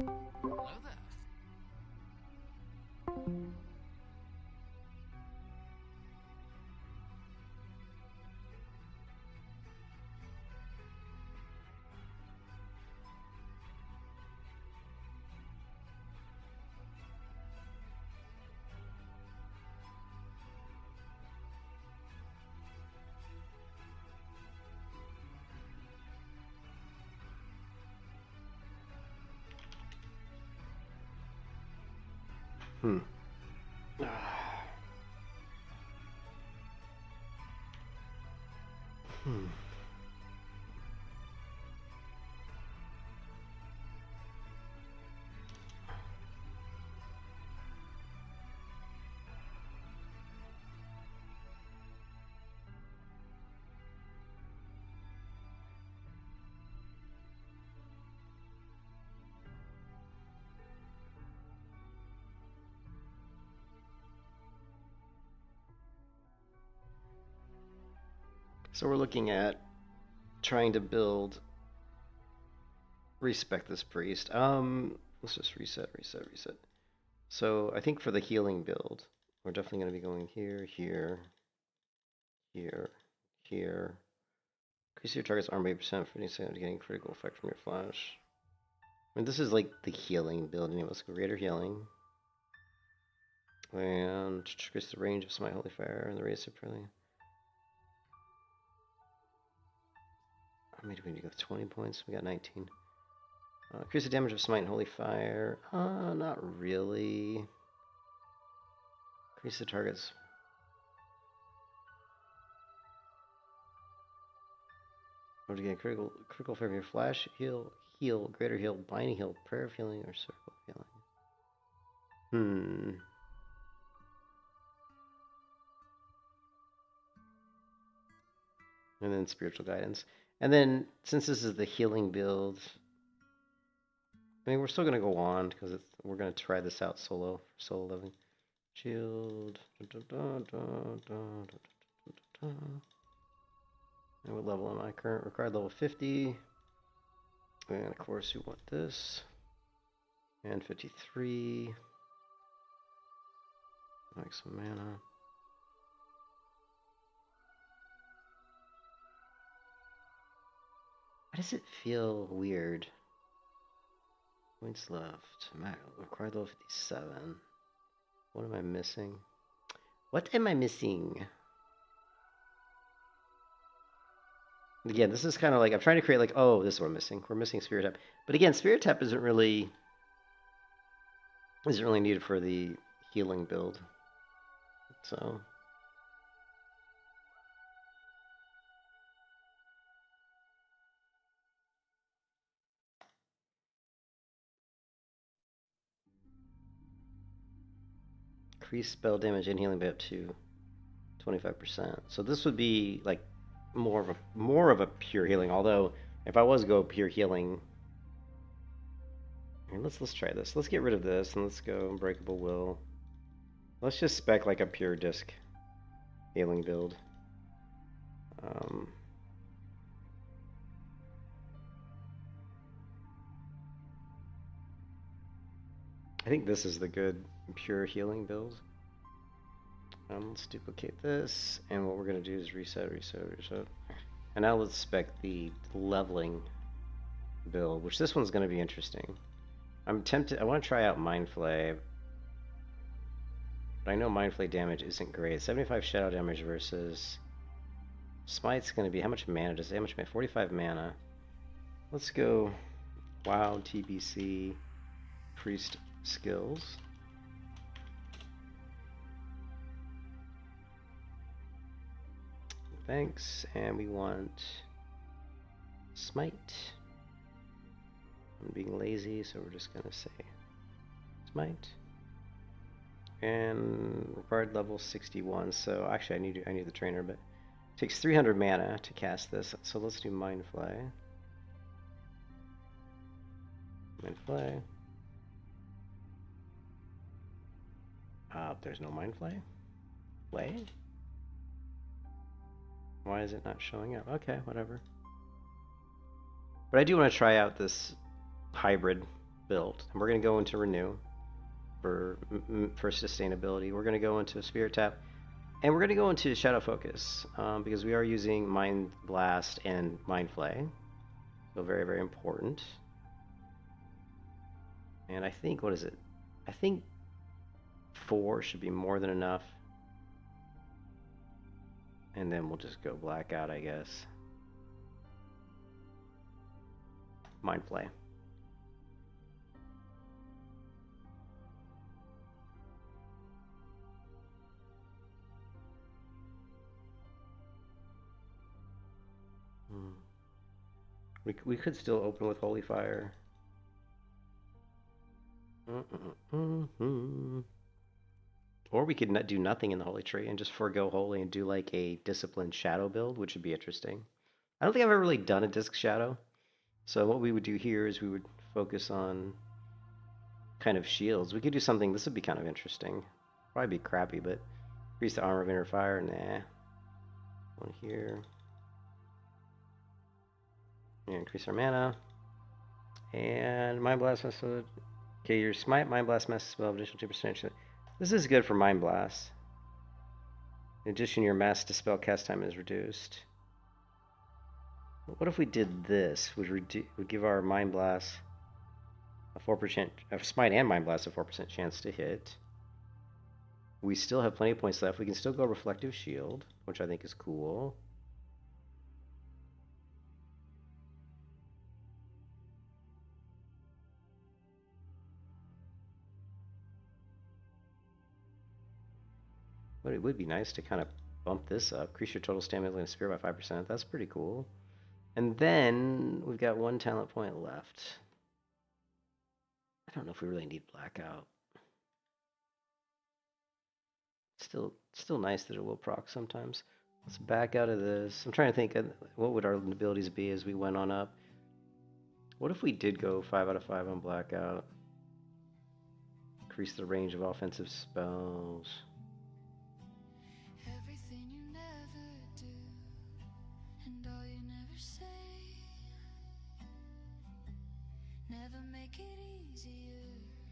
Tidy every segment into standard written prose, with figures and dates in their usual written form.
Hello there. Hmm. Hmm. So we're looking at trying to build respect this priest. Let's just reset. So I think for the healing build, we're definitely going to be going here, here, here, here. Increase your target's armor 8% for any second getting critical effect from your flash. I mean, this is like the healing build. Anyway, let's go greater healing. And increase the range of Smite Holy Fire and the radius of Pearly. How many do we need to go? 20 points? We got 19. Increase the damage of Smite and Holy Fire. Not really. Increase the target's. Or to get critical for your flash, heal, greater heal, binding heal, prayer of healing, or circle of healing. And then spiritual guidance. And then, since this is the healing build, I mean, we're still going to go on, because we're going to try this out solo, for solo living. Shield. And what level am I? Current required level 50. And of course, you want this. And 53. Like some mana. Why does it feel weird? Points left. Required level 57. What am I missing? What am I missing? Again, this is kind of like, I'm trying to create like, oh, this is what I'm missing. We're missing Spirit Tap. But again, Spirit Tap isn't really needed for the healing build. So increase spell damage and healing by up to 25%. So this would be like more of a pure healing. Although if I was to go pure healing, let's try this. Let's get rid of this and let's go Unbreakable Will. Let's just spec like a pure disc healing build. I think this is the good pure healing build. Let's duplicate this, and what we're going to do is reset. And now let's spec the leveling build, which this one's going to be interesting. I'm tempted, I want to try out Mind Flay, but I know Mind Flay damage isn't great. 75 shadow damage versus Smite's going to be, how much mana does it? How much mana? 45 mana. Let's go Wild TBC Priest skills. Thanks, and we want Smite. I'm being lazy, so we're just gonna say Smite. And required level 61. So actually, I need the trainer, but it takes 300 mana to cast this. So let's do Mind Flay. Mind Flay. There's no Mind Flay. Flay. Why is it not showing up? Okay, whatever. But I do want to try out this hybrid build. And we're going to go into Renew for sustainability. We're going to go into Spirit Tap. And we're going to go into Shadow Focus because we are using Mind Blast and Mind Flay. So very, very important. And I think, what is it? I think 4 should be more than enough. And then we'll just go Blackout, I guess. Mind Flay. We could still open with Holy Fire. Or we could do nothing in the Holy Tree and just forego Holy and do like a Disciplined Shadow build, which would be interesting. I don't think I've ever really done a Disc Shadow. So what we would do here is we would focus on kind of shields. We could do something, this would be kind of interesting. Probably be crappy, but increase the armor of inner fire, nah. One here. And increase our mana. And Mind Blast method. Okay, your Smite Mind Blast method spell additional 2%. This is good for Mind Blast. In addition, your mass dispel cast time is reduced. What if we did this? Would give our Mind Blast a 4%, Smite and Mind Blast a 4% chance to hit. We still have plenty of points left. We can still go Reflective Shield, which I think is cool. But it would be nice to kind of bump this up. Increase your total stamina and spirit by 5%. That's pretty cool. And then we've got 1 talent point left. I don't know if we really need Blackout. Still nice that it will proc sometimes. Let's back out of this. I'm trying to think, what would our abilities be as we went on up? What if we did go 5 out of 5 on Blackout? Increase the range of offensive spells. Never make it easier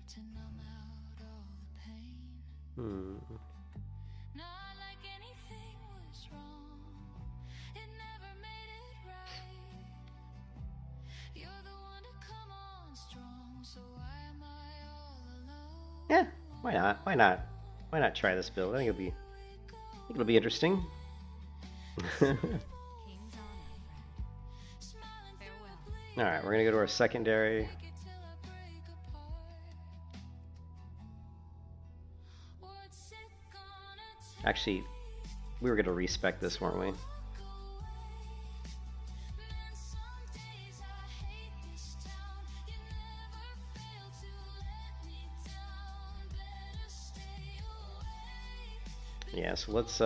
to numb out all the pain. Not like anything was wrong. It never made it right. You're the one to come on strong, so why am I all alone? Yeah, why not? Why not? Why not try this build? I think it'll be interesting. Alright, we're gonna go to our secondary. Actually, we were gonna respec this, weren't we? Yeah, so let's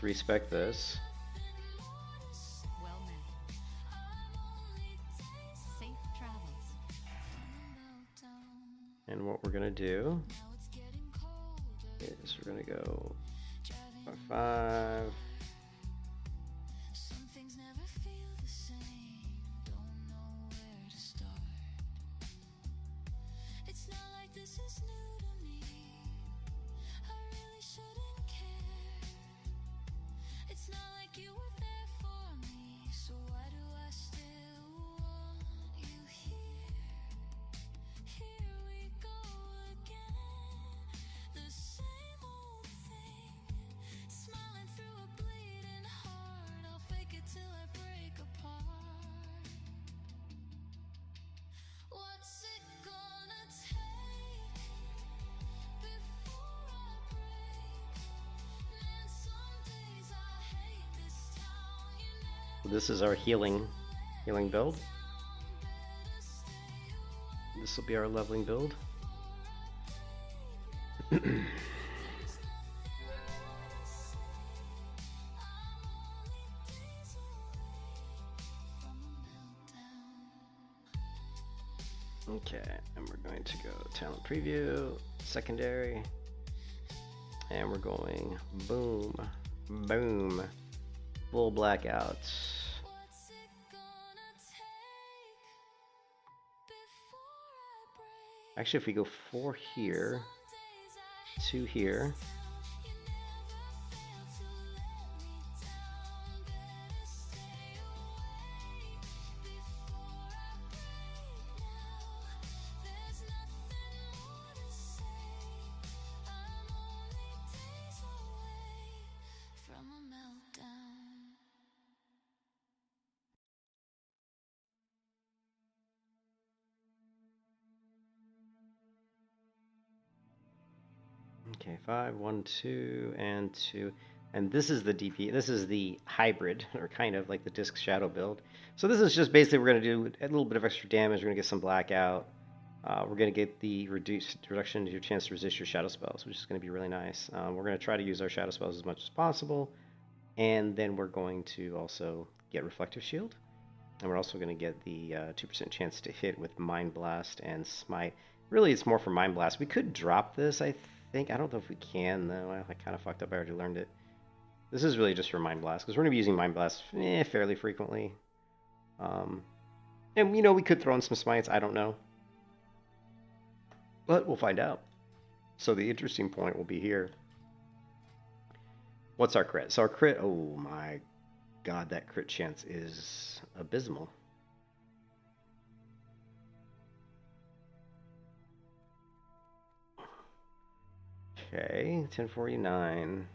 respec this. And what we're gonna do is we're gonna go 5. Some things never feel the same. Don't know where to start. It's not like this is new to me. I really shouldn't care. It's not like you were there for me. So why do I still want you here? Here we go again. The same old thing. Smiling through a bleeding heart. I'll fake it till I break apart. What's it gonna take before I break? Man, some days I hate this town. You never This is our healing build. This will be our leveling build. Okay, and we're going to go talent preview, secondary, and we're going boom, boom, full blackouts. What's it gonna take Actually, if we go 4 here, 2 here. Okay, 5, 1, 2, and 2. And this is the DP. This is the hybrid, or kind of like the disc shadow build. So this is just basically we're going to do a little bit of extra damage. We're going to get some blackout. We're going to get the reduction to your chance to resist your shadow spells, which is going to be really nice. We're going to try to use our shadow spells as much as possible. And then we're going to also get Reflective Shield. And we're also going to get the 2% chance to hit with Mind Blast and Smite. Really, it's more for Mind Blast. We could drop this, I think. I don't know if we can, though. I kind of fucked up. I already learned it. This is really just for Mind Blast, because we're going to be using Mind Blast fairly frequently. And, you know, we could throw in some Smites. I don't know. But we'll find out. So the interesting point will be here. What's our crit? So our crit, oh my god, that crit chance is abysmal. Okay, 1049.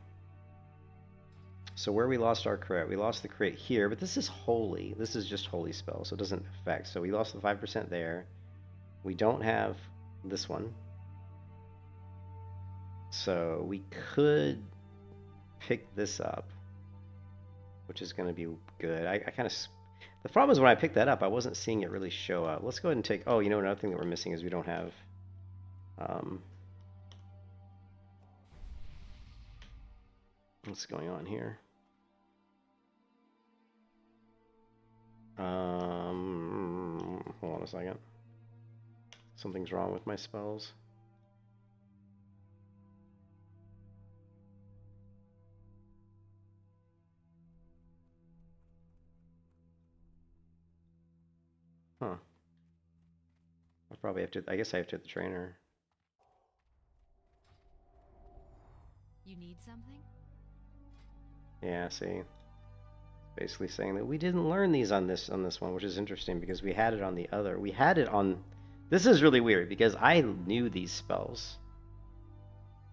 So where we lost our crit, we lost the crit here, but this is holy. This is just holy spell, so it doesn't affect. So we lost the 5% there. We don't have this one. So we could pick this up, which is going to be good. I kind of... The problem is when I picked that up, I wasn't seeing it really show up. Let's go ahead and take... Oh, you know, another thing that we're missing is we don't have... what's going on here? Hold on a second. Something's wrong with my spells. Huh. I probably have to... I guess I have to hit the trainer. You need something? Yeah, see. Basically saying that we didn't learn these on this one, which is interesting because we had it on the other. We had it on... This is really weird because I knew these spells.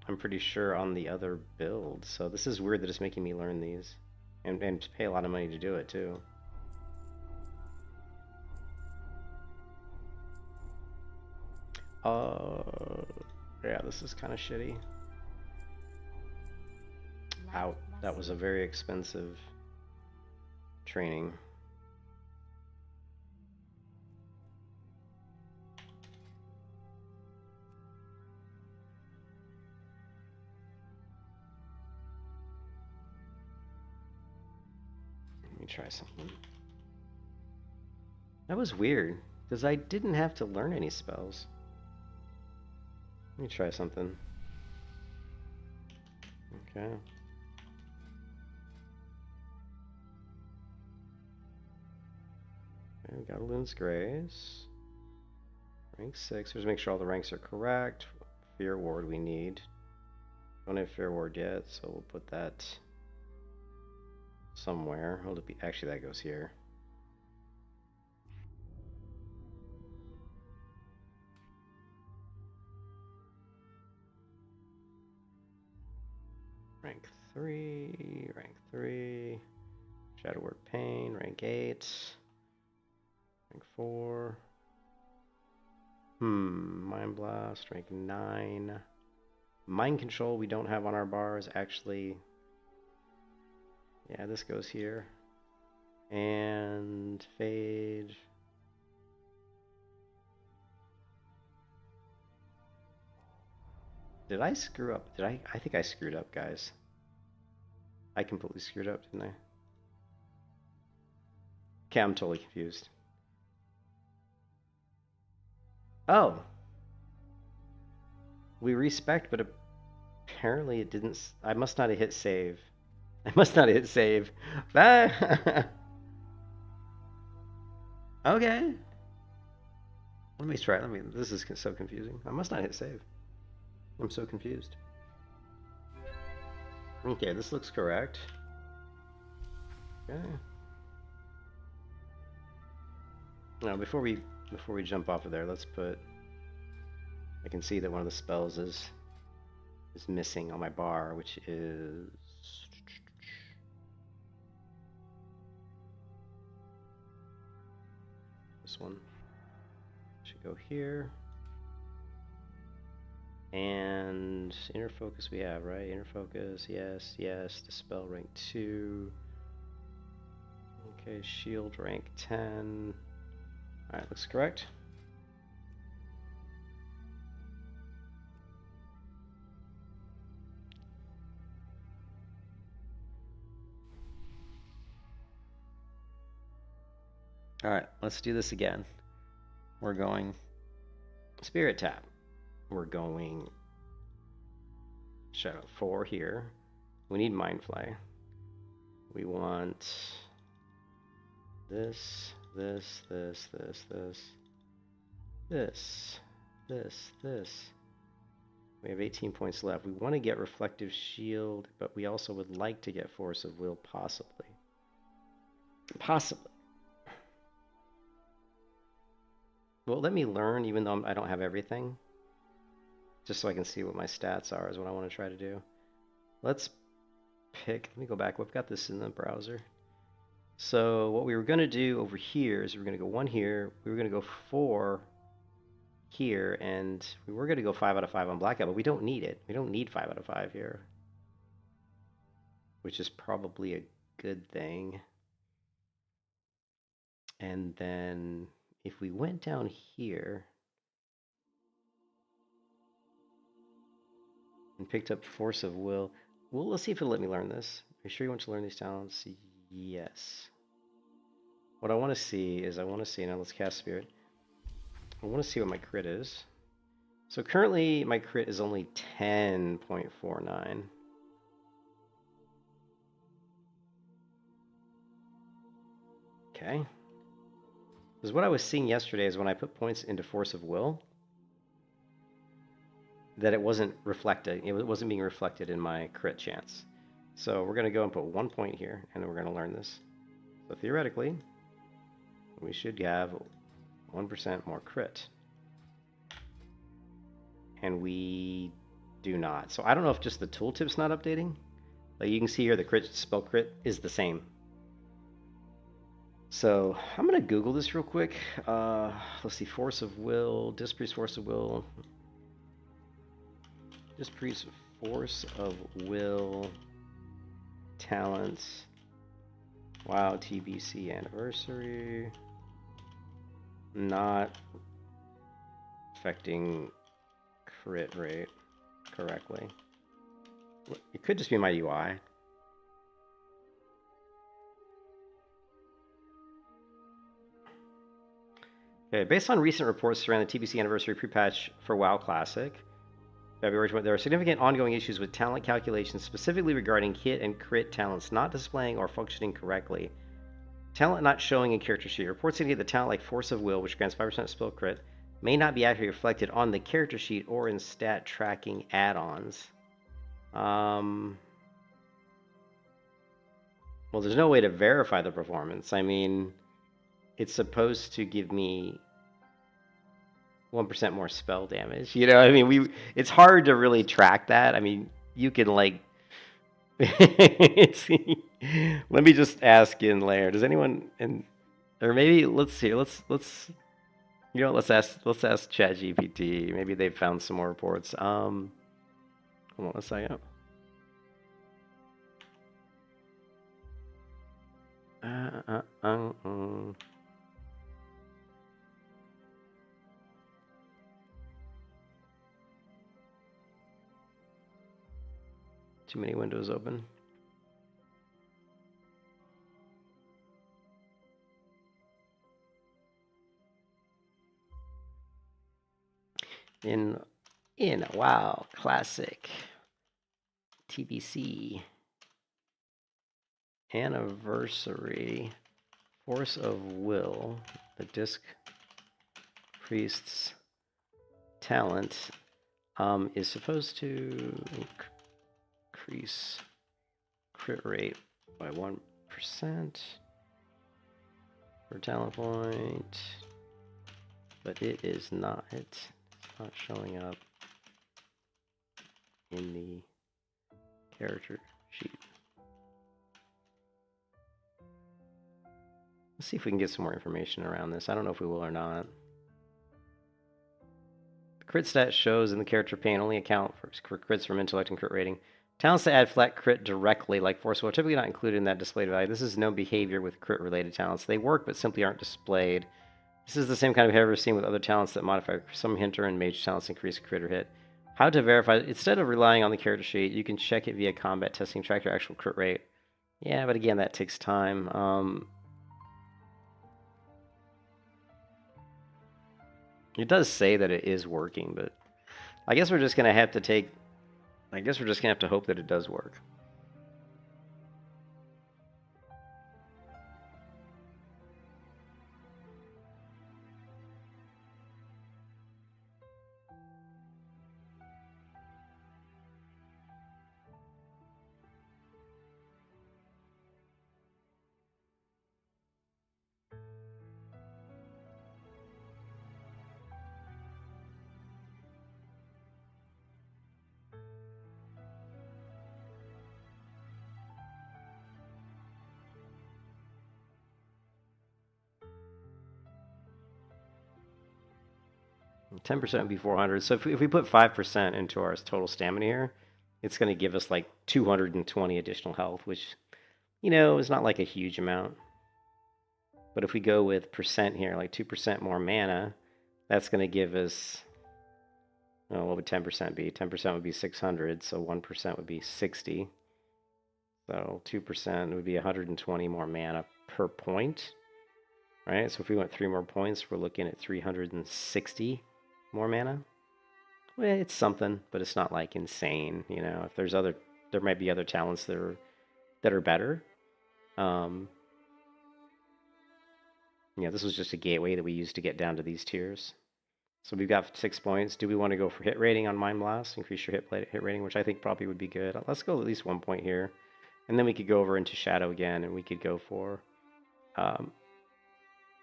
I'm pretty sure on the other build. So this is weird that it's making me learn these. And pay a lot of money to do it too. Yeah, this is kind of shitty. Out. That was a very expensive training. Let me try something. That was weird, because I didn't have to learn any spells. Let me try something. Okay. Okay, we got Luna's Grace. Rank 6. Let's make sure all the ranks are correct. Fear Ward we need. Don't have Fear Ward yet, so we'll put that somewhere. Hold it. Actually, that goes here. Rank 3, rank 3. Shadow Word Pain, rank 8. Rank 4. Mind Blast, rank 9. Mind Control we don't have on our bars, actually. Yeah, this goes here. And Fade. Did I screw up? I think I screwed up, guys. I completely screwed up, didn't I? Okay, I'm totally confused. Oh. We respect, but apparently it didn't... I must not have hit save. I must not have hit save. Okay. Let me try. This is so confusing. I must not hit save. I'm so confused. Okay, this looks correct. Okay. Now, before we jump off of there, let's put. I can see that one of the spells is missing on my bar, which is this one. Should go here. And inner focus we have, right? Inner focus, yes, yes. Dispel rank 2. Okay, shield rank 10. Alright, looks correct. Alright, let's do this again. We're going Spirit Tap. We're going Shadow 4 here. We need Mind Flay. We want this, this, this, this, this, this, this, this. We have 18 points left. We want to get Reflective Shield, but we also would like to get Force of Will, possibly. Possibly. Well, let me learn, even though I don't have everything. Just so I can see what my stats are is what I want to try to do. Let's pick, let me go back. We've got this in the browser. So what we were going to do over here is we were going to go 1 here. We were going to go 4 here. And we were going to go 5 out of 5 on Blackout, but we don't need it. We don't need 5 out of 5 here. Which is probably a good thing. And then if we went down here and picked up Force of Will, well, let's see if it'll let me learn this. Are you sure you want to learn these talents? Yes. What I want to see is, now let's cast Spirit. I want to see what my crit is. So currently my crit is only 10.49. Okay. Because what I was seeing yesterday is when I put points into Force of Will, that it wasn't reflecting. It wasn't being reflected in my crit chance. So we're going to go and put 1 point here, and then we're going to learn this. So theoretically, we should have 1% more crit. And we do not. So I don't know if just the tooltip's not updating. Like you can see here, the crit spell crit is the same. So I'm going to Google this real quick. Let's see, Force of Will, Dispriest Force of Will. Dispriest Force of Will talents. Wow, TBC anniversary. Not affecting crit rate correctly. It could just be my UI. Okay, based on recent reports around the TBC anniversary pre-patch for WoW Classic, February 20, there are significant ongoing issues with talent calculations, specifically regarding hit and crit talents not displaying or functioning correctly. Talent not showing in character sheet. Reports indicate the talent like Force of Will, which grants 5% spell crit, may not be accurately reflected on the character sheet or in stat tracking add-ons. Well, there's no way to verify the performance. I mean, it's supposed to give me 1% more spell damage. You know, I mean, it's hard to really track that. I mean, you can like let me just ask in layer. Does anyone or maybe let's see. Let's you know, let's ask ChatGPT. Maybe they've found some more reports. Hold on a second. Too many windows open. In WoW Classic TBC anniversary Force of Will, the disc priest's talent is supposed to increase crit rate by 1% per talent point, but it is not. It's not showing up in the character sheet. Let's see if we can get some more information around this. I don't know if we will or not. The crit stat shows in the character pane only account for crits from intellect and crit rating. Talents to add flat crit directly, like Force, are typically not included in that displayed value. This is no behavior with crit-related talents. They work, but simply aren't displayed. This is the same kind of behavior seen with other talents that modify some hinter and mage talents increase crit or hit. How to verify? Instead of relying on the character sheet, you can check it via combat testing, track your actual crit rate. Yeah, but again, that takes time. It does say that it is working, but I guess we're just gonna have to take. I guess we're just gonna have to hope that it does work. 10% would be 400. So if we put 5% into our total stamina here, it's going to give us like 220 additional health, which, you know, is not like a huge amount. But if we go with percent here, like 2% more mana, that's going to give us, oh, what would 10% be? 10% would be 600, so 1% would be 60. So 2% would be 120 more mana per point, right? So if we went 3 more points, we're looking at 360 more mana. Well, it's something, but it's not like insane, you know. If there's other, there might be other talents that are better. Yeah, this was just a gateway that we used to get down to these tiers. So we've got 6 points. Do we want to go for hit rating on Mind Blast? Increase your hit rating, which I think probably would be good. Let's go at least 1 point here. And then we could go over into Shadow again, and we could go for...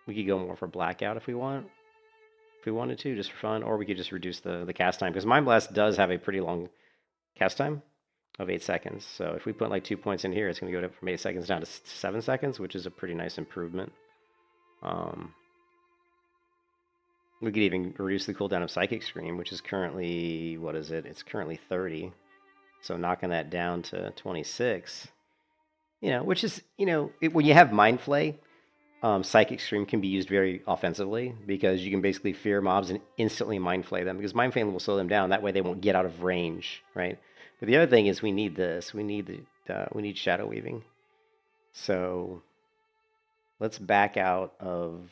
we could go more for Blackout if we want. If we wanted to, just for fun. Or we could just reduce the cast time. Because Mind Blast does have a pretty long cast time of 8 seconds. So if we put like 2 points in here, it's going to go from 8 seconds down to 7 seconds, which is a pretty nice improvement. We could even reduce the cooldown of Psychic Scream, which is currently, what is it? It's currently 30. So knocking that down to 26, you know, which is, you know, when you have Mind Flay, Psychic Scream can be used very offensively because you can basically fear mobs and instantly Mind Flay them because Mind Flay will slow them down. That way they won't get out of range, right? But the other thing is we need this. We need we need Shadow Weaving. So let's back out of...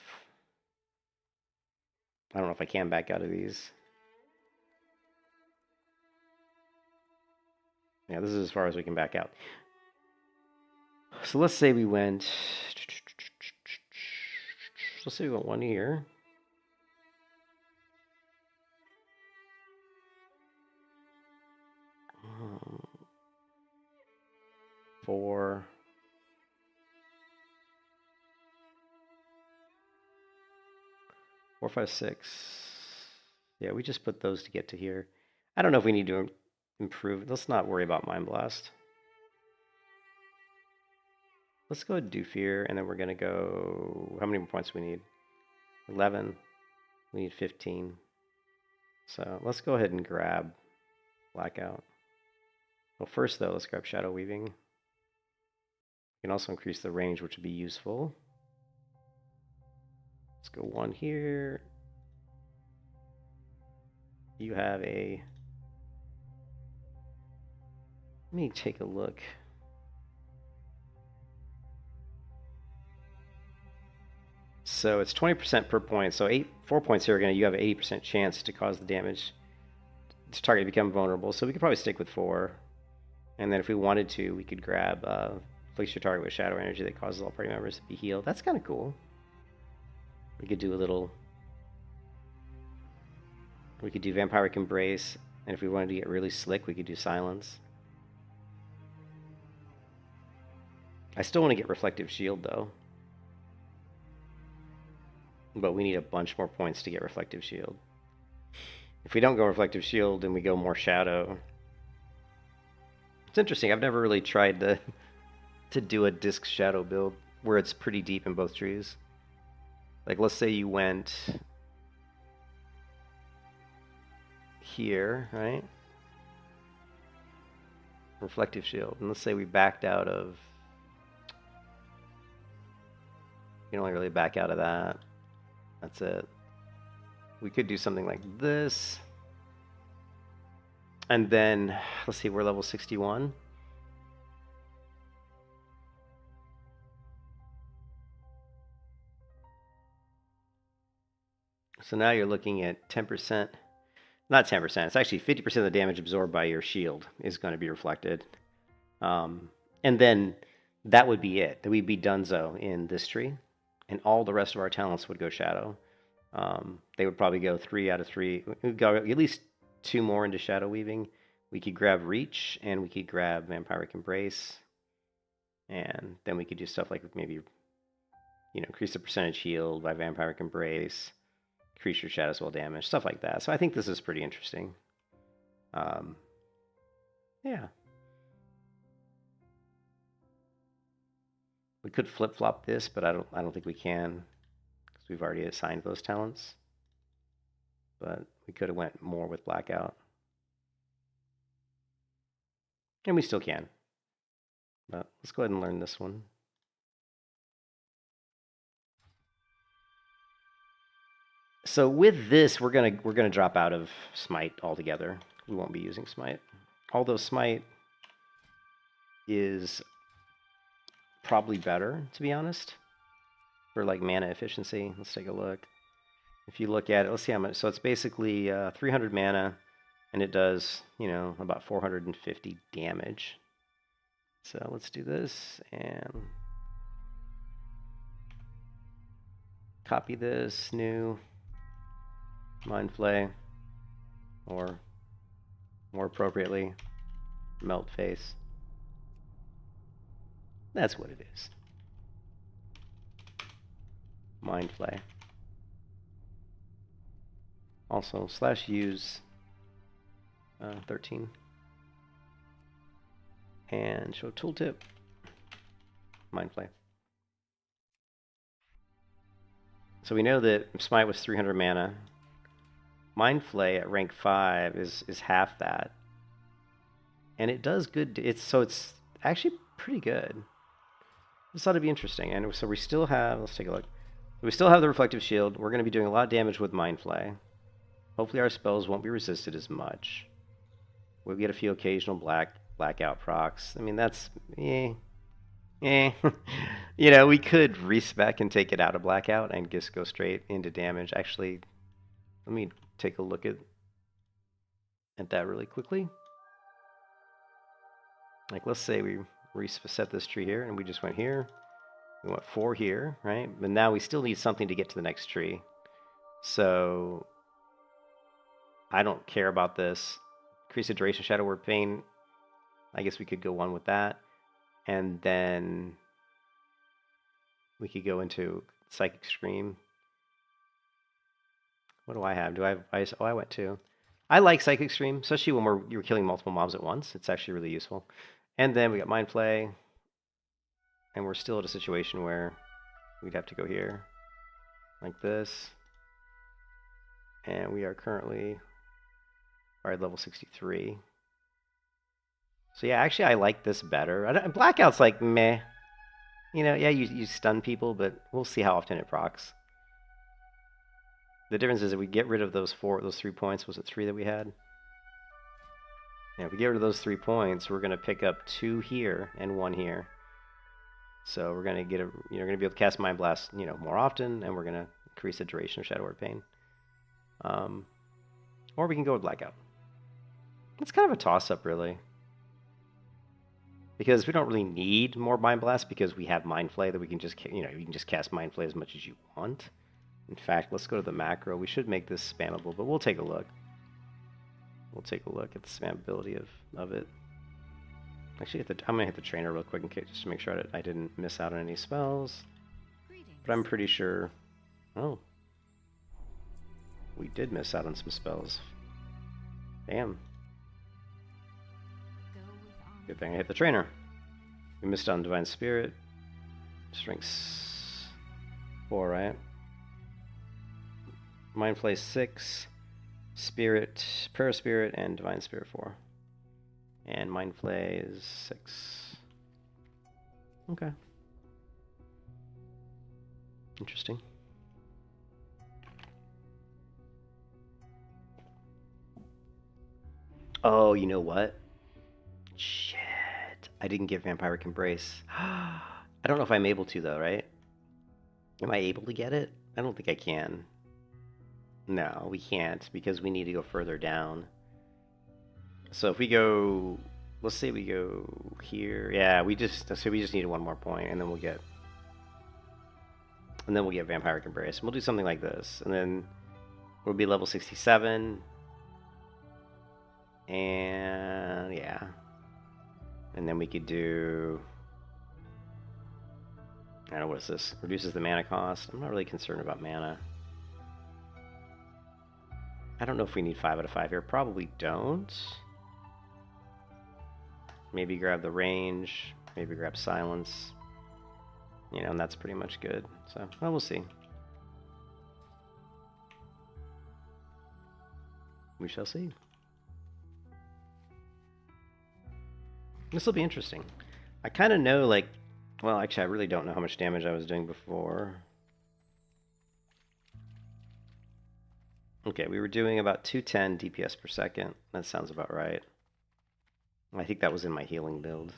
I don't know if I can back out of these. Yeah, this is as far as we can back out. So let's say we went... Let's say we went 1 here. Four. 4, 5, 6. Yeah, we just put those to get to here. I don't know if we need to improve. Let's not worry about Mind Blast. Let's go do Fear, and then we're going to go... How many more points do we need? 11. We need 15. So let's go ahead and grab Blackout. Well, first, though, let's grab Shadow Weaving. We can also increase the range, which would be useful. Let's go 1 here. You have a... Let me take a look. So it's 20% per point. So 4 points here, you have an 80% chance to cause the damage to target to become vulnerable. So we could probably stick with 4. And then if we wanted to, we could grab place your target with Shadow Energy that causes all party members to be healed. That's kind of cool. We could do a little We could do Vampiric Embrace, and if we wanted to get really slick, we could do Silence. I still want to get Reflective Shield, though. But we need a bunch more points to get Reflective Shield. If we don't go Reflective Shield and we go more Shadow... It's interesting, I've never really tried to do a Disc Shadow build where it's pretty deep in both trees. Like, let's say you went... here, right? Reflective Shield. And let's say we backed out of... You can only really back out of that. That's it. We could do something like this. And then, let's see, we're level 61. So now you're looking at 10%. Not 10%, it's actually 50% of the damage absorbed by your shield is going to be reflected. And then that would be it. We'd be donezo in this tree. And all the rest of our talents would go Shadow. They would probably go 3 out of 3. We'd go at least 2 more into Shadow Weaving. We could grab Reach, and we could grab Vampiric Embrace. And then we could do stuff like maybe, increase the percentage healed by Vampiric Embrace. Increase your Shadow Swell damage, stuff like that. So I think this is pretty interesting. Yeah. We could flip-flop this, but I don't think we can, because we've already assigned those talents. But we could have went more with Blackout. And we still can. But let's go ahead and learn this one. So with this, we're gonna drop out of Smite altogether. We won't be using Smite. Although Smite is probably better, to be honest, for like mana efficiency. Let's take a look. If you look at it, let's see how much. So it's basically 300 mana, and it does, about 450 damage. So let's do this and copy this, new Mind Flay, or more appropriately, Melt Face. That's what it is. Mind Flay. Also, /use 13. And show tooltip. Mind Flay. So we know that Smite was 300 mana. Mind Flay at rank 5 is half that. And it does good. It's actually pretty good. This ought to be interesting. And so we still have, let's take a look. We still have the Reflective Shield. We're going to be doing a lot of damage with Mind Flay. Hopefully our spells won't be resisted as much. We'll get a few occasional blackout procs. I mean, that's we could respec and take it out of blackout and just go straight into damage. Actually, let me take a look at that really quickly. Like, let's say we reset this tree here, and we just went here. We went 4 here, right? But now we still need something to get to the next tree. So I don't care about this. Increase the duration of Shadow Word Pain. I guess we could go 1 with that. And then we could go into Psychic Scream. What do I have? Do I have ice? Oh, I went 2. I like Psychic Scream, especially when you're killing multiple mobs at once. It's actually really useful. And then we got Mind Flay. And we're still at a situation where we'd have to go here. Like this. And we are currently at level 63. So yeah, actually I like this better. Blackout's like meh. Yeah, you stun people, but we'll see how often it procs. The difference is if we get rid of those 3 points, was it 3 that we had? Yeah, if we get rid of those 3 points, we're gonna pick up 2 here and 1 here. So we're gonna get you're gonna be able to cast Mind Blast, more often, and we're gonna increase the duration of Shadow Word Pain. Or we can go with Blackout. It's kind of a toss-up, really. Because we don't really need more Mind Blast because we have Mind Flay that we can just, you can just cast Mind Flay as much as you want. In fact, let's go to the macro. We should make this spammable, but we'll take a look. we'll take a look at the spamability of it. Actually, I'm gonna hit the trainer real quick in case, just to make sure I didn't miss out on any spells. But I'm pretty sure. Oh, we did miss out on some spells. Damn. Good thing I hit the trainer. We missed on Divine Spirit. Strength 4, right? Mind Flay 6. Spirit, Prayer Spirit, and Divine Spirit 4. And Mind Flay is 6. Okay. Interesting. Oh, you know what? Shit. I didn't get Vampiric Embrace. I don't know if I'm able to, though, right? Am I able to get it? I don't think I can. No, we can't, because we need to go further down. So if we go... Let's say we go here. Yeah, we just need one more point, and then we'll get... And then we'll get Vampiric Embrace. And we'll do something like this. And then we'll be level 67. And yeah. And then we could do... I don't know, what is this? Reduces the mana cost. I'm not really concerned about mana. I don't know if we need 5 out of 5 here. Probably don't. Maybe grab the range. Maybe grab silence. You know, and that's pretty much good. So, well, we'll see. We shall see. This will be interesting. I kind of know, like... Well, actually, I really don't know how much damage I was doing before. Okay, we were doing about 210 DPS per second. That sounds about right. I think that was in my healing build.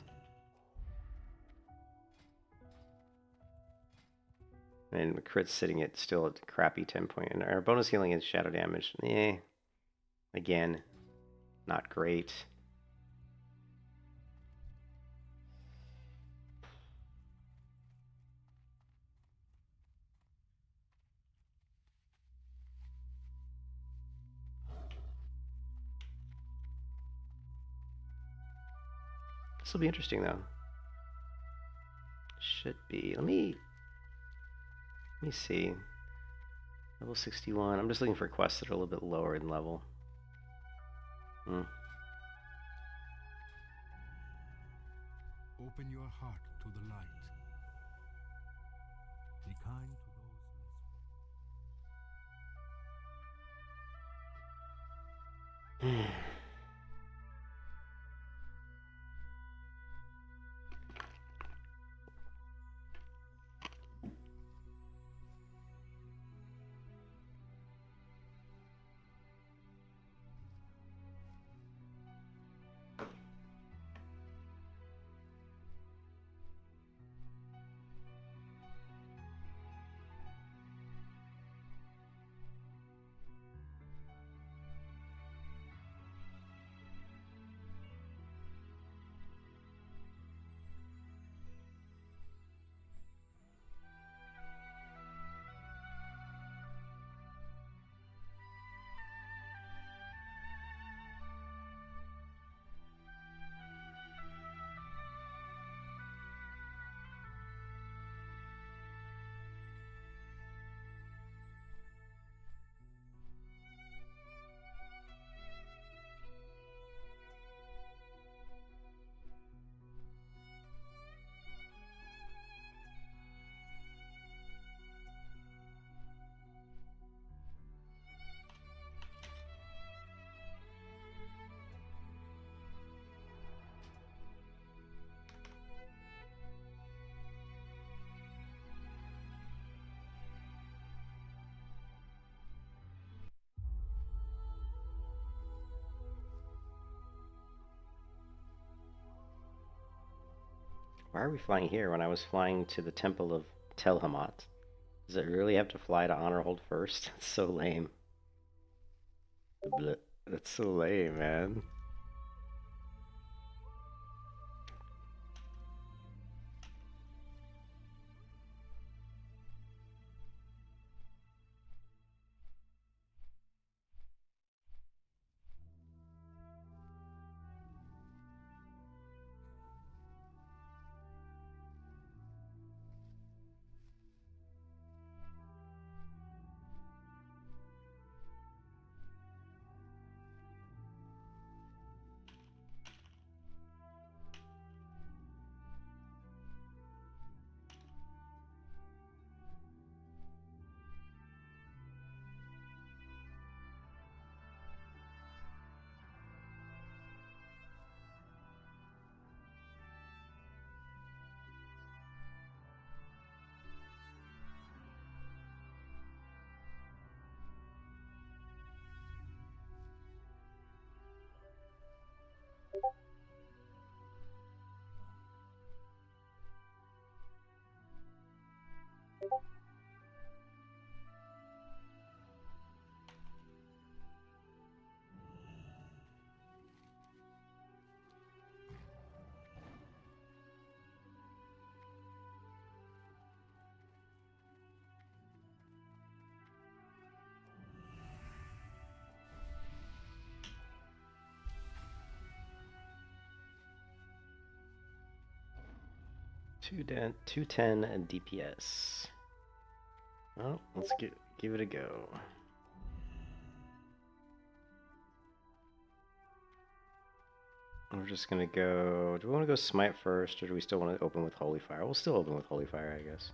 And crit's sitting at still at crappy 10 point. And our bonus healing is shadow damage. Again, not great. This will be interesting, though. Should be. Let me see. Level 61. I'm just looking for quests that are a little bit lower in level. Open your heart to the light. Be kind to those less fortunate. Why are we flying here when I was flying to the Temple of Telhamat? Does it really have to fly to Honorhold first? That's so lame. Blech. That's so lame, man. 210 and DPS. Well, let's give it a go. We're just gonna go. Do we want to go smite first, or do we still want to open with holy fire? We'll still open with holy fire, I guess.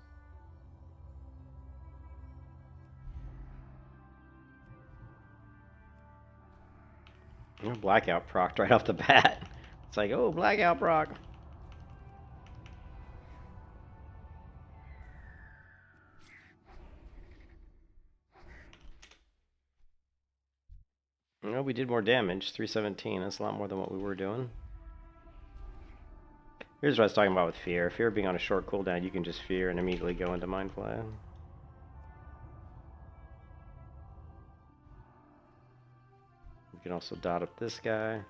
Blackout procced right off the bat. It's like, oh, blackout proc. No, we did more damage, 317. That's a lot more than what we were doing. Here's what I was talking about with fear. Fear being on a short cooldown, you can just fear and immediately go into mind flay. You can also dot up this guy.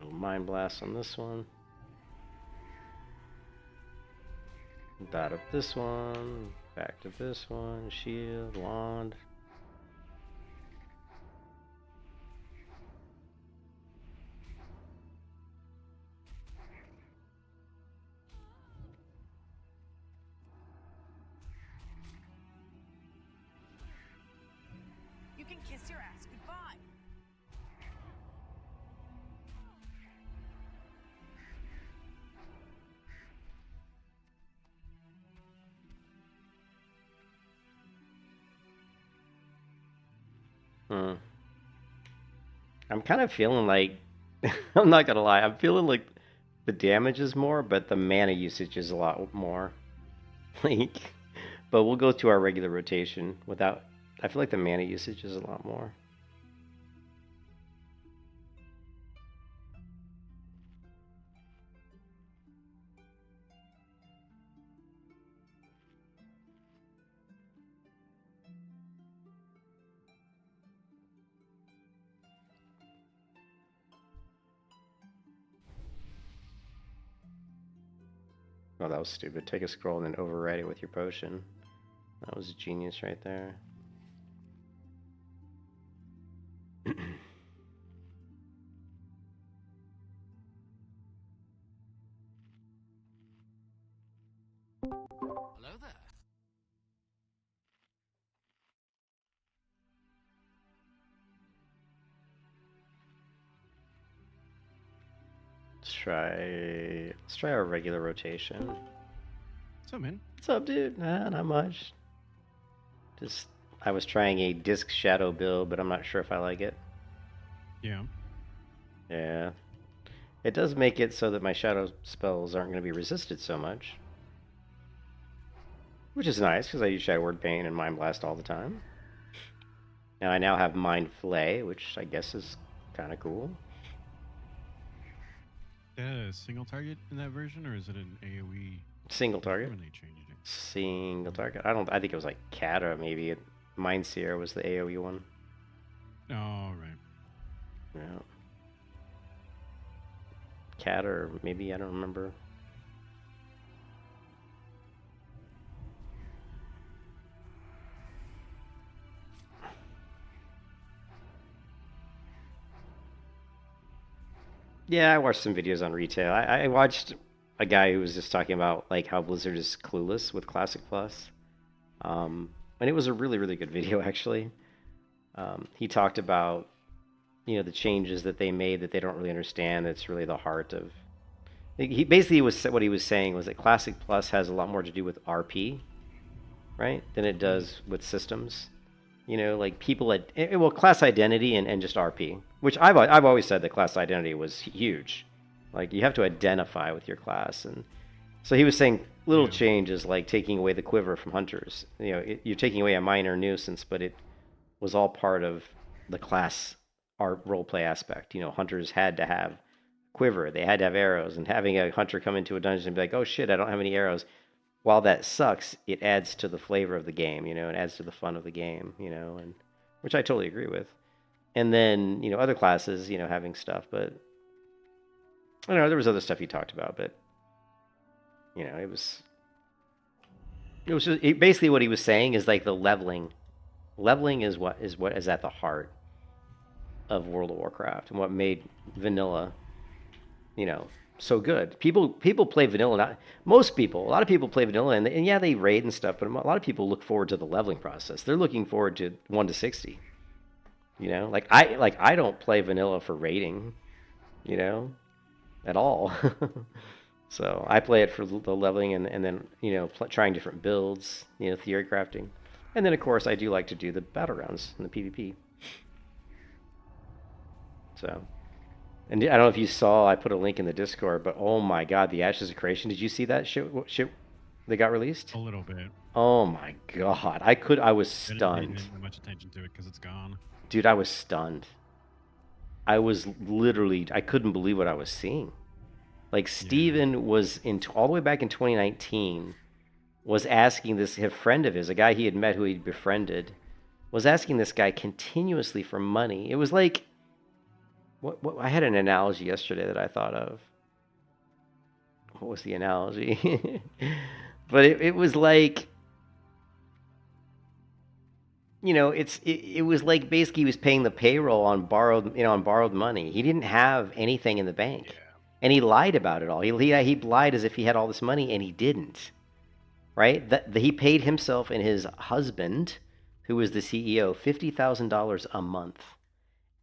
Little mind blast on this one. Dot up this one. Back to this one. Shield, wand. You can kiss your ass goodbye. I'm kind of feeling like, I'm not gonna lie, I'm feeling like the damage is more, but the mana usage is a lot more. Like, but we'll go to our regular rotation without, I feel like the mana usage is a lot more. Oh, that was stupid. Take a scroll and then override it with your potion. That was genius right there. Hello there. Let's try our regular rotation. What's up, man? What's up, dude? Nah, not much. Just, I was trying a disc shadow build, but I'm not sure if I like it. Yeah. Yeah. It does make it so that my shadow spells aren't going to be resisted so much. Which is nice, because I use Shadow Word Pain and Mind Blast all the time. And I now have Mind Flay, which I guess is kind of cool. Is that a single target in that version, or is it an AoE? Single target. When they changed it. Single target. I think it was like Kata, maybe. Mind Seer was the AoE one. Oh, right. Yeah. Kata, or maybe, I don't remember. Yeah, I watched some videos on retail. I watched a guy who was just talking about like how Blizzard is clueless with Classic Plus. And it was a really, really good video, actually. He talked about, you know, the changes that they made that they don't really understand. That's really the heart of... He basically was what he was saying was that Classic Plus has a lot more to do with RP, right, than it does with systems. You know, like people well, class identity and just RP, which I've always said that class identity was huge. Like you have to identify with your class, and so he was saying little changes like taking away the quiver from hunters. You know, you're taking away a minor nuisance, but it was all part of the class art roleplay aspect. You know, hunters had to have quiver, they had to have arrows, and having a hunter come into a dungeon and be like, oh shit, I don't have any arrows. While that sucks, it adds to the flavor of the game, you know, it adds to the fun of the game, you know, and which I totally agree with. And then, you know, other classes, you know, having stuff, but I don't know, there was other stuff he talked about, but you know, it was just basically what he was saying is like the leveling. Leveling is what is at the heart of World of Warcraft and what made vanilla, you know, so good. People play vanilla. Most people, a lot of people play vanilla, and yeah, they raid and stuff. But a lot of people look forward to the leveling process. They're looking forward to 1 to 60. You know, I don't play vanilla for raiding. You know, at all. So I play it for the leveling and then trying different builds. Theory crafting, and then of course I do like to do the battlegrounds and the PvP. So. And I don't know if you saw, I put a link in the Discord, but oh my God, the Ashes of Creation. Did you see that shit that got released? A little bit. Oh my God. I was stunned. I didn't pay much attention to it because it's gone. Dude, I was stunned. I was literally, I couldn't believe what I was seeing. Like Steven was all the way back in 2019, was asking a friend of his, a guy he had met who he'd befriended, was asking this guy continuously for money. It was like, What I had an analogy yesterday that I thought of. What was the analogy? But it was like, it was like basically he was paying the payroll on borrowed money. He didn't have anything in the bank, and he lied about it all. He lied as if he had all this money, and he didn't. Right? He paid himself and his husband, who was the CEO, $50,000 a month.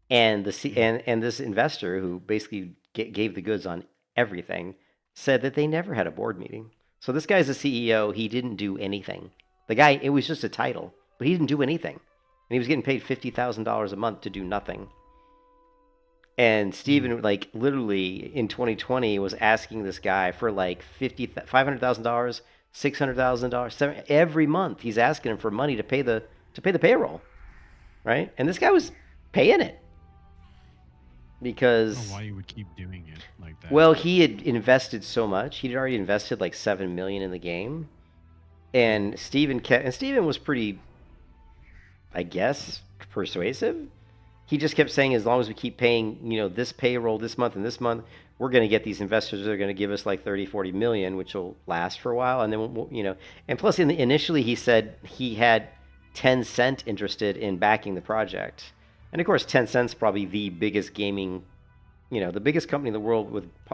And and this investor who basically gave the goods on everything said that they never had a board meeting. So this guy's the CEO. He didn't do anything. The guy, it was just a title, but he didn't do anything. And he was getting paid $50,000 a month to do nothing. And Steven, like literally in 2020, was asking this guy for like $500,000, $600,000 every month. He's asking him for money to pay the payroll, right? And this guy was paying it. Because I don't know why you would keep doing it like that. Well, he had invested so much. He'd already invested like $7 million in the game, and Steven was pretty, I guess, persuasive. He just kept saying, as long as we keep paying, this payroll this month and this month, we're going to get these investors that are going to give us like 30, 40 million, which will last for a while, and then And plus, initially he said he had Tencent interested in backing the project. And of course, Tencent's probably the biggest gaming, the biggest company in the world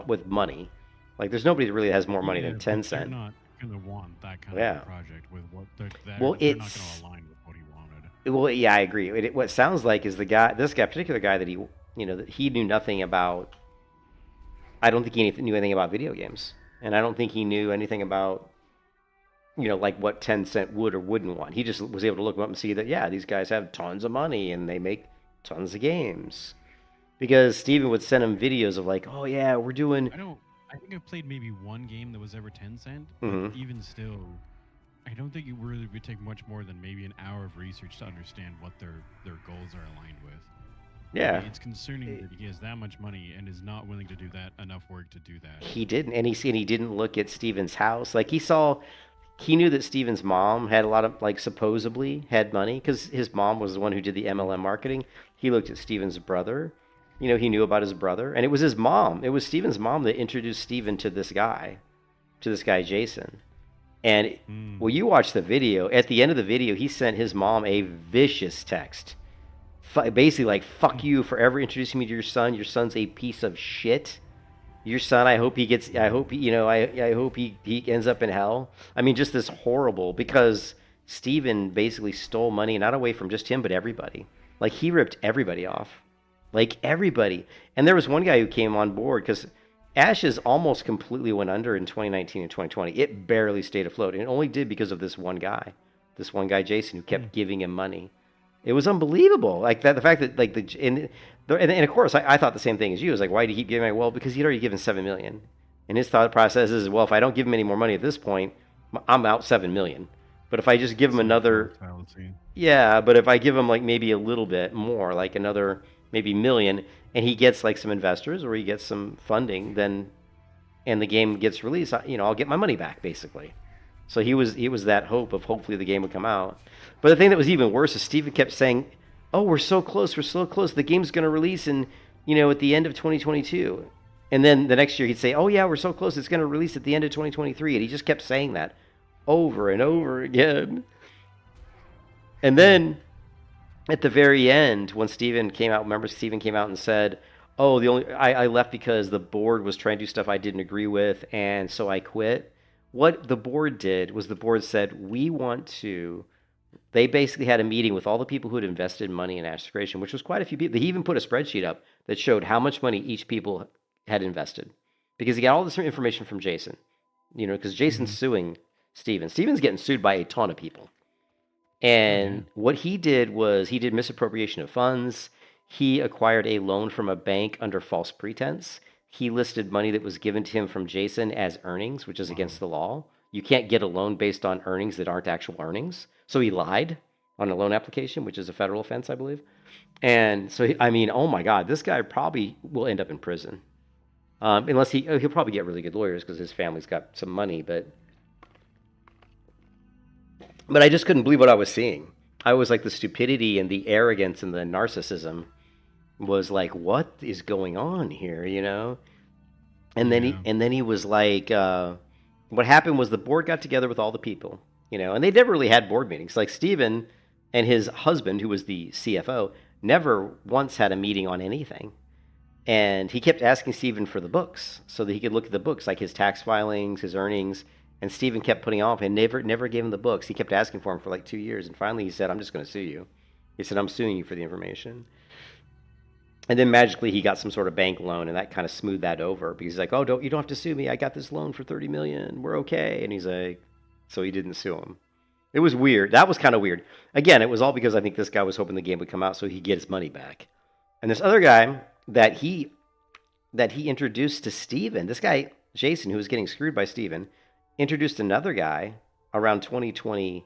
with money. Like, there's nobody that really has more money than Tencent. They're not going to want that kind of a project with what they're not going to align with what he wanted. Well, yeah, I agree. What it sounds like is this particular guy that he, that he knew nothing about. I don't think he knew anything about video games, and I don't think he knew anything about, like what Tencent would or wouldn't want. He just was able to look them up and see that these guys have tons of money and they make tons of games, because Steven would send him videos of like, oh yeah, we're doing. I think I played maybe one game that was ever Tencent. Mm-hmm. But even still, I don't think it really would take much more than maybe an hour of research to understand what their goals are aligned with. Yeah, it's concerning that he has that much money and is not willing to do that enough work to do that. He didn't, and he didn't look at Steven's house. Like he knew that Steven's mom had a lot of, like, supposedly had money, because his mom was the one who did the MLM marketing. He looked at Steven's brother. He knew about his brother. And it was his mom. It was Steven's mom that introduced Steven to this guy, Jason. And well, you watch the video. At the end of the video, he sent his mom a vicious text. Basically like, fuck you for ever introducing me to your son. Your son's a piece of shit. Your son, I hope he ends up in hell. I mean, just this horrible, because Steven basically stole money, not away from just him, but everybody. Like, he ripped everybody off. Like, everybody. And there was one guy who came on board, because Ashes almost completely went under in 2019 and 2020. It barely stayed afloat. And it only did because of this one guy, Jason, who kept giving him money. It was unbelievable. Like, that, the fact that, like, and of course, I thought the same thing as you. I was like, why do you keep giving money? Well, because he'd already given $7 million. And his thought process is, well, if I don't give him any more money at this point, I'm out $7 million. But if I just give him another, but if I give him like maybe a little bit more, like another maybe million, and he gets like some investors or he gets some funding, then, and the game gets released, I'll get my money back, basically. So he was that hope of hopefully the game would come out. But the thing that was even worse is Steven kept saying, oh, we're so close, the game's going to release in, at the end of 2022. And then the next year he'd say, oh yeah, we're so close, it's going to release at the end of 2023. And he just kept saying that over and over again. And then at the very end, when Steven came out, remember Steven came out and said, oh, I left because the board was trying to do stuff I didn't agree with, and so I quit. What the board did was the board said, we want to. They basically had a meeting with all the people who had invested money in Ashes Creation, which was quite a few people. He even put a spreadsheet up that showed how much money each people had invested, because he got all this information from Jason. Because Jason's suing Steven. Steven's getting sued by a ton of people. And what he did was he did misappropriation of funds. He acquired a loan from a bank under false pretense. He listed money that was given to him from Jason as earnings, which is against the law. You can't get a loan based on earnings that aren't actual earnings. So he lied on a loan application, which is a federal offense, I believe. And so, oh my God, this guy probably will end up in prison. Unless he'll probably get really good lawyers because his family's got some money, but I just couldn't believe what I was seeing. I was like, the stupidity and the arrogance and the narcissism was like, what is going on here, And then he was like, what happened was the board got together with all the people, and they never really had board meetings. Like Steven and his husband, who was the CFO, never once had a meeting on anything. And he kept asking Steven for the books so that he could look at the books, like his tax filings, his earnings. And Steven kept putting off and never gave him the books. He kept asking for them for like 2 years. And finally he said, I'm just going to sue you. He said, I'm suing you for the information. And then magically he got some sort of bank loan, and that kind of smoothed that over because he's like, oh, you don't have to sue me. I got this loan for $30 million. We're okay. And he's like, so he didn't sue him. It was weird. That was kind of weird. Again, it was all because I think this guy was hoping the game would come out so he'd get his money back. And this other guy that he introduced to Steven, this guy, Jason, who was getting screwed by Steven, introduced another guy around 2020.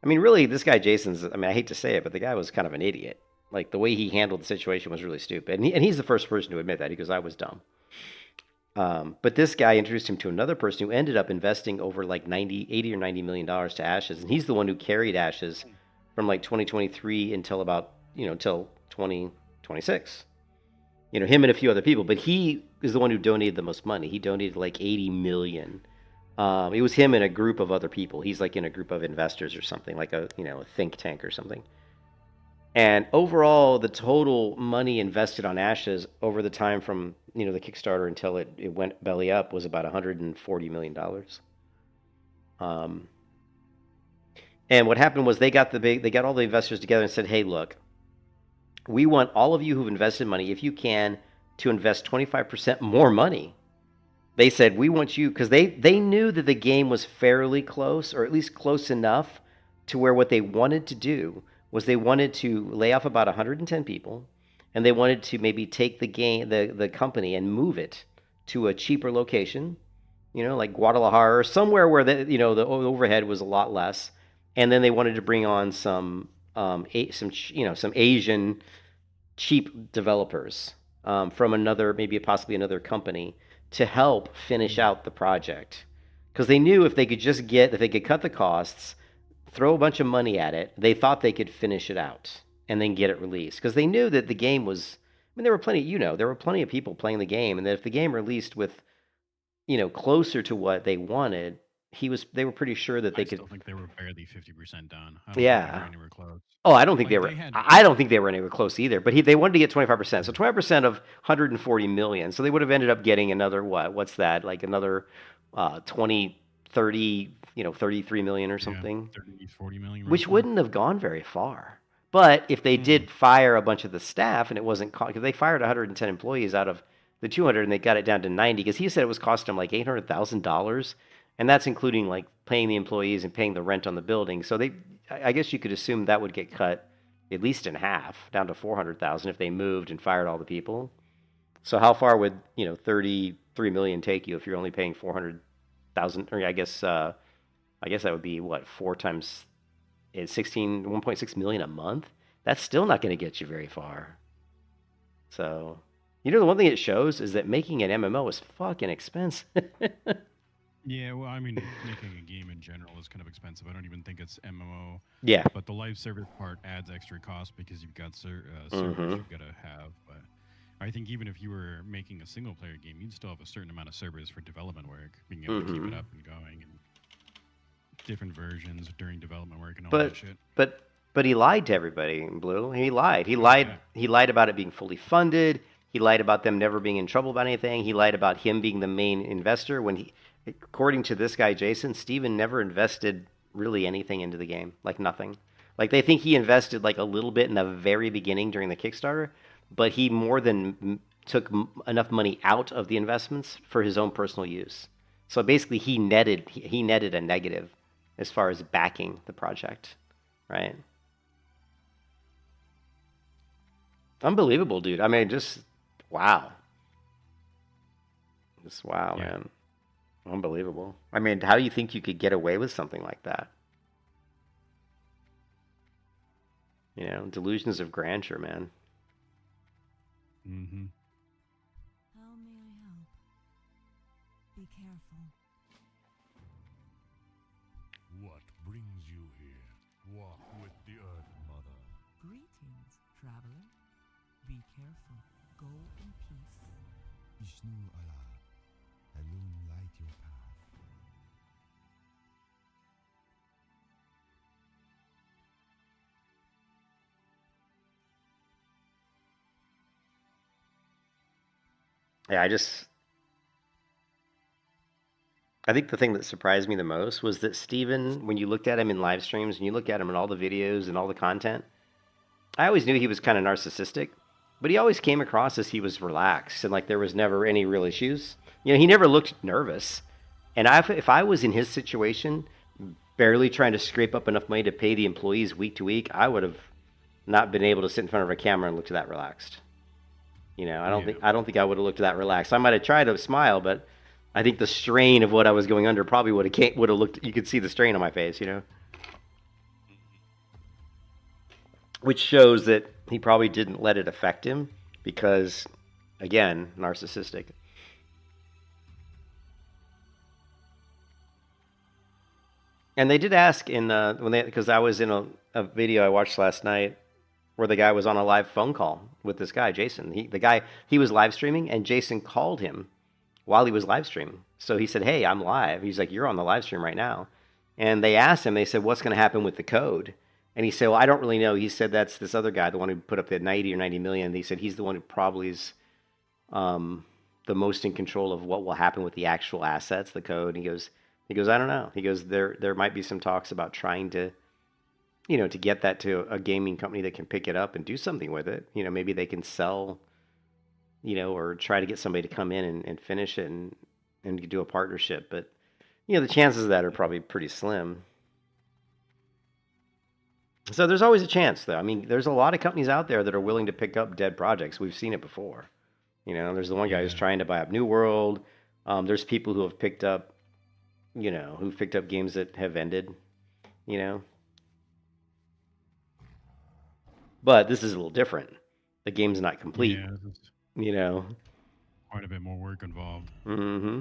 I mean, really, this guy, Jason's, I hate to say it, but the guy was kind of an idiot. Like, the way he handled the situation was really stupid. And he's the first person to admit that. He goes, I was dumb. But this guy introduced him to another person who ended up investing over like $80 or $90 million to Ashes. And he's the one who carried Ashes from like 2023 until about, till 2026. Him and a few other people. But he is the one who donated the most money. He donated like $80 million. It was him and a group of other people. He's like in a group of investors or something, like a think tank or something. And overall, the total money invested on Ashes over the time from the Kickstarter until it went belly up was about $140 million. And what happened was they got all the investors together and said, hey, look, we want all of you who've invested money, if you can, to invest 25% more money. They said, we want you, because they knew that the game was fairly close, or at least close enough to where what they wanted to do was they wanted to lay off about 110 people, and they wanted to maybe take the company and move it to a cheaper location, like Guadalajara or somewhere where the overhead was a lot less. And then they wanted to bring on some Asian cheap developers from possibly another company to help finish out the project, because they knew if they could cut the costs, throw a bunch of money at it, they thought they could finish it out and then get it released, because they knew that the game was. There were plenty of people playing the game, and that if the game released with, closer to what they wanted, they were pretty sure that they could. I still think they were barely 50% done. I don't think Yeah. they were anywhere close. Oh, I don't think they were. I don't think they were anywhere close either. But they wanted to get 25%. So 25% of 140 million. So they would have ended up getting another what's that? Like another 20, 30, 33 million or something. 30, 40 million. Which wouldn't have gone very far. But if they did fire a bunch of the staff, and it wasn't because they fired 110 employees out of the 200, and they got it down to 90, because he said it was costing him like $800,000. And that's including like paying the employees and paying the rent on the building. So I guess you could assume that would get cut at least in half, down to 400,000 if they moved and fired all the people. So how far would 33 million take you if you're only paying 400,000? Or I guess that would be what, 4 times 1.6 million a month. That's still not going to get you very far. So the one thing it shows is that making an MMO is fucking expensive. Yeah, well, making a game in general is kind of expensive. I don't even think it's MMO. Yeah. But the live service part adds extra cost because you've got servers you've got to have. But I think even if you were making a single-player game, you'd still have a certain amount of servers for development work, being able to keep it up and going, and different versions during development work and all that shit. But he lied to everybody, Blue. He lied. He lied about it being fully funded. He lied about them never being in trouble about anything. He lied about him being the main investor when he, according to this guy, Jason, Steven never invested really anything into the game, like nothing. Like they think he invested like a little bit in the very beginning during the Kickstarter, but he more than took enough money out of the investments for his own personal use. So basically he netted a negative as far as backing the project, right? Unbelievable, dude. I mean, just wow. Just wow, Yeah. man. Unbelievable. I mean, how do you think you could get away with something like that? You know, delusions of grandeur, man. Mm-hmm. How may I help? Be careful. What brings you here? Walk with the Earth Mother. Greetings, traveler. Be careful. Go in peace. Ishnu Allah, Elun light your path. Yeah, I think the thing that surprised me the most was that Steven, when you looked at him in live streams and you look at him in all the videos and all the content, I always knew he was kind of narcissistic, but he always came across as he was relaxed and like there was never any real issues. You know, he never looked nervous. And if I was in his situation, barely trying to scrape up enough money to pay the employees week to week, I would have not been able to sit in front of a camera and look that relaxed. You know, I don't think I would have looked that relaxed. I might have tried to smile, but I think the strain of what I was going under probably would have looked. You could see the strain on my face, you know, which shows that he probably didn't let it affect him because, again, narcissistic. And they did ask in because I was in a video I watched last night where the guy was on a live phone call with this guy, Jason. He was live streaming, and Jason called him while he was live streaming. So he said, "Hey, I'm live." He's like, "You're on the live stream right now." And they asked him, they said, "What's going to happen with the code?" And he said, "Well, I don't really know." He said, "That's this other guy, the one who put up the 90 or 90 million." He said, "He's the one who probably is the most in control of what will happen with the actual assets, the code." And he goes, "I don't know." He goes, there might be some talks about trying to, you know, to get that to a gaming company that can pick it up and do something with it. You know, maybe they can sell, you know, or try to get somebody to come in and finish it and do a partnership. But, you know, the chances of that are probably pretty slim. So there's always a chance, though. I mean, there's a lot of companies out there that are willing to pick up dead projects. We've seen it before. You know, there's the one guy who's trying to buy up New World. There's people who have picked up, you know, who've picked up games that have ended, you know. But this is a little different. The game's not complete. Yeah, you know. Quite a bit more work involved. Mm-hmm.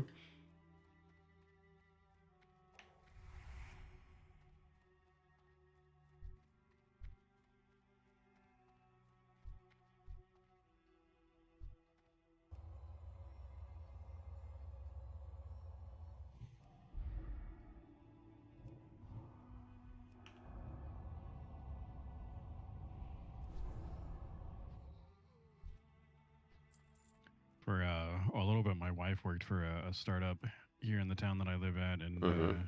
For a little bit, my wife worked for a startup here in the town that I live at, and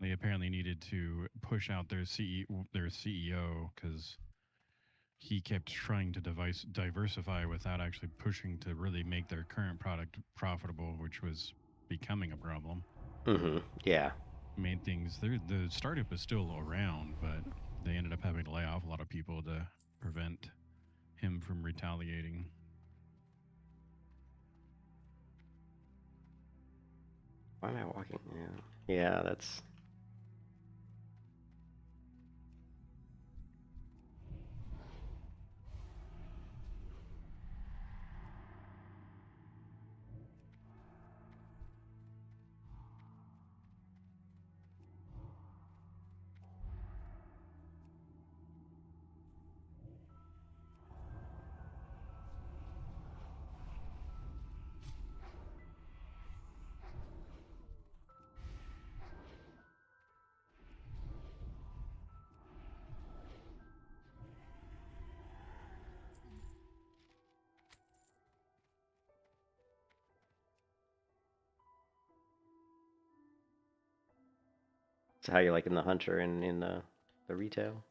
they apparently needed to push out their CEO because he kept trying to diversify without actually pushing to really make their current product profitable, which was becoming a problem. Mm-hmm. Yeah. Main things, the startup is still around, but they ended up having to lay off a lot of people to prevent him from retaliating. Why am I walking? Yeah, that's... So how you liking the hunter in the retail?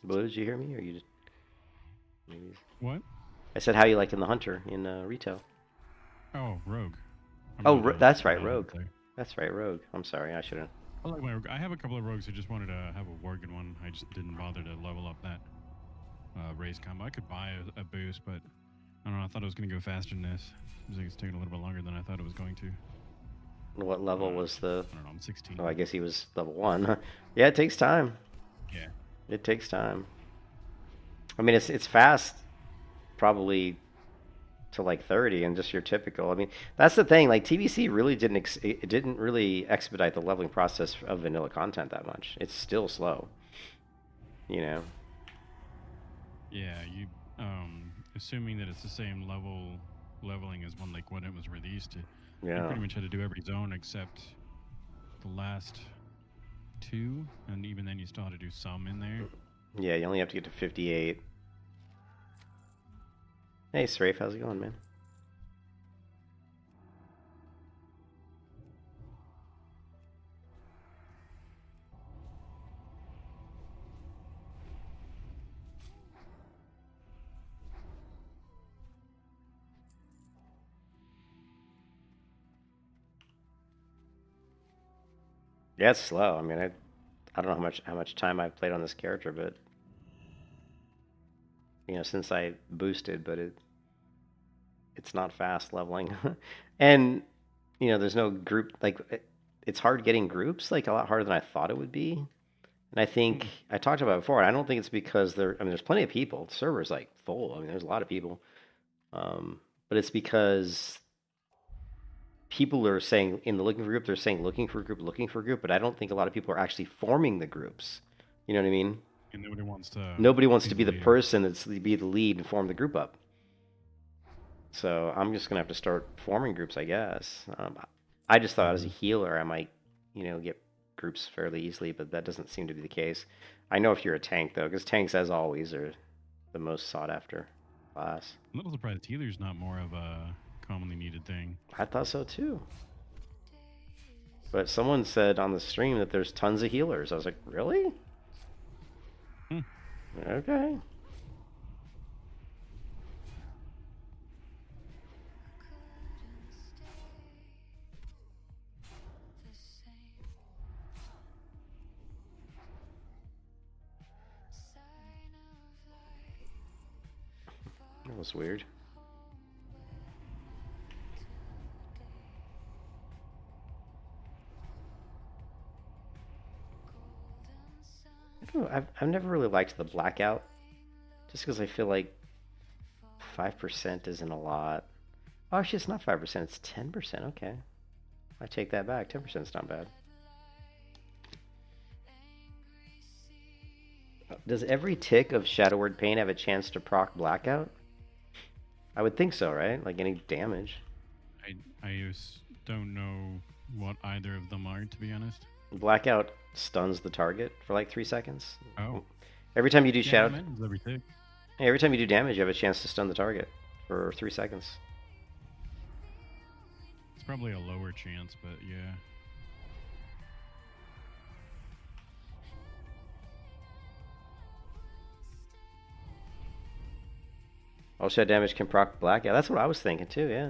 Blue, did you hear me, or you just maybe? What? I said how you liking the hunter in retail? Oh, rogue. That's right, rogue. That's right, rogue. I'm sorry, I shouldn't. I like my rogue. I have a couple of rogues. I just wanted to have a Worgen one. I just didn't bother to level up that race combo. I could buy a boost, but I don't know. I thought it was going to go faster than this. Seems like it's taking a little bit longer than I thought it was going to. What level was the? I don't know. I'm 16. Oh, I guess he was level 1. Yeah, it takes time. Yeah. It takes time. I mean, it's fast, probably to like 30, and just your typical. I mean, that's the thing. Like TBC really didn't really expedite the leveling process of vanilla content that much. It's still slow. You know. Yeah, you assuming that it's the same leveling as when it was released. You pretty much had to do every zone except the last 2, and even then you still had to do some in there. Yeah, you only have to get to 58. Hey, Srafe, how's it going, man? Yeah, it's slow. I mean, I don't know how much time I've played on this character, but you know, since I boosted, but it's not fast leveling. And you know, there's no group, like it's hard getting groups, like a lot harder than I thought it would be. And I think I talked about it before, I don't think it's because there's plenty of people. The server's like full. I mean, there's a lot of people. But it's because people are saying in the looking for group, they're saying looking for a group, but I don't think a lot of people are actually forming the groups. You know what I mean? And nobody wants to be the person that's be the lead and form the group up. So I'm just gonna have to start forming groups, I guess. I just thought as a healer I might, you know, get groups fairly easily, but that doesn't seem to be the case. I know if you're a tank though, because tanks, as always, are the most sought after class. I'm a little surprised healer's not more of a commonly needed thing. I thought so too. But someone said on the stream that there's tons of healers. I was like, really? Okay. That was weird. I've never really liked the blackout, just because I feel like 5% isn't a lot. Oh, actually, it's not 5%, it's 10%. Okay. I take that back. 10% is not bad. Does every tick of Shadow Word Pain have a chance to proc blackout? I would think so, right? Like any damage. I don't know what either of them are, to be honest. Blackout stuns the target for like 3 seconds. Oh. Every time you do shadow, every time you do damage, you have a chance to stun the target for 3 seconds. It's probably a lower chance, but yeah. All shadow damage can proc blackout. That's what I was thinking too. Yeah.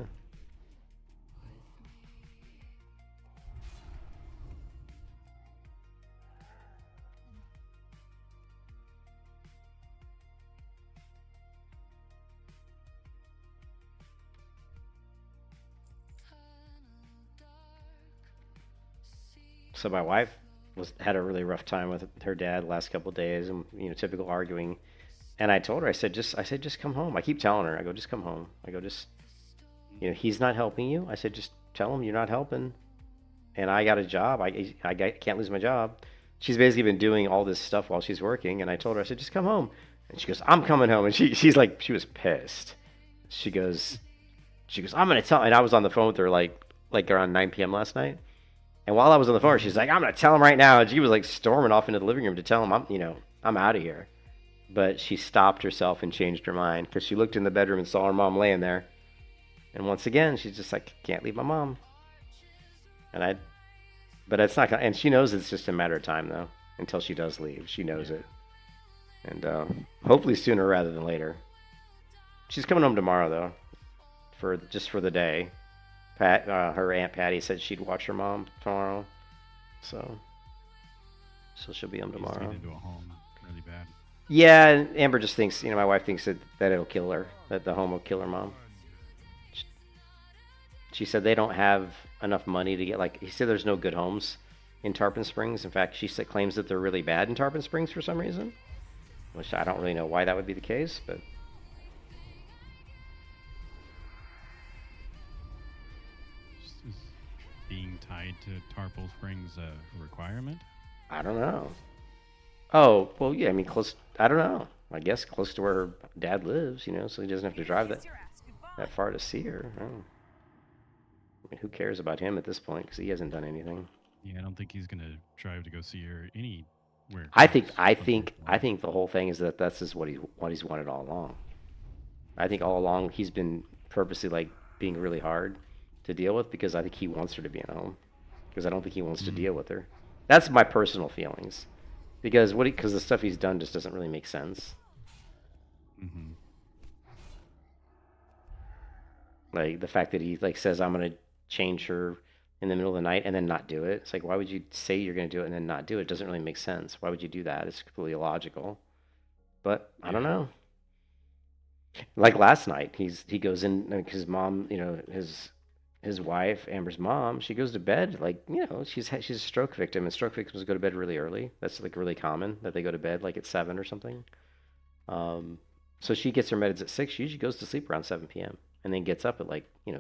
So my wife had a really rough time with her dad the last couple of days, and you know, typical arguing. And I told her, I said, just come home. I keep telling her, I go, just come home. I go, just, you know, he's not helping you. I said, just tell him you're not helping. And I got a job. I can't lose my job. She's basically been doing all this stuff while she's working. And I told her, I said, just come home. And she goes, I'm coming home. And she's like, she was pissed. She goes, I'm gonna tell. And I was on the phone with her like around 9 p.m. last night. And while I was on the phone, she's like, I'm gonna tell him right now. And she was like storming off into the living room to tell him I'm out of here. but she stopped herself and changed her mind because she looked in the bedroom and saw her mom laying there. And once again, she's just like, can't leave my mom. But it's not, and she knows it's just a matter of time though, until she does leave. She knows it. And hopefully sooner rather than later. She's coming home tomorrow though, for the day. Her Aunt Patty said she'd watch her mom tomorrow, so she'll be home tomorrow. Into a home really bad. Yeah, and Amber just thinks, my wife thinks that it'll kill her, that the home will kill her mom. She said they don't have enough money to get, he said there's no good homes in Tarpon Springs. In fact, she claims that they're really bad in Tarpon Springs for some reason, which I don't really know why that would be the case, but... Is being tied to Tarpon Springs a requirement? I don't know. Oh, well, yeah, close... I don't know. I guess close to where her dad lives, so he doesn't have to drive that far to see her. Who cares about him at this point? Because he hasn't done anything. Yeah, I don't think he's gonna drive to go see her anywhere. I think the whole thing is that's just what he's wanted all along. I think all along he's been purposely being really hard to deal with because I think he wants her to be at home. Because I don't think he wants to deal with her. That's my personal feelings. Because the stuff he's done just doesn't really make sense. Mm-hmm. Like the fact that he says I'm gonna change her in the middle of the night and then not do it. It's like, why would you say you're gonna do it and then not do it? It doesn't really make sense. Why would you do that? It's completely illogical. But I don't know. Like last night, he goes in, his mom, his wife, Amber's mom, she goes to bed she's a stroke victim, and stroke victims go to bed really early. That's really common that they go to bed at 7 or something. So she gets her meds at 6. She usually goes to sleep around 7 p.m. and then gets up at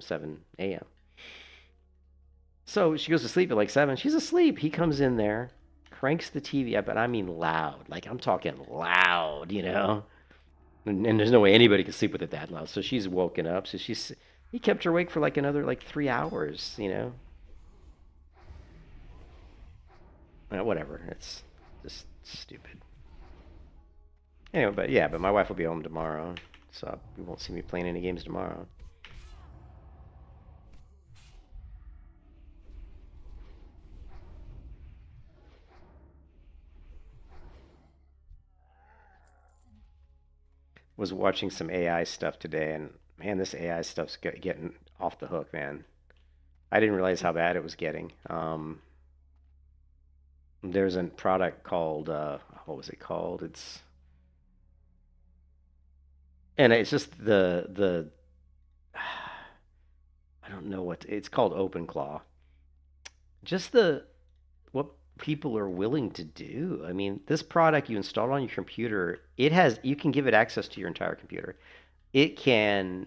7 a.m. So she goes to sleep at 7. She's asleep. He comes in there, cranks the TV up, and I mean loud. I'm talking loud, And there's no way anybody can sleep with it that loud. So she's woken up. So he kept her awake for another 3 hours, Whatever. It's just stupid. Anyway, but my wife will be home tomorrow, so you won't see me playing any games tomorrow. Was watching some AI stuff today, and man, this AI stuff's getting off the hook, man. I didn't realize how bad it was getting. There's a product called what was it called? It's just the I don't know what it's called. OpenClaw. Just what people are willing to do. This product you install on your computer, you can give it access to your entire computer. It can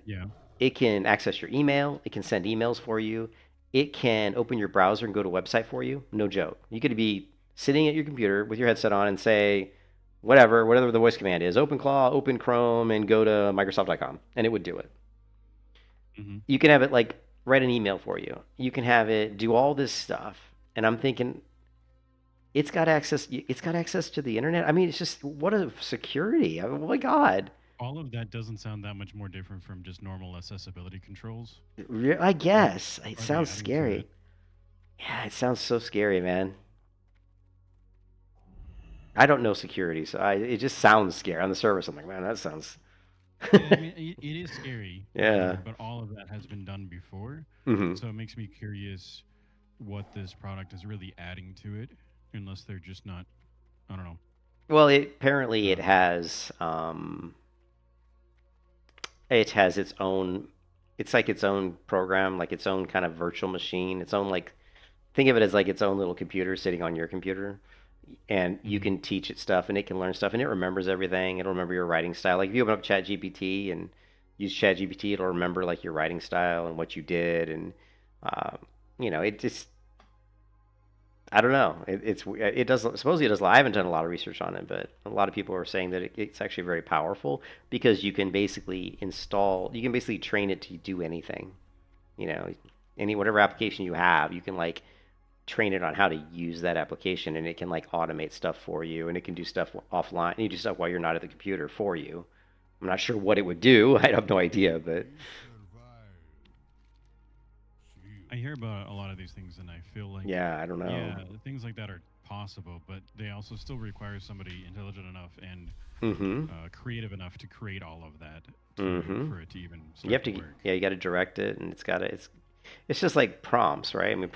access your email. It can send emails for you. It can open your browser and go to a website for you. No joke. You could be sitting at your computer with your headset on and say, whatever the voice command is, OpenClaw, open Chrome, and go to Microsoft.com, and it would do it. Mm-hmm. You can have it write an email for you. You can have it do all this stuff, and I'm thinking, it's got access to the internet. It's just, what a security. Oh my God. All of that doesn't sound that much more different from just normal accessibility controls. I guess. It sounds scary. Yeah, it sounds so scary, man. I don't know security, so it just sounds scary on the surface. I'm like, man, that sounds... it is scary. Yeah. But all of that has been done before. Mm-hmm. So it makes me curious what this product is really adding to it, unless they're just not, I don't know. Well, apparently it has its own, it's its own program, its own kind of virtual machine, its own think of it as its own little computer sitting on your computer. And you can teach it stuff, and it can learn stuff, and it remembers everything. It'll remember your writing style. If you open up ChatGPT and use ChatGPT, it'll remember your writing style and what you did, and it just, I don't know. It does, supposedly it does. I haven't done a lot of research on it, but a lot of people are saying that it's actually very powerful because you can basically train it to do anything. Whatever application you have, you can train it on how to use that application, and it can like automate stuff for you, and it can do stuff offline. You do stuff while you're not at the computer for you. I'm not sure what it would do. I have no idea, but I hear about a lot of these things, and I feel like yeah, I don't know. yeah, things like that are possible, but they also still require somebody intelligent enough and Mm-hmm. creative enough to create all of that Mm-hmm. for it to even You start have to to, work. yeah, you got to direct it, and it's just like prompts, right? I mean,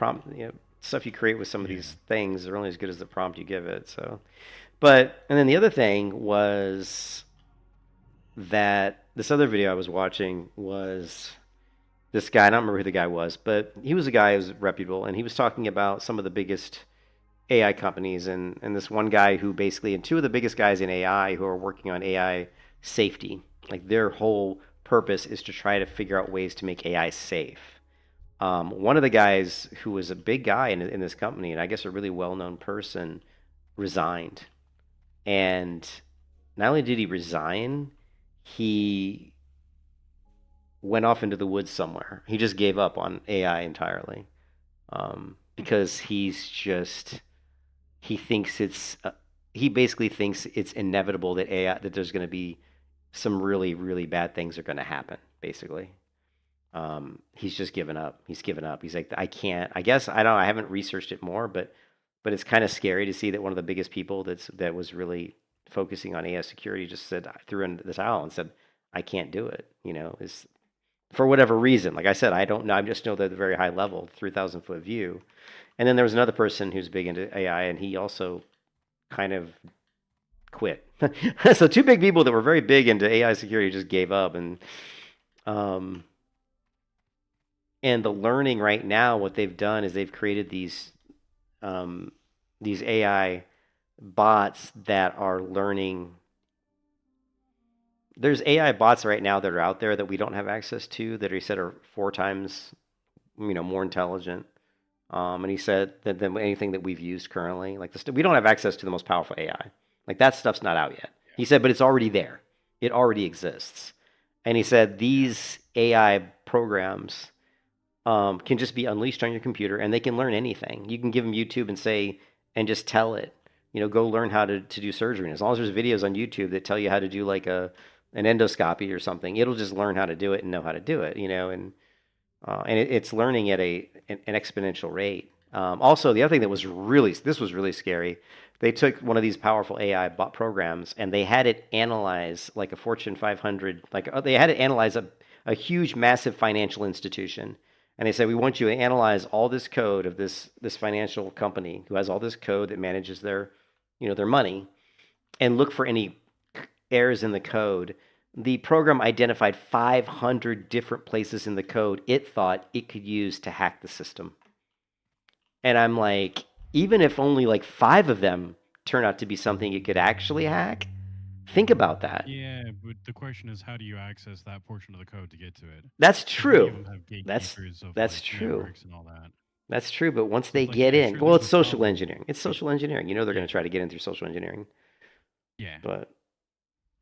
stuff you create with some of Yeah. these things are only as good as the prompt you give it. So, but and then the other thing was that this other video I was watching was this guy. I don't remember who the guy was, but he was a guy who was reputable, and he was talking about some of the biggest AI companies, and this one guy who basically, and two of the biggest guys in AI who are working on AI safety. Like their whole purpose is to try to figure out ways to make AI safe. One of the guys who was a big guy in this company, and I guess a really well-known person, resigned. And not only did he resign, he went off into the woods somewhere. He just gave up on AI entirely, because he thinks he basically thinks it's inevitable that there's going to be some really, really bad things are going to happen, basically. He's just given up. He's given up. He's like, I can't. I guess I don't know. I haven't researched it more, but it's kind of scary to see that one of the biggest people that was really focusing on AI security just threw in the towel and said, I can't do it. Is for whatever reason. Like I said, I don't know. I just know they're at a very high level, 3,000-foot view. And then there was another person who's big into AI, and he also kind of quit. So two big people that were very big into AI security just gave up, and the learning right now, what they've done is they've created these AI bots that are learning. There's AI bots right now that are out there that we don't have access to, that he said are 4 times, more intelligent. And he said that than anything that we've used currently, like we don't have access to the most powerful AI. Like that stuff's not out yet. He said, but it's already there. It already exists. And he said these AI programs can just be unleashed on your computer, and they can learn anything. You can give them YouTube and just tell it, go learn how to do surgery. And as long as there's videos on YouTube that tell you how to do like an endoscopy or something, it'll just learn how to do it and know how to do it, and it's learning at an exponential rate. Also, the other thing that was really scary. They took one of these powerful AI bot programs, and they had it analyze like a Fortune 500, they had it analyze a huge, massive financial institution. And they said, we want you to analyze all this code of this financial company who has all this code that manages their money, and look for any errors in the code. The program identified 500 different places in the code it thought it could use to hack the system. And I'm like, even if only like 5 of them turn out to be something it could actually hack, think about that. Yeah, but the question is, how do you access that portion of the code to get to it? That's 'Cause many of true. them have That's gatekeepers of that's like true. networks and all that. That's true. But once they It's like, get yeah, in, sure, well, there's it's no social problem. engineering. It's social engineering. They're going to try to get in through social engineering. Yeah. But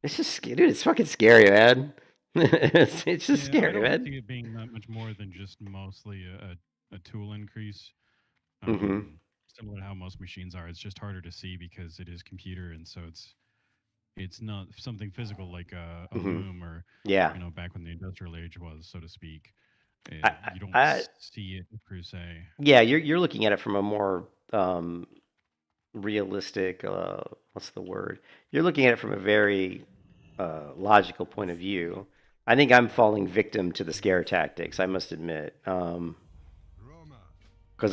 it's just, dude, it's fucking scary, man. It's just Yeah, I scary, don't man. see it being that much more than just mostly a tool increase. Mm-hmm. Similar to how most machines are. It's just harder to see because it is computer, and so it's not something physical like a Mm-hmm. loom or Yeah. back when the industrial age was, so to speak. You don't I- see it per se. Yeah, you're looking at it from a more realistic. What's the word? You're looking at it from a very logical point of view. I think I'm falling victim to the scare tactics, I must admit, because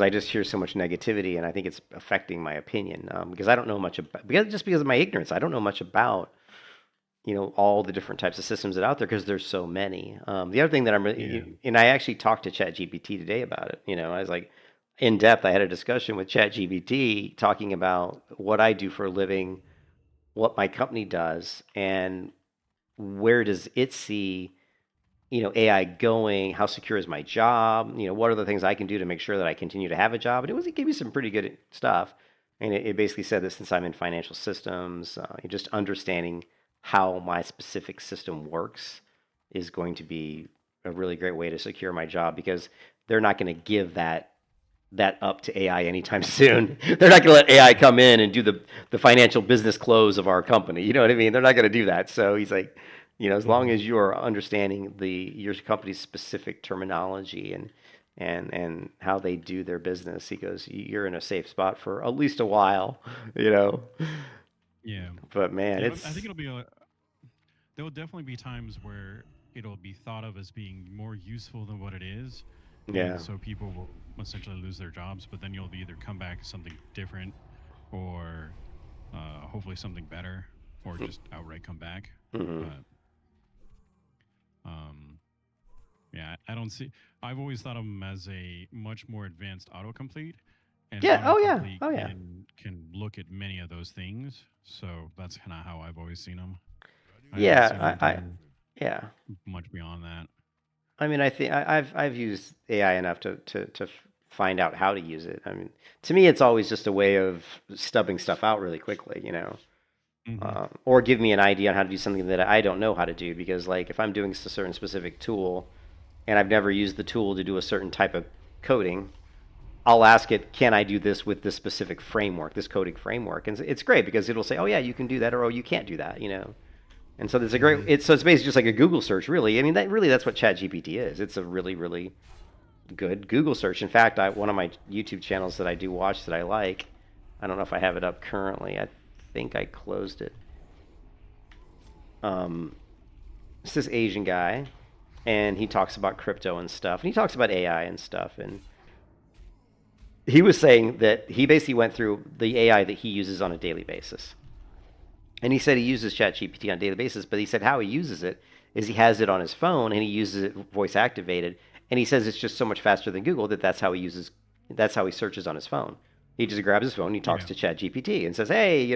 I just hear so much negativity, and I think it's affecting my opinion. Because I don't know much about, because of my ignorance, I don't know much about all the different types of systems that are out there, because there's so many. The other thing that I'm really, and I actually talked to ChatGPT today about it. I was like, in depth, I had a discussion with ChatGPT talking about what I do for a living, what my company does, and where does it see AI going, how secure is my job, what are the things I can do to make sure that I continue to have a job. And it gave me some pretty good stuff. And it basically said that since I'm in financial systems, just understanding how my specific system works is going to be a really great way to secure my job, because they're not going to give that that up to AI anytime soon. They're not going to let AI come in and do the financial business close of our company. You know what I mean? They're not going to do that. So he's like, as long as you are understanding your company's specific terminology and how they do their business, he goes, you're in a safe spot for at least a while. Yeah. But man, Yeah, it's. I think there will definitely be times where it'll be thought of as being more useful than what it is. Yeah. And so people will essentially lose their jobs, but then you'll either come back as something different or hopefully something better or just outright come back. Mhm. But yeah, I don't see. I've always thought of them as a much more advanced autocomplete, and Yeah. Oh yeah. autocomplete Oh yeah. can look at many of those things. So that's kind of how I've always seen them. Yeah. Yeah. Much beyond that. I mean, I think I've used AI enough to find out how to use it. I mean, to me, it's always just a way of stubbing stuff out really quickly, or give me an idea on how to do something that I don't know how to do. Because, like, if I'm doing a certain specific tool, and I've never used the tool to do a certain type of coding, I'll ask it, can I do this with this specific framework, this coding framework? And it's great because it'll say, oh yeah, you can do that, or oh, you can't do that, And so there's a great. It's basically just like a Google search, really. I mean, that's what ChatGPT is. It's a really, really good Google search. In fact, one of my YouTube channels that I do watch that I like, I don't know if I have it up currently. I think I closed it. It's this Asian guy, and he talks about crypto and stuff, and he talks about AI and stuff, and he was saying that he basically went through the AI that he uses on a daily basis. And he said he uses ChatGPT on a daily basis, but he said how he uses it is he has it on his phone and he uses it voice activated. And he says it's just so much faster than Google that's how he searches on his phone. He just grabs his phone, he talks to ChatGPT and says, hey,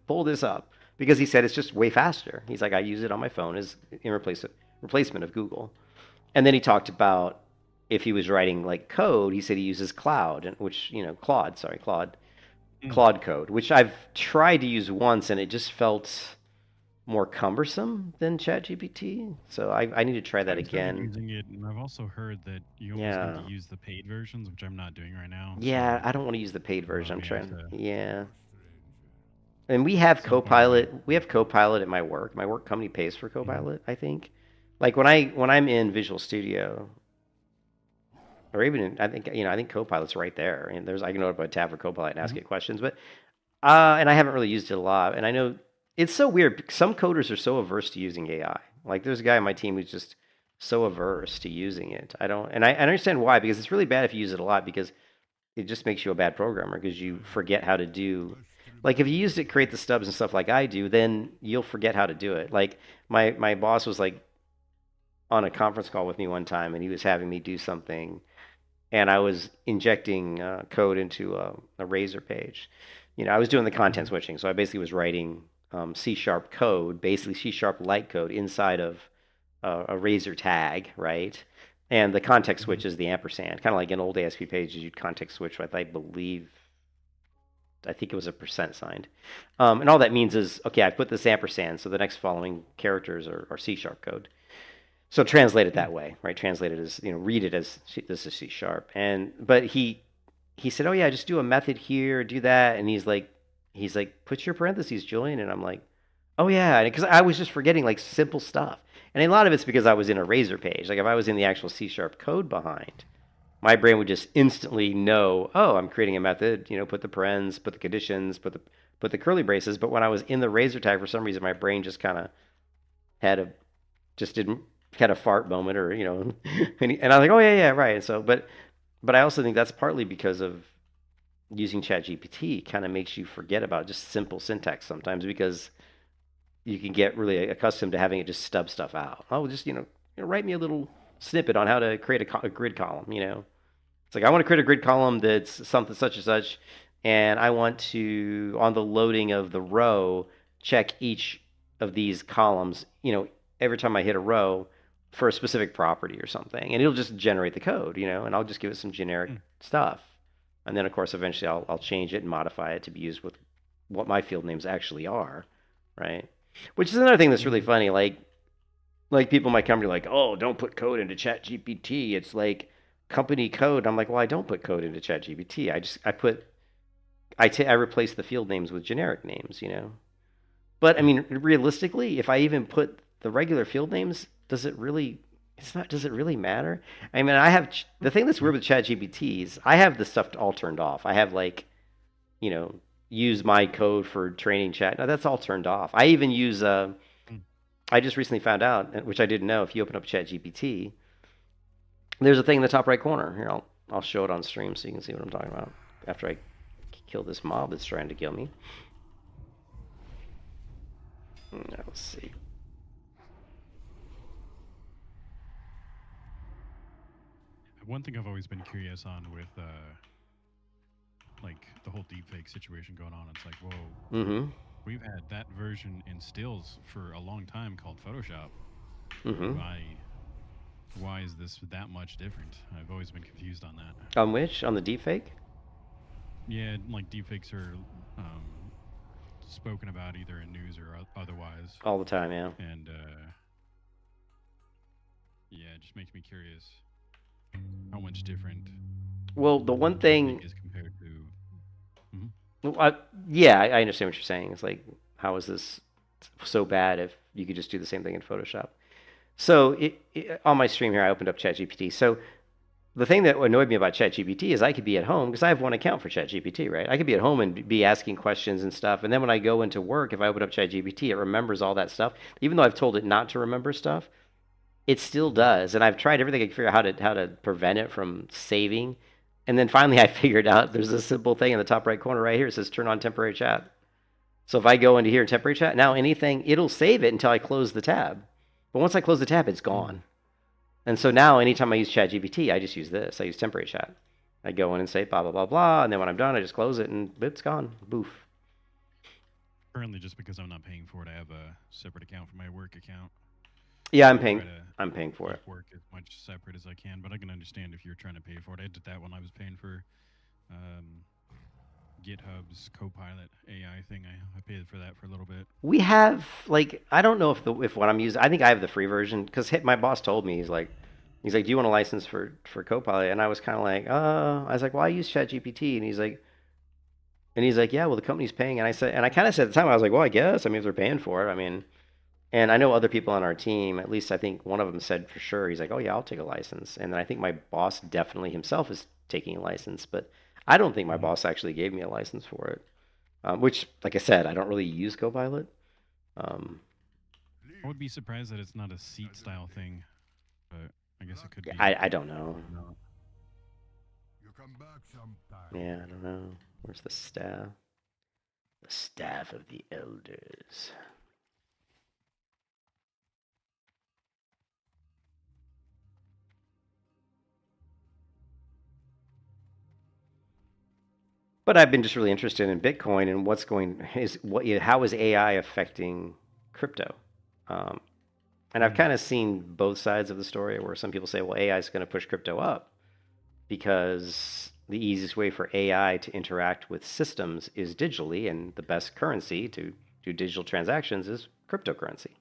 pull this up. Because he said it's just way faster. He's like, I use it on my phone as in replacement of Google. And then he talked about if he was writing like code, he said he uses Claude, Claude Code, which I've tried to use once, and it just felt more cumbersome than ChatGPT. So I need to try that again. Using it, and I've also heard that you almost need to use the paid versions, which I'm not doing right now. Yeah, so I don't want to use the paid version. I'm trying. to- Yeah. And we have Copilot. We have Copilot at my work. My work company pays for Copilot, I think. Like when I'm in Visual Studio, or even in, I think Copilot's right there. And I can open a tab for Copilot and ask it questions. But and I haven't really used it a lot. And I know it's so weird. Some coders are so averse to using AI. Like there's a guy on my team who's just so averse to using it. I understand why, because it's really bad if you use it a lot, because it just makes you a bad programmer because you forget how to do. Like if you use it to create the stubs and stuff like I do, then you'll forget how to do it. Like my boss was like on a conference call with me one time, and he was having me do something, and I was injecting code into a Razor page. I was doing the content switching, so I basically was writing C# code, basically C# light code inside of a Razor tag, right? And the context switch is the ampersand, kind of like in old ASP pages, you'd context switch with, I think it was a % sign. And all that means is, okay, I put this ampersand, so the next following characters are C# code. So translate it that way, right? Translate it as, read it as this is C#. But he said, oh yeah, just do a method here, do that. And he's like, put your parentheses, Julian. And I'm like, oh yeah, because I was just forgetting like simple stuff. And a lot of it's because I was in a Razor page. Like if I was in the actual C# code behind, my brain would just instantly know, oh, I'm creating a method, put the parens, put the conditions, put the curly braces. But when I was in the Razor tag, for some reason, my brain just kind of had a fart moment, or, and I was like, oh yeah, right. And so, but I also think that's partly because of using ChatGPT kind of makes you forget about just simple syntax sometimes, because you can get really accustomed to having it just stub stuff out. Oh, just, write me a little snippet on how to create a grid column, It's like, I want to create a grid column that's something such and such, and I want to, on the loading of the row, check each of these columns, every time I hit a row for a specific property or something. And it'll just generate the code, and I'll just give it some generic stuff. And then, of course, eventually I'll change it and modify it to be used with what my field names actually are, right? Which is another thing that's really funny. Like people in my company are like, oh, don't put code into ChatGPT. It's like company code. I'm like, well, I don't put code into ChatGPT. I replace the field names with generic names, you know. But I mean, realistically, if I even put the regular field names, does it really? It's not. Does it really matter? I mean, the thing that's weird with ChatGPT is I have the stuff all turned off. I have like, you know, use my code for training chat. No, that's all turned off. I even use. I just recently found out, which I didn't know. If you open up ChatGPT, there's a thing in the top right corner. Here, I'll show it on stream so you can see what I'm talking about. After I kill this mob that's trying to kill me. Let's see. One thing I've always been curious on with like the whole deepfake situation going on, it's like, whoa, we've had that version in stills for a long time called Photoshop. Why is this that much different? I've always been confused on that. On which? On the deepfake? Yeah, like deepfakes are spoken about either in news or otherwise. All the time, yeah. And yeah, it just makes me curious how much different. Well, the one thing is compared to. Yeah, I understand what you're saying. It's like, how is this so bad if you could just do the same thing in Photoshop? So on my stream here, I opened up ChatGPT. So the thing that annoyed me about ChatGPT is I could be at home, because I have one account for ChatGPT, right? I could be at home and be asking questions and stuff. And then when I go into work, if I open up ChatGPT, it remembers all that stuff. Even though I've told it not to remember stuff, it still does. And I've tried everything I can figure out how to prevent it from saving. And then finally I figured out there's a simple thing in the top right corner right here. It says turn on temporary chat. So if I go into here in temporary chat, now it'll save it until I close the tab. But once I close the tab, it's gone. And so now anytime I use ChatGPT, I just use this. I use temporary chat. I go in and say blah, blah, blah, blah. And then when I'm done, I just close it and it's gone. Boof. Currently, just because I'm not paying for it, I have a separate account for my work account. Yeah, I'm paying for it. Work as much separate as I can, but I can understand if you're trying to pay for it. I did that when I was paying for GitHub's Copilot AI thing. I paid for that for a little bit. We have, like, I don't know if what I'm using, I think I have the free version, because my boss told me, he's like, do you want a license for Copilot? And I was kind of like, I was like, well, I use ChatGPT. And he's like, yeah, well, the company's paying. And I kind of said at the time, I was like, well, I guess, I mean, if they're paying for it, I mean, and I know other people on our team, at least I think one of them said for sure, he's like, oh yeah, I'll take a license. And then I think my boss definitely himself is taking a license, but I don't think my boss actually gave me a license for it, which, like I said, I don't really use Copilot. I would be surprised that it's not a seat style thing, but I guess it could be. I don't know. You come back sometime. Yeah, I don't know. Where's the staff? The staff of the elders. But I've been just really interested in Bitcoin and how is AI affecting crypto? And I've kind of seen both sides of the story, where some people say, well, AI is going to push crypto up because the easiest way for AI to interact with systems is digitally, and the best currency to do digital transactions is cryptocurrency.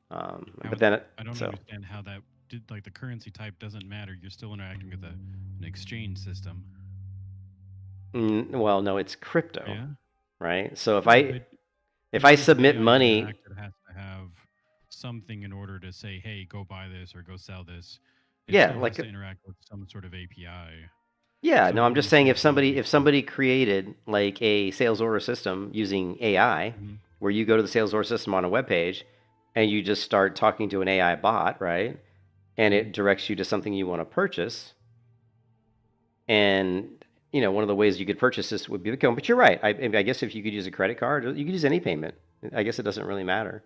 But then I don't understand how that like the currency type doesn't matter. You're still interacting with an exchange system. Well, no, it's crypto, Yeah. right? So if I submit money, It has to have something in order to say, "Hey, go buy this" or "Go sell this." It Yeah, still like has to interact with some sort of API. yeah, So no, I'm when just you saying say, if somebody created like a sales order system using AI, where you go to the sales order system on a web page and you just start talking to an AI bot, right? And it directs you to something you want to purchase. And one of the ways you could purchase this would be Bitcoin. But you're right. I guess if you could use a credit card, you could use any payment. I guess it doesn't really matter.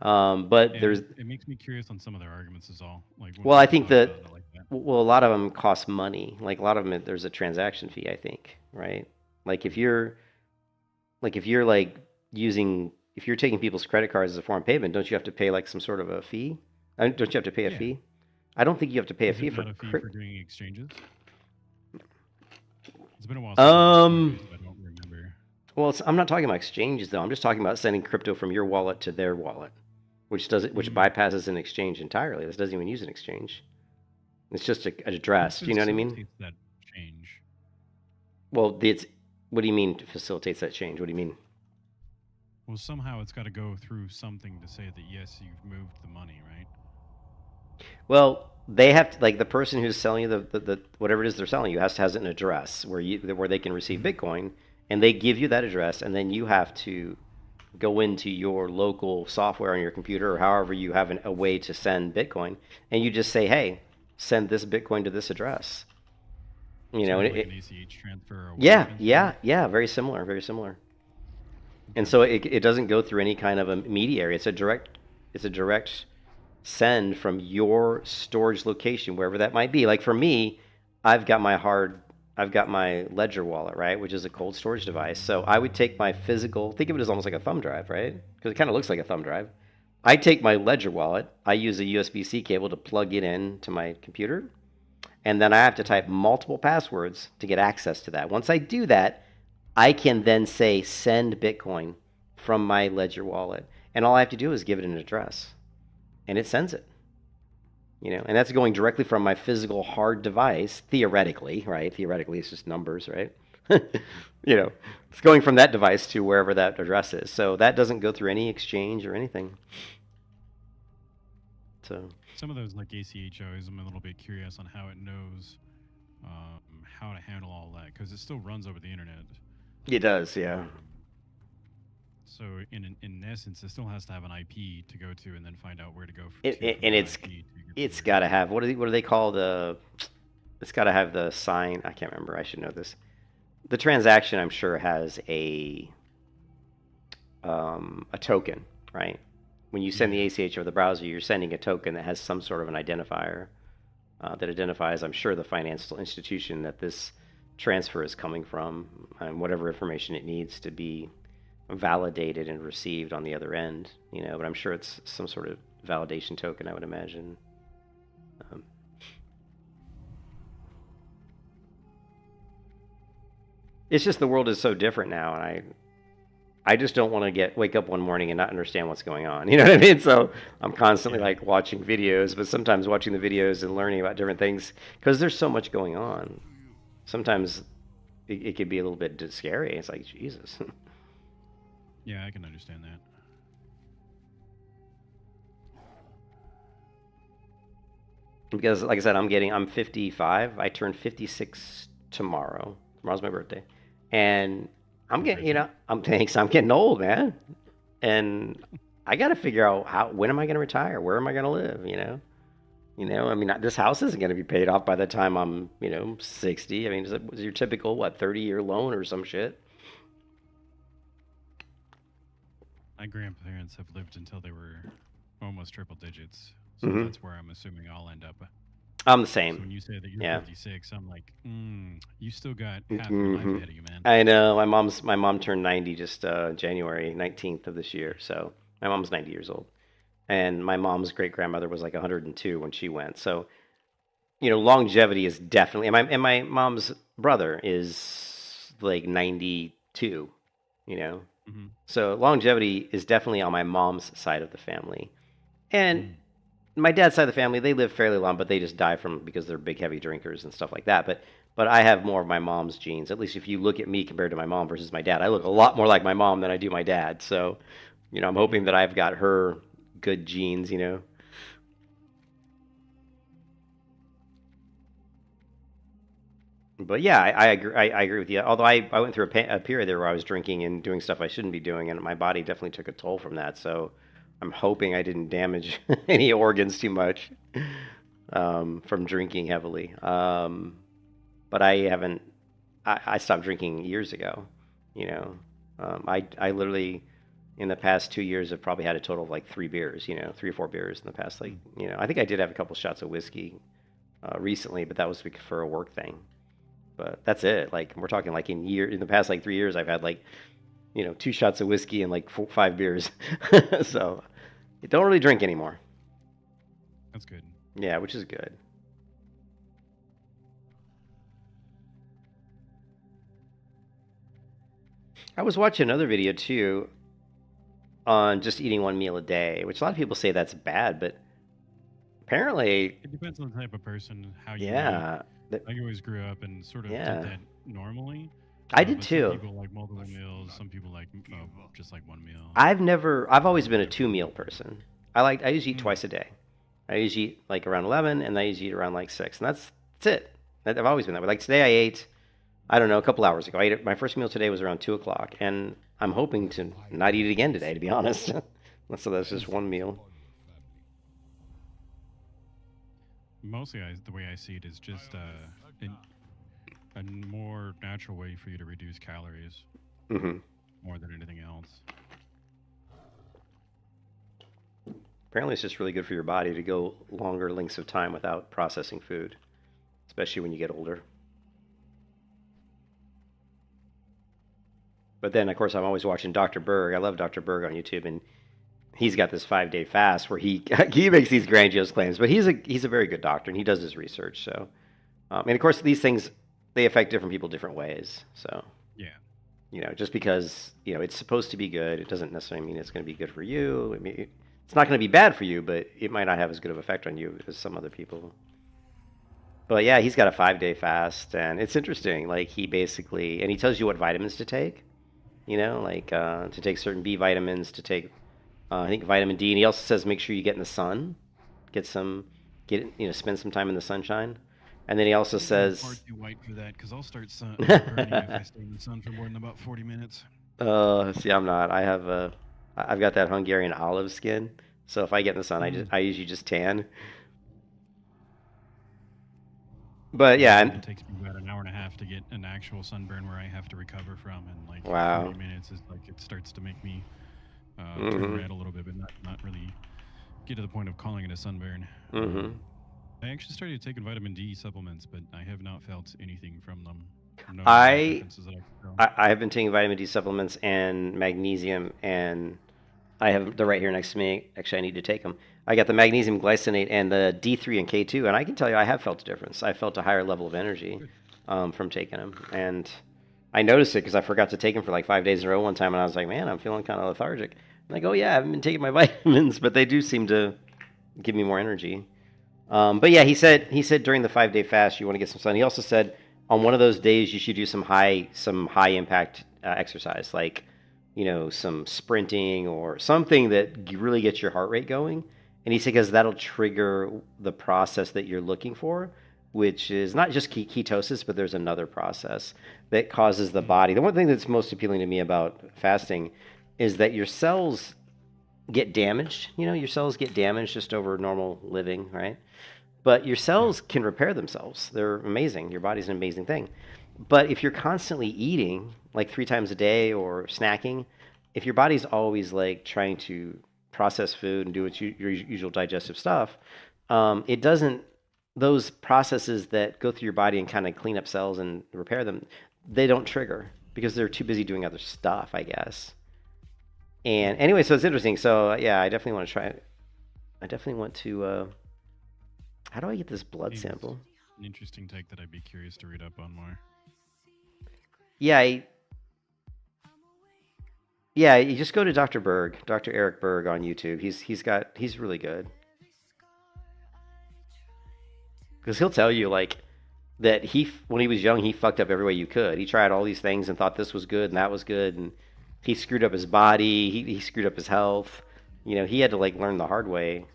But and there's it makes me curious on some of their arguments is all. Like, when well, I people think talk that about it like that. well, a lot of them cost money. Like a lot of them, there's a transaction fee, I think, right? Like if you're taking people's credit cards as a form of payment, don't you have to pay like some sort of a fee? Don't you have to pay a Yeah. fee? I don't think you have to pay a Is fee it for not a fee crypto. for doing exchanges? It's been a while since I watched it, I don't remember. Well, I'm not talking about exchanges though. I'm just talking about sending crypto from your wallet to their wallet, which bypasses an exchange entirely. This doesn't even use an exchange. It's just an address. Do you know what I mean? Facilitates that change. Well, it's what do you mean facilitates that change? What do you mean? Well, somehow it's got to go through something to say that yes, you've moved the money, right? Well, they have to, like the person who's selling you the whatever it is they're selling you has an address where they can receive Bitcoin, and they give you that address, and then you have to go into your local software on your computer or however you have a way to send Bitcoin, and you just say, hey, send this Bitcoin to this address. You know, like an ACH transfer or yeah, transfer? yeah, very similar, very similar. And so it doesn't go through any kind of a mediary. It's a direct send from your storage location, wherever that might be. Like for me, I've got my Ledger wallet, right, which is a cold storage device. So I would take my physical, think of it as almost like a thumb drive, right? Because it kind of looks like a thumb drive. I take my Ledger wallet, I use a USB-C cable to plug it in to my computer, and then I have to type multiple passwords to get access to that. Once I do that, I can then say send Bitcoin from my Ledger wallet. And all I have to do is give it an address. And it sends it. You know, and that's going directly from my physical hard device, theoretically, right? Theoretically, it's just numbers, right? You know, it's going from that device to wherever that address is. So that doesn't go through any exchange or anything. So some of those like ACHOs, I'm a little bit curious on how it knows how to handle all that, because it still runs over the internet. It does, yeah. So in essence, it still has to have an IP to go to and then find out where to go. And it's got to have what do they call it's got to have the sign. I can't remember. I should know this. The transaction, I'm sure, has a token, right? When you send the ACH over the browser, you're sending a token that has some sort of an identifier that identifies, I'm sure, the financial institution that this transfer is coming from, and whatever information it needs to be validated and received on the other end, you know. But I'm sure it's some sort of validation token, I would imagine. It's just the world is so different now, and I just don't want to wake up one morning and not understand what's going on. You know what I mean? So I'm constantly like watching videos, but sometimes watching the videos and learning about different things because there's so much going on. Sometimes it could be a little bit scary. It's like, Jesus. Yeah, I can understand that. Because, like I said, I'm 55. I turn 56 tomorrow. Tomorrow's my birthday. And I'm getting, you know, I'm getting old, man. And I got to figure out when am I going to retire? Where am I going to live, you know? You know, I mean, this house isn't going to be paid off by the time I'm, 60. I mean, is your typical, 30-year loan or some shit? My grandparents have lived until they were almost triple digits. So that's where I'm assuming I'll end up. I'm the same. So when you say that you're 56, I'm like, you still got half your life ahead of you, man. I know. My mom turned 90 just January 19th of this year. So my mom's 90 years old. And my mom's great-grandmother was like 102 when she went. So, longevity is definitely... And my mom's brother is like 92, So longevity is definitely on my mom's side of the family. And my dad's side of the family, they live fairly long, but they just die because they're big, heavy drinkers and stuff like that. But I have more of my mom's genes. At least if you look at me compared to my mom versus my dad, I look a lot more like my mom than I do my dad. So, I'm hoping that I've got her good genes, But yeah, I agree with you. Although I went through a period there where I was drinking and doing stuff I shouldn't be doing, and my body definitely took a toll from that. So I'm hoping I didn't damage any organs too much from drinking heavily. But I haven't. I stopped drinking years ago. I literally in the past 2 years have probably had a total of like 3 beers. 3 or 4 beers in the past. I think I did have a couple shots of whiskey recently, but that was for a work thing. But that's it. Like we're talking like in the past like 3 years, I've had like 2 shots of whiskey and like 5 beers. So I don't really drink anymore. That's good. Yeah, which is good. I was watching another video too on just eating one meal a day, which a lot of people say that's bad, but Apparently, It depends on the type of person, how you eat. yeah, I always grew up and sort of did yeah, that normally. I did But some too. people like multiple meals. Some people like just like one meal. I've always been a 2 meal person. I usually eat Mm. twice a day. I usually eat like around 11, and I usually eat around like 6, and that's it. I've always been that way. Like today, I ate, I don't know, a couple hours ago. My first meal today was around 2 o'clock, and I'm hoping to not eat it again today, to be honest. So that's just one meal. Mostly, the way I see it is just a more natural way for you to reduce calories Hmm. more than anything else. Apparently, it's just really good for your body to go longer lengths of time without processing food, especially when you get older. But then, of course, I'm always watching Dr. Berg. I love Dr. Berg on YouTube, and he's got this 5-day fast where he he makes these grandiose claims. But he's a very good doctor, and he does his research. So, and of course, these things they affect different people different ways. So, Yeah. just because it's supposed to be good, it doesn't necessarily mean it's going to be good for you. I mean, it's not going to be bad for you, but it might not have as good of effect on you as some other people. But yeah, he's got a 5-day fast, and it's interesting. Like he basically, and he tells you what vitamins to take. Like to take certain B vitamins, to take I think vitamin D, and he also says make sure you get in the sun, spend some time in the sunshine, and then he also I'm far says, too white for that because I'll start burning if I stay in the sun for more than about 40 minutes. see, I'm not. I've got that Hungarian olive skin, so if I get in the sun, I usually just tan. But yeah, It takes me about an hour and a half to get an actual sunburn where I have to recover from, and like wow. 40 minutes is like it starts to make me Mm-hmm. turn red a little bit, but not really get to the point of calling it a sunburn. Mm-hmm. I actually started taking vitamin D supplements, but I have not felt anything from them. No I differences that I can tell. I have been taking vitamin D supplements and magnesium, and I have they're right here next to me. Actually, I need to take them. I got the magnesium glycinate and the D3 and K2, and I can tell you I have felt a difference. I felt a higher level of energy from taking them, and I noticed it because I forgot to take them for like 5 days in a row one time, and I was like, man, I'm feeling kind of lethargic. I'm like, oh yeah, I haven't been taking my vitamins, but they do seem to give me more energy. But yeah, he said during the 5-day fast you want to get some sun. He also said on one of those days you should do some high impact exercise, like some sprinting or something that really gets your heart rate going. And he said because that'll trigger the process that you're looking for, which is not just ketosis, but there's another process that causes the body. The one thing that's most appealing to me about fasting is that your cells get damaged. Your cells get damaged just over normal living, right? But your cells can repair themselves. They're amazing. Your body's an amazing thing. But if you're constantly eating, like 3 times a day or snacking, if your body's always like trying to process food and do its your usual digestive stuff, it doesn't. Those processes that go through your body and kind of clean up cells and repair them, they don't trigger because they're too busy doing other stuff, I guess. And anyway, so it's interesting. So yeah, I definitely want to try it. I definitely want to. How do I get this blood Seems sample? An interesting take that I'd be curious to read up on more. Yeah, you just go to Dr. Berg, Dr. Eric Berg on YouTube. He's really good. Because he'll tell you like that when he was young he fucked up every way you could. He tried all these things and thought this was good and that was good, and he screwed up his body. He screwed up his health. He had to like learn the hard way.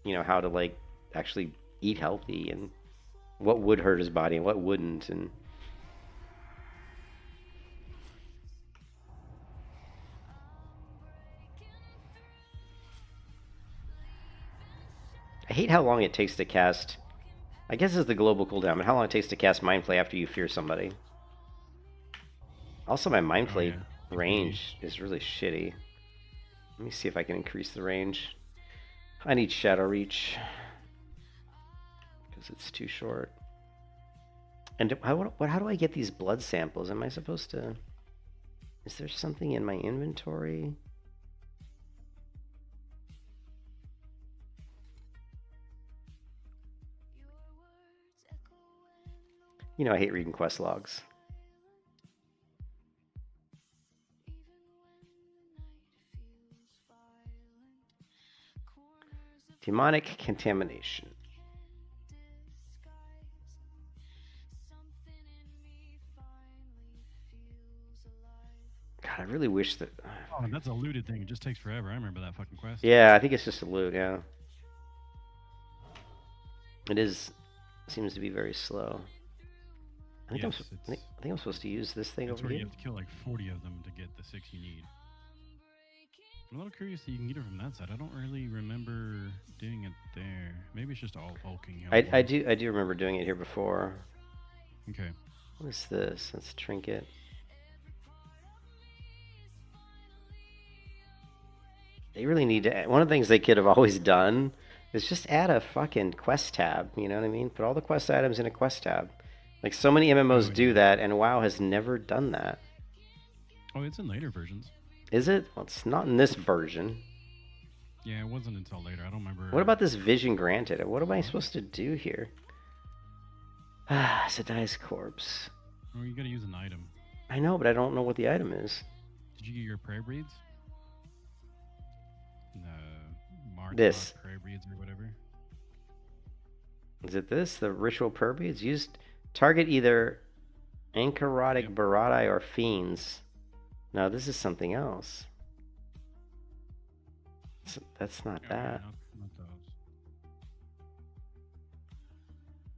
How to like actually eat healthy and what would hurt his body and what wouldn't. And I hate how long it takes to cast. I guess it's the global cooldown, but how long it takes to cast Mind Flay after you fear somebody. Also, my Mind Flay range is really shitty. Let me see if I can increase the range. I need Shadow Reach because it's too short. And how do I get these blood samples? Am I supposed to... Is there something in my inventory? I hate reading quest logs. Demonic contamination. God, I really wish that. Oh, that's a looted thing. It just takes forever. I remember that fucking quest. Yeah, I think it's just a loot. Yeah, it is. Seems to be very slow. I think, Yes, I think I'm supposed to use this thing that's over where here. you have to kill like 40 of them to get the 6 you need. I'm a little curious that you can get it from that side. I don't really remember doing it there. Maybe it's just all hulking. I do remember doing it here before. Okay. What is this? That's trinket. They really need to. One of the things they could have always done is just add a fucking quest tab. You know what I mean? Put all the quest items in a quest tab. Like so many MMOs do that, and WoW has never done that. Oh, it's in later versions. Is it? Well, it's not in this version. Yeah, it wasn't until later. I don't remember. What about this vision granted? What am I supposed to do here? Ah, Sedai's corpse. Oh, you gotta use an item. I know, but I don't know what the item is. Did you get your prayer breeds? This. Prayer breeds or whatever. Is it this? The ritual prayer beads? Used target either Ankarotic Baradi or Fiends. No, this is something else. That's not that. Not those.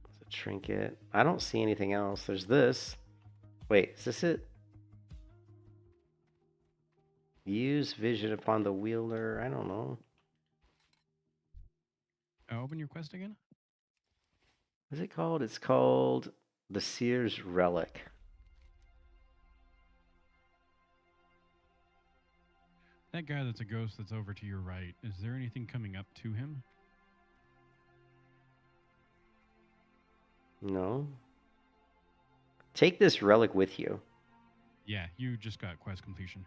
It's a trinket. I don't see anything else. There's this. Wait, is this it? Use vision upon the wielder. I don't know. Open your quest again? What's it called? It's called the Seer's Relic. That guy that's a ghost that's over to your right, is there anything coming up to him? No. Take this relic with you. Yeah, you just got quest completion.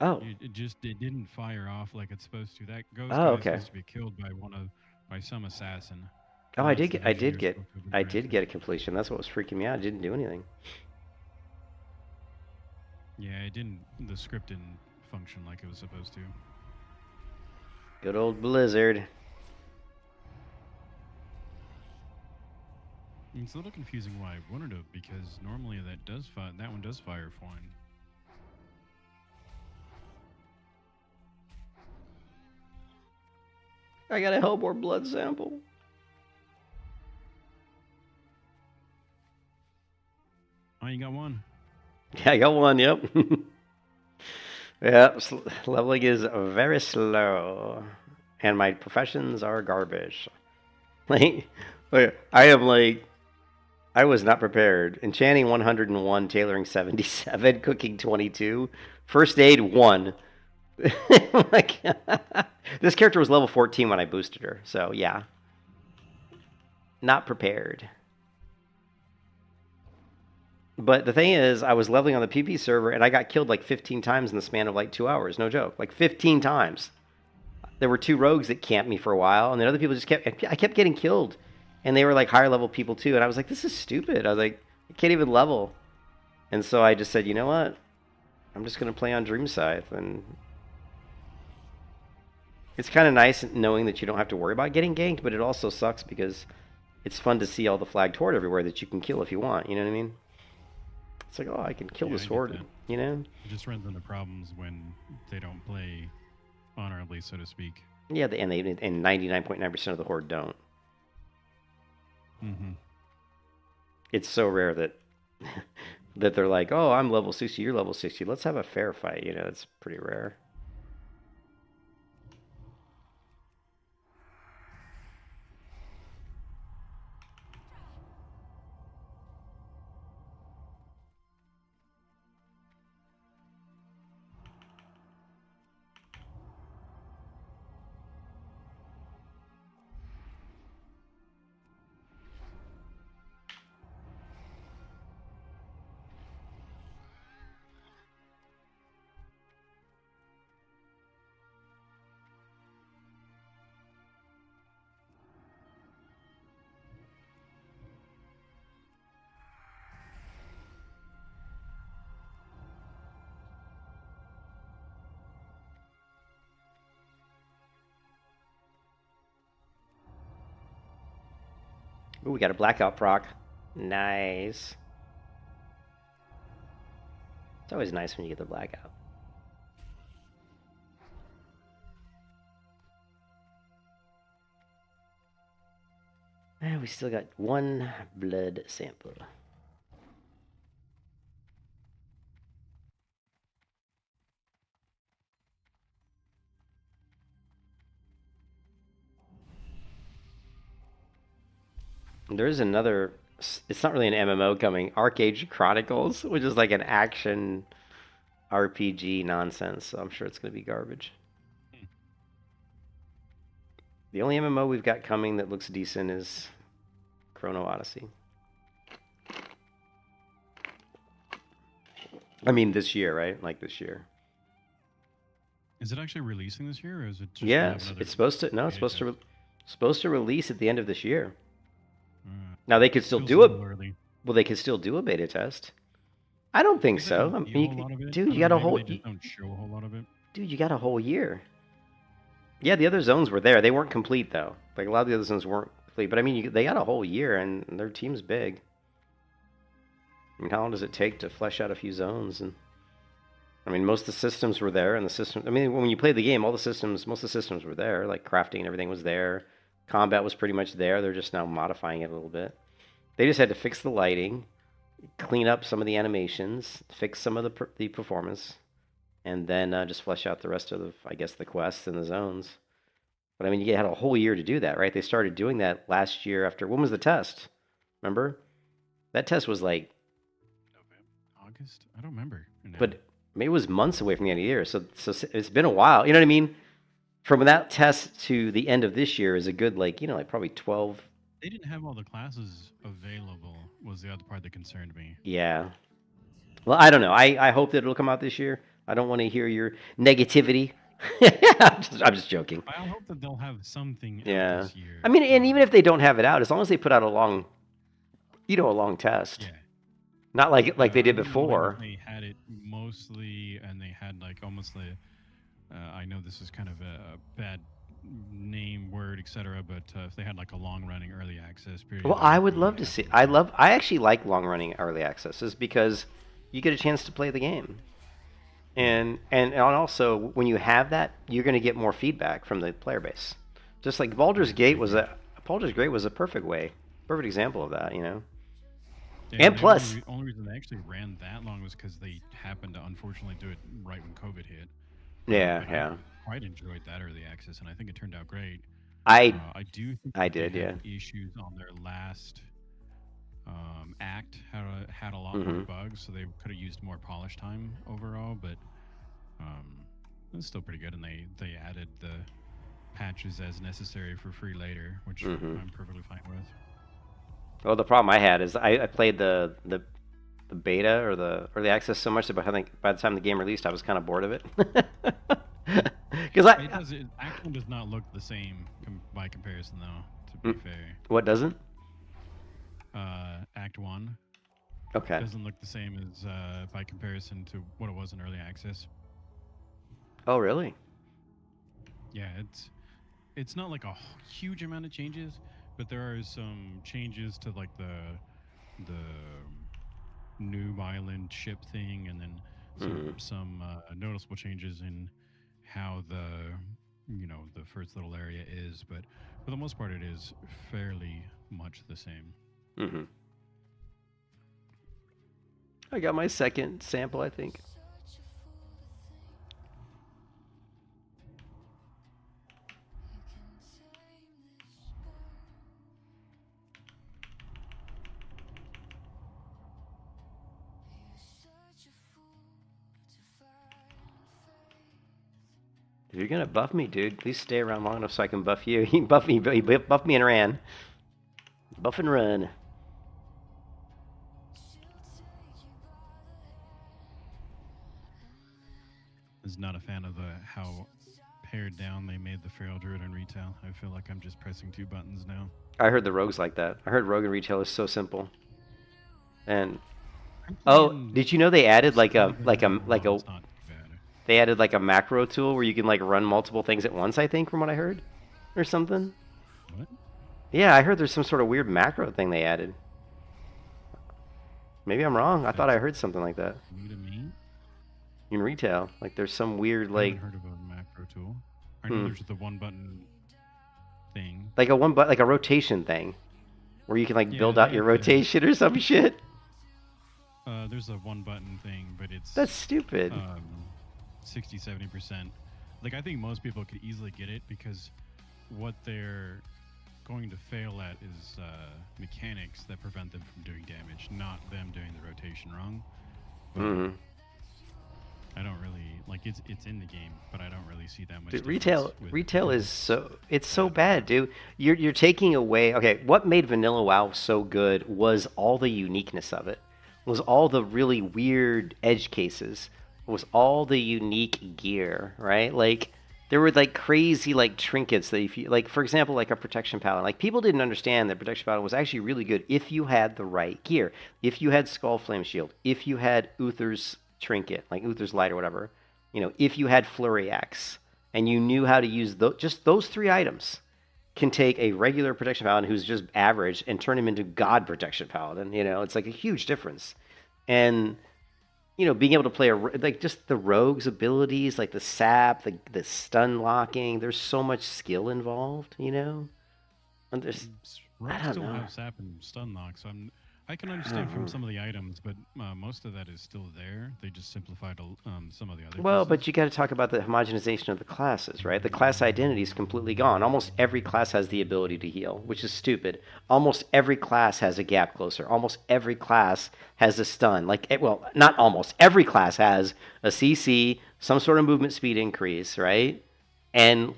Oh. It didn't fire off like it's supposed to. That ghost Oh, guy is okay. supposed to be killed by some assassin. Oh, And I that's did the get I vision did you're get supposed to be I did granted. get a completion. That's what was freaking me out. I didn't do anything. Yeah, it didn't. The script didn't function like it was supposed to. Good old Blizzard. It's a little confusing why I wanted it because normally that one does fire fine. I got a Hellbore blood sample. Oh, you got one. Yeah, I got one. Yep. Yeah, leveling is very slow, and my professions are garbage. I am like, I was not prepared. Enchanting 101, tailoring 77, cooking 22, first aid 1. Like, this character was level 14 when I boosted her, so yeah. Not prepared. But the thing is, I was leveling on the PP server, and I got killed like 15 times in the span of like 2 hours. No joke. Like 15 times. There were 2 rogues that camped me for a while, and then other people just I kept getting killed. And they were like higher level people too. And I was like, this is stupid. I was like, I can't even level. And so I just said, you know what? I'm just going to play on Dreamscythe. And it's kind of nice knowing that you don't have to worry about getting ganked, but it also sucks because it's fun to see all the flagged horde everywhere that you can kill if you want. You know what I mean? It's like, oh, I can kill this horde, you know? It just runs into problems when they don't play honorably, so to speak. Yeah, and 99.9% of the horde don't. Mm-hmm. It's so rare that that they're like, oh, I'm level 60, you're level 60. Let's have a fair fight. You know, it's pretty rare. Ooh, we got a blackout proc. Nice. It's always nice when you get the blackout. And we still got one blood sample. There is another, it's not really an MMO coming, Arcade Chronicles, which is like an action RPG nonsense, so I'm sure it's going to be garbage. The only MMO we've got coming that looks decent is Chrono Odyssey. I mean this year, right? Like this year. Is it actually releasing this year, or is it just Yeah, it's supposed to, no, it's supposed to release at the end of this year. Now they could still do it. Well, they could still do a beta test. I don't think so. I mean, dude, you got a whole. Don't show a whole lot of it. Dude, you got a whole year. Yeah, the other zones were there. They weren't complete though. Like a lot of the other zones weren't complete. But I mean, they got a whole year, and their team's big. I mean, how long does it take to flesh out a few zones? And I mean, most of the systems were there, and the system. I mean, when you played the game, most of the systems were there. Like crafting and everything was there. Combat was pretty much there. They're just now modifying it a little bit. They just had to fix the lighting, clean up some of the animations, fix some of the performance, and then just flesh out the rest of the, I guess, the quests and the zones. But I mean, you had a whole year to do that, right? They started doing that last year after, when was the test? Remember? That test was like... August? I don't remember. No. But maybe it was months away from the end of the year, so it's been a while. You know what I mean? From that test to the end of this year is a good, like, you know, like probably 12... They didn't have all the classes available, was the other part that concerned me. Yeah. Well, I don't know. I hope that it'll come out this year. I don't want to hear your negativity. I'm just joking. I hope that they'll have something out this year. I mean, and even if they don't have it out, as long as they put out a long test. Yeah. Not like they did before. They had it mostly, and they had like almost the... I know this is kind of a bad name, word, etc., but if they had like a long-running early access period... Well, I would love to see... I actually like long-running early accesses because you get a chance to play the game. And also, when you have that, you're going to get more feedback from the player base. Just like Baldur's Gate was a perfect example of that, you know? Yeah, and plus... The only reason they actually ran that long was because they happened to unfortunately do it right when COVID hit. Yeah. I quite enjoyed that early access, and I think it turned out great. I do think I they did, had issues on their last act. Had a lot more bugs, so they could have used more polish time overall. But it's still pretty good, and they added the patches as necessary for free later, which I'm perfectly fine with. Well, the problem I had is I played the beta or the early access so much that by the time the game released, I was kind of bored of it. Because Act 1 does not look the same by comparison, though. To be fair, what doesn't? Act 1. Okay. Doesn't look the same as by comparison to what it was in early access. Oh, really? Yeah, it's not like a huge amount of changes, but there are some changes to like the new island ship thing, and then some noticeable changes in how the first little area is, but for the most part it is fairly much the same. I got my second sample, I think. If you're gonna buff me, dude, please stay around long enough so I can buff you. He buffed me and ran. Buff and run. Is not a fan of how pared down they made the Feral Druid in retail. I feel like I'm just pressing 2 buttons now. I heard the rogues like that. I heard rogue in retail is so simple. And did you know they added they added like a macro tool where you can like run multiple things at once, I think, from what I heard, or something. What? Yeah, I heard there's some sort of weird macro thing they added. Maybe I'm wrong. I thought I heard something like that New to me. in retail. Like there's some weird I like haven't heard of a macro tool. I know there's the one button thing. like a rotation thing where you can like Yeah, build they out your have the- rotation or some shit. There's a one button thing, but it's That's stupid. 60-70%. Like I think most people could easily get it because what they're going to fail at is mechanics that prevent them from doing damage, not them doing the rotation wrong. But Mhm. I don't really like it's in the game, but I don't really see that much. Dude, difference retail with- is so bad, dude. You're taking away. Okay, what made Vanilla WoW so good was all the uniqueness of it. Was all the really weird edge cases. Was all the unique gear, right? Like there were like crazy like trinkets that if you like, for example, like a protection paladin. Like people didn't understand that protection paladin was actually really good if you had the right gear. If you had Skull Flame Shield, if you had Uther's trinket, like Uther's Light or whatever, you know, if you had Flurry Axe and you knew how to use just those 3 items can take a regular protection paladin who's just average and turn him into god protection paladin. You know, it's like a huge difference. And you know, being able to play like just the rogue's abilities, like the sap, the stun locking. There's so much skill involved, you know. And there's Rogues don't still know. have sap and stun lock, so I can understand from some of the items, but most of that is still there. They just simplified some of the other. Well, but pieces. you got to talk about the homogenization of the classes, right? The class identity is completely gone. Almost every class has the ability to heal, which is stupid. Almost every class has a gap closer. Almost every class has a stun. Like, well, not almost. Every class has a CC, some sort of movement speed increase, right? And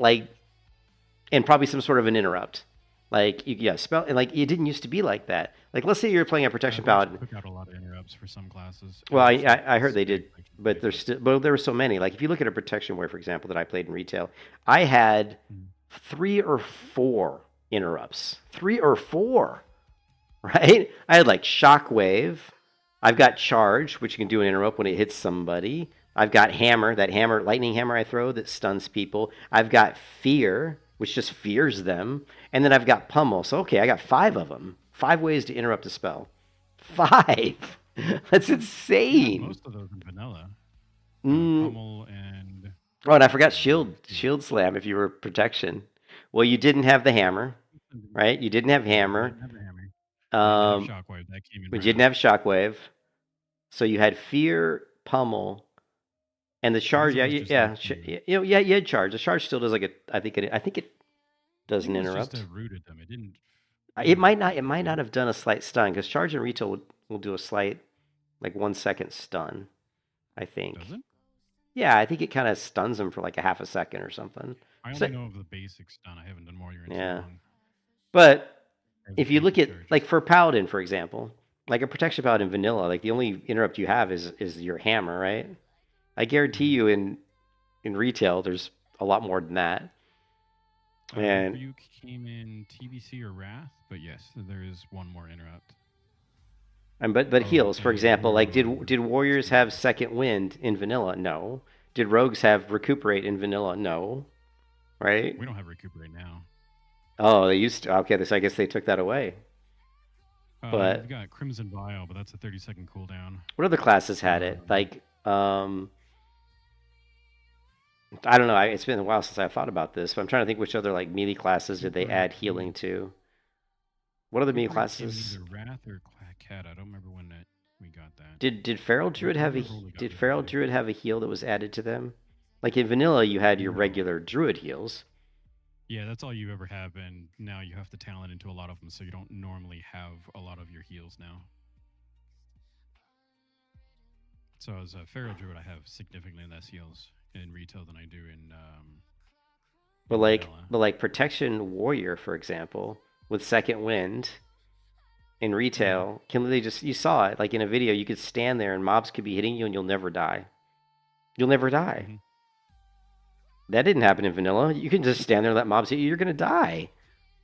probably some sort of an interrupt. Like, spell, and like it didn't used to be like that. Like, let's say you're playing a protection They paladin. took out a lot of interrupts for some classes. Well, It's like I heard they did, section but five, there's still, but there were so many. Like if you look at a protection warrior, for example, that I played in retail, I had 3 or 4 interrupts, 3 or 4, right? I had like shockwave. I've got charge, which you can do an interrupt when it hits somebody. I've got hammer, that hammer, lightning hammer I throw that stuns people. I've got fear, which just fears them, and then I've got pummel. So okay, I got 5 of them. 5 ways to interrupt a spell. 5. That's insane. most of those in vanilla. Mm. Pummel and Oh, and I forgot shield slam if you were protection. Well, you didn't have the hammer, right? You didn't have hammer. Didn't have the hammer. Um, Didn't have shockwave. That came in. we right didn't have shockwave. So you had fear, pummel, and the charge. it Yeah, was just yeah, like you had charge. The charge still does like a. I think it does an It was interrupt. just rooted them. It didn't. It might not have done a slight stun because charge and retail will do a slight, like 1 second stun. I think. Does it? Yeah, I think it kind of stuns them for like a half a second or something. I So- only know of the basic stun. I haven't done Warrior in Yeah. so long. But Or the if you look basic at charges. like for paladin, for example, like a protection paladin vanilla, like the only interrupt you have is your hammer, right? I guarantee you in retail there's a lot more than that. And Rebuke came in TBC or Wrath, but yes, there is one more interrupt. but heals, for okay, example, like warrior. did warriors have second wind in vanilla? No. Did rogues have recuperate in vanilla? No. Right? We don't have recuperate now. Oh, they used to. Okay, so I guess they took that away. But- We've got Crimson Vial, but that's a 30-second cooldown. What other classes had it? Like, I don't know. It's been a while since I've thought about this, but I'm trying to think which other like melee classes did they add healing to? What other melee Recuperate came in classes? Either Wrath or Cat. I don't remember when we got that. Did Feral Druid have a Remember when we got did the Feral ability. Druid have a heal that was added to them? Like in vanilla, you had your No. regular Druid heals. Yeah, that's all you ever have, and now you have to talent into a lot of them, so you don't normally have a lot of your heals now. So as a Feral Druid, I have significantly less heals in retail than I do in. But in like vanilla. Protection Warrior, for example, with Second Wind in retail, can they just you saw it like in a video, you could stand there and mobs could be hitting you and you'll never die. You'll never die. Mhm. That didn't happen in vanilla. You can just stand there and let mobs hit you, you're gonna die.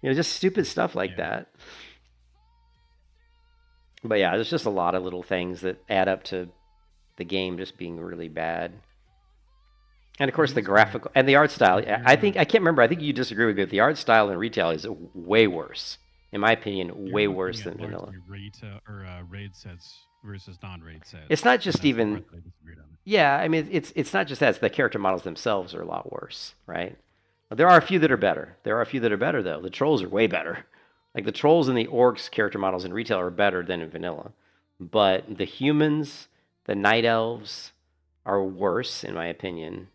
You know, just stupid stuff like Yeah. that. But yeah, there's just a lot of little things that add up to the game just being really bad. And of course, the It's fair. graphical and the art style. If I you're think I can't remember. I think you disagree with me. The art style in retail is way worse, in my opinion, you're way looking worse at than vanilla. largely retail or raid sets versus non-raid sets. It's not and just that's the even. part that I disagreed on. Yeah, I mean, it's not just that. It's the character models themselves are a lot worse, right? But there are a few that are better. There are a few that are better though. The trolls are way better. Like the trolls and the orcs character models in retail are better than in vanilla. But the humans, the night elves, are worse in my opinion.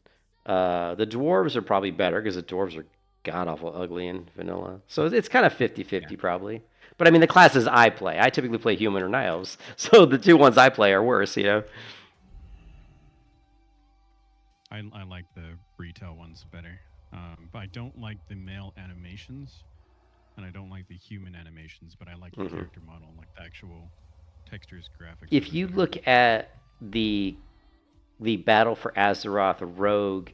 The dwarves are probably better because the dwarves are god awful ugly in vanilla. So it's kind of 50-50 probably. But I mean, the classes I play, I typically play human or night elves. So the two ones I play are worse, you know? I like the retail ones better. But I don't like the male animations, and I don't like the human animations, but I like the character model, like the actual textures, graphics. If you look at the Battle for Azeroth rogue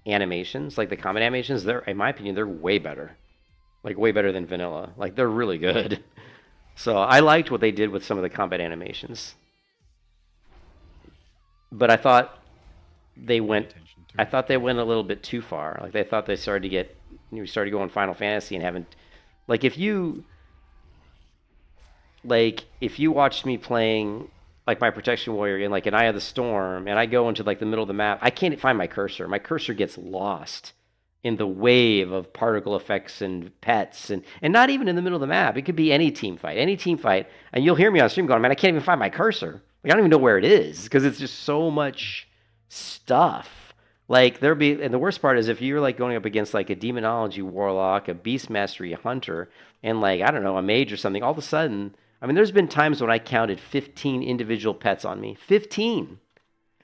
animations, like the combat animations, they're, in my opinion, they're way better. Like way better than vanilla. Like they're really good. So I liked what they did with some of the combat animations. But I thought they went a little bit too far. Like they thought they started to get started going Final Fantasy and haven't like if you watched me playing like my Protection Warrior in like an Eye of the Storm and I go into like the middle of the map, I can't find my cursor. My cursor gets lost in the wave of particle effects and pets and not even in the middle of the map. It could be any team fight, and you'll hear me on stream going, man, I can't even find my cursor. Like, I don't even know where it is because it's just so much stuff. Like and the worst part is if you're like going up against like a demonology warlock, a beast mastery hunter, and like, I don't know, a mage or something, all of a sudden, I mean, there's been times when I counted 15 individual pets on me. 15.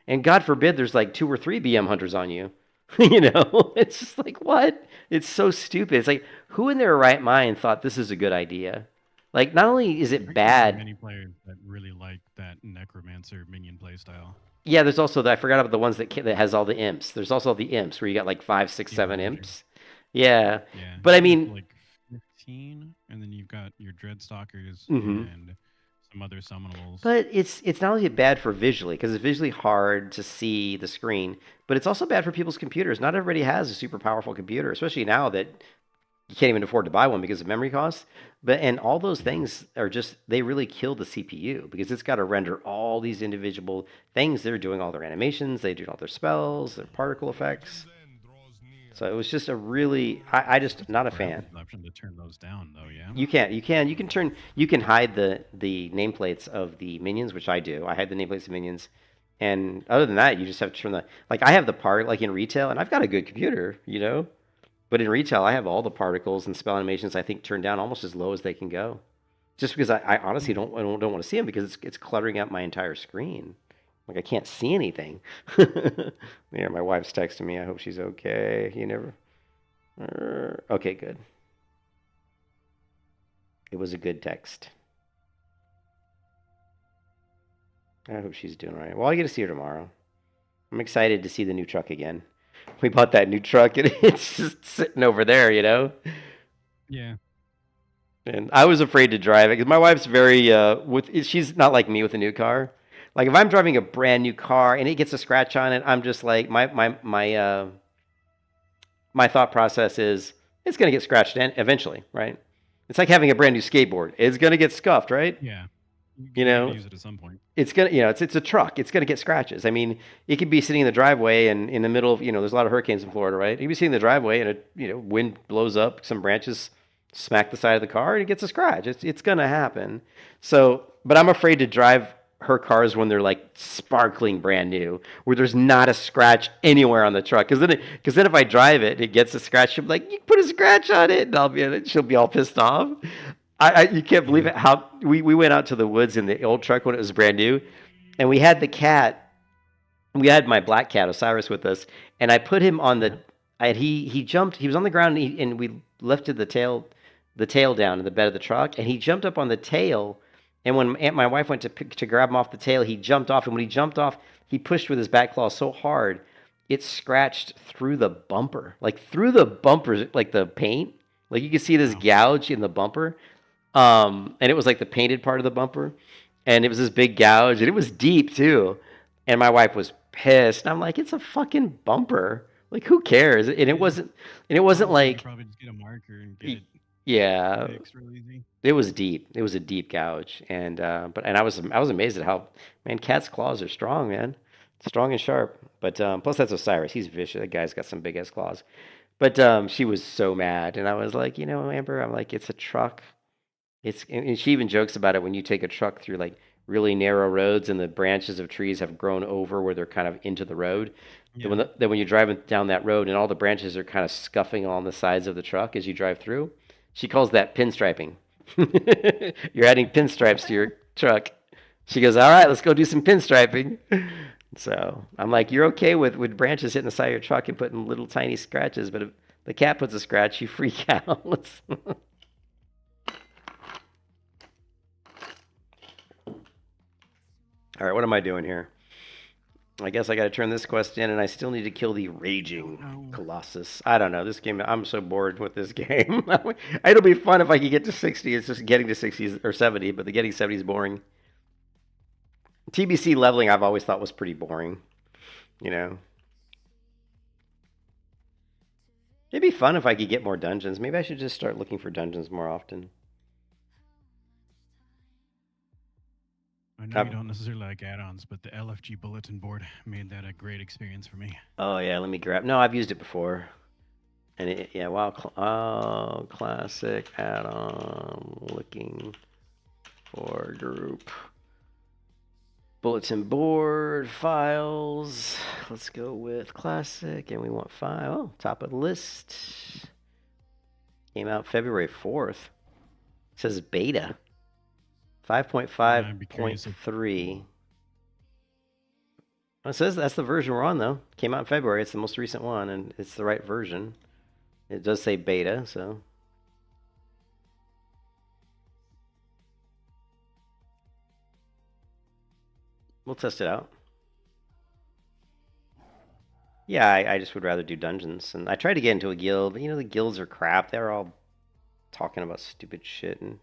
And God forbid there's like 2 or 3 BM hunters on you. You know, it's just like, what? It's so stupid. It's like, who in their right mind thought this is a good idea? Like, not only is it bad. Many players that really like that necromancer minion playstyle. Yeah, there's also I forgot about the ones that has all the imps. There's also the imps where you got like 5, 6, 7 imps. Yeah. But I mean, like 15, and then you've got your dreadstalkers Mhm. and some other summonables. But it's not only bad for visually, because it's visually hard to see the screen, but it's also bad for people's computers. Not everybody has a super powerful computer, especially now that you can't even afford to buy one because of memory costs. And all those things are just, they really kill the CPU because it's got to render all these individual things. They're doing all their animations, they do all their spells, their particle effects. So it was just a really, I just not a fan. An option to turn those down, though, yeah. You can hide the nameplates of the minions, which I do. I hide the nameplates of minions, and other than that, you just have to turn I have the part like in retail, and I've got a good computer, you know, but in retail I have all the particles and spell animations I think turned down almost as low as they can go, just because I honestly don't want to see them because it's cluttering up my entire screen. Like, I can't see anything. Yeah, my wife's texting me. I hope she's okay. You never... Okay, good. It was a good text. I hope she's doing all right. Well, I get to see her tomorrow. I'm excited to see the new truck again. We bought that new truck, and it's just sitting over there, you know? Yeah. And I was afraid to drive it, because my wife's very... she's not like me with a new car. Like, if I'm driving a brand new car and it gets a scratch on it, I'm just like, my thought process is, it's going to get scratched eventually, right? It's like having a brand new skateboard. It's going to get scuffed, right? Yeah. You know, use it at some point. It's going to, it's a truck. It's going to get scratches. I mean, it could be sitting in the driveway and in the middle of, there's a lot of hurricanes in Florida, right? You could be sitting in the driveway and wind blows up, some branches smack the side of the car and it gets a scratch. It's going to happen. So, but I'm afraid to drive her cars when they're like sparkling brand new, where there's not a scratch anywhere on the truck. Because then if I drive it, it gets a scratch. She'll be like, "You put a scratch on it," and she'll be all pissed off. You can't believe it. How we went out to the woods in the old truck when it was brand new, and we had the cat. We had my black cat Osiris with us, and I put him on the. He jumped. He was on the ground, and we lifted the tail down in the bed of the truck, and he jumped up on the tail. And when my wife went to grab him off the tail, he jumped off. And when he jumped off, he pushed with his back claw so hard, it scratched through the bumper. Like through the bumper, like the paint. Like you could see this gouge in the bumper. And it was like the painted part of the bumper. And it was this big gouge. And it was deep too. And my wife was pissed. And I'm like, it's a fucking bumper. Like, who cares? And it wasn't Honestly, I'd like, probably just get a marker and get it yeah, fixed real easy. it was deep. It was a deep gouge, and I was amazed at how, man, cat's claws are strong, man, strong and sharp. But plus that's Osiris. He's vicious. That guy's got some big ass claws. But she was so mad, and I was like, you know, Amber, I'm like, it's a truck. And she even jokes about it when you take a truck through like really narrow roads and the branches of trees have grown over where they're kind of into the road. Yeah. Then when you're driving down that road and all the branches are kind of scuffing on the sides of the truck as you drive through, she calls that pinstriping. You're adding pinstripes to your truck. She goes, all right, let's go do some pinstriping. So I'm like, you're okay with branches hitting the side of your truck and putting little tiny scratches, but if the cat puts a scratch, you freak out. All right, what am I doing here? I guess I got to turn this quest in, and I still need to kill the Raging Colossus. I don't know. This game, I'm so bored with this game. It'll be fun if I can get to 60. It's just getting to 60 or 70, but the getting 70 is boring. TBC leveling, I've always thought was pretty boring. You know? It'd be fun if I could get more dungeons. Maybe I should just start looking for dungeons more often. I know you don't necessarily like add-ons, but the LFG bulletin board made that a great experience for me. Oh yeah, let me grab. No, I've used it before. And yeah, wow, classic add-on, looking for group. Bulletin board, files. Let's go with classic, and we want file. Top of the list. Came out February 4th. It says beta. 5.5.3. It says that's the version we're on, though. Came out in February. It's the most recent one, and it's the right version. It does say beta, so. We'll test it out. Yeah, I just would rather do dungeons. And I tried to get into a guild, but, you know, the guilds are crap. They're all talking about stupid shit, and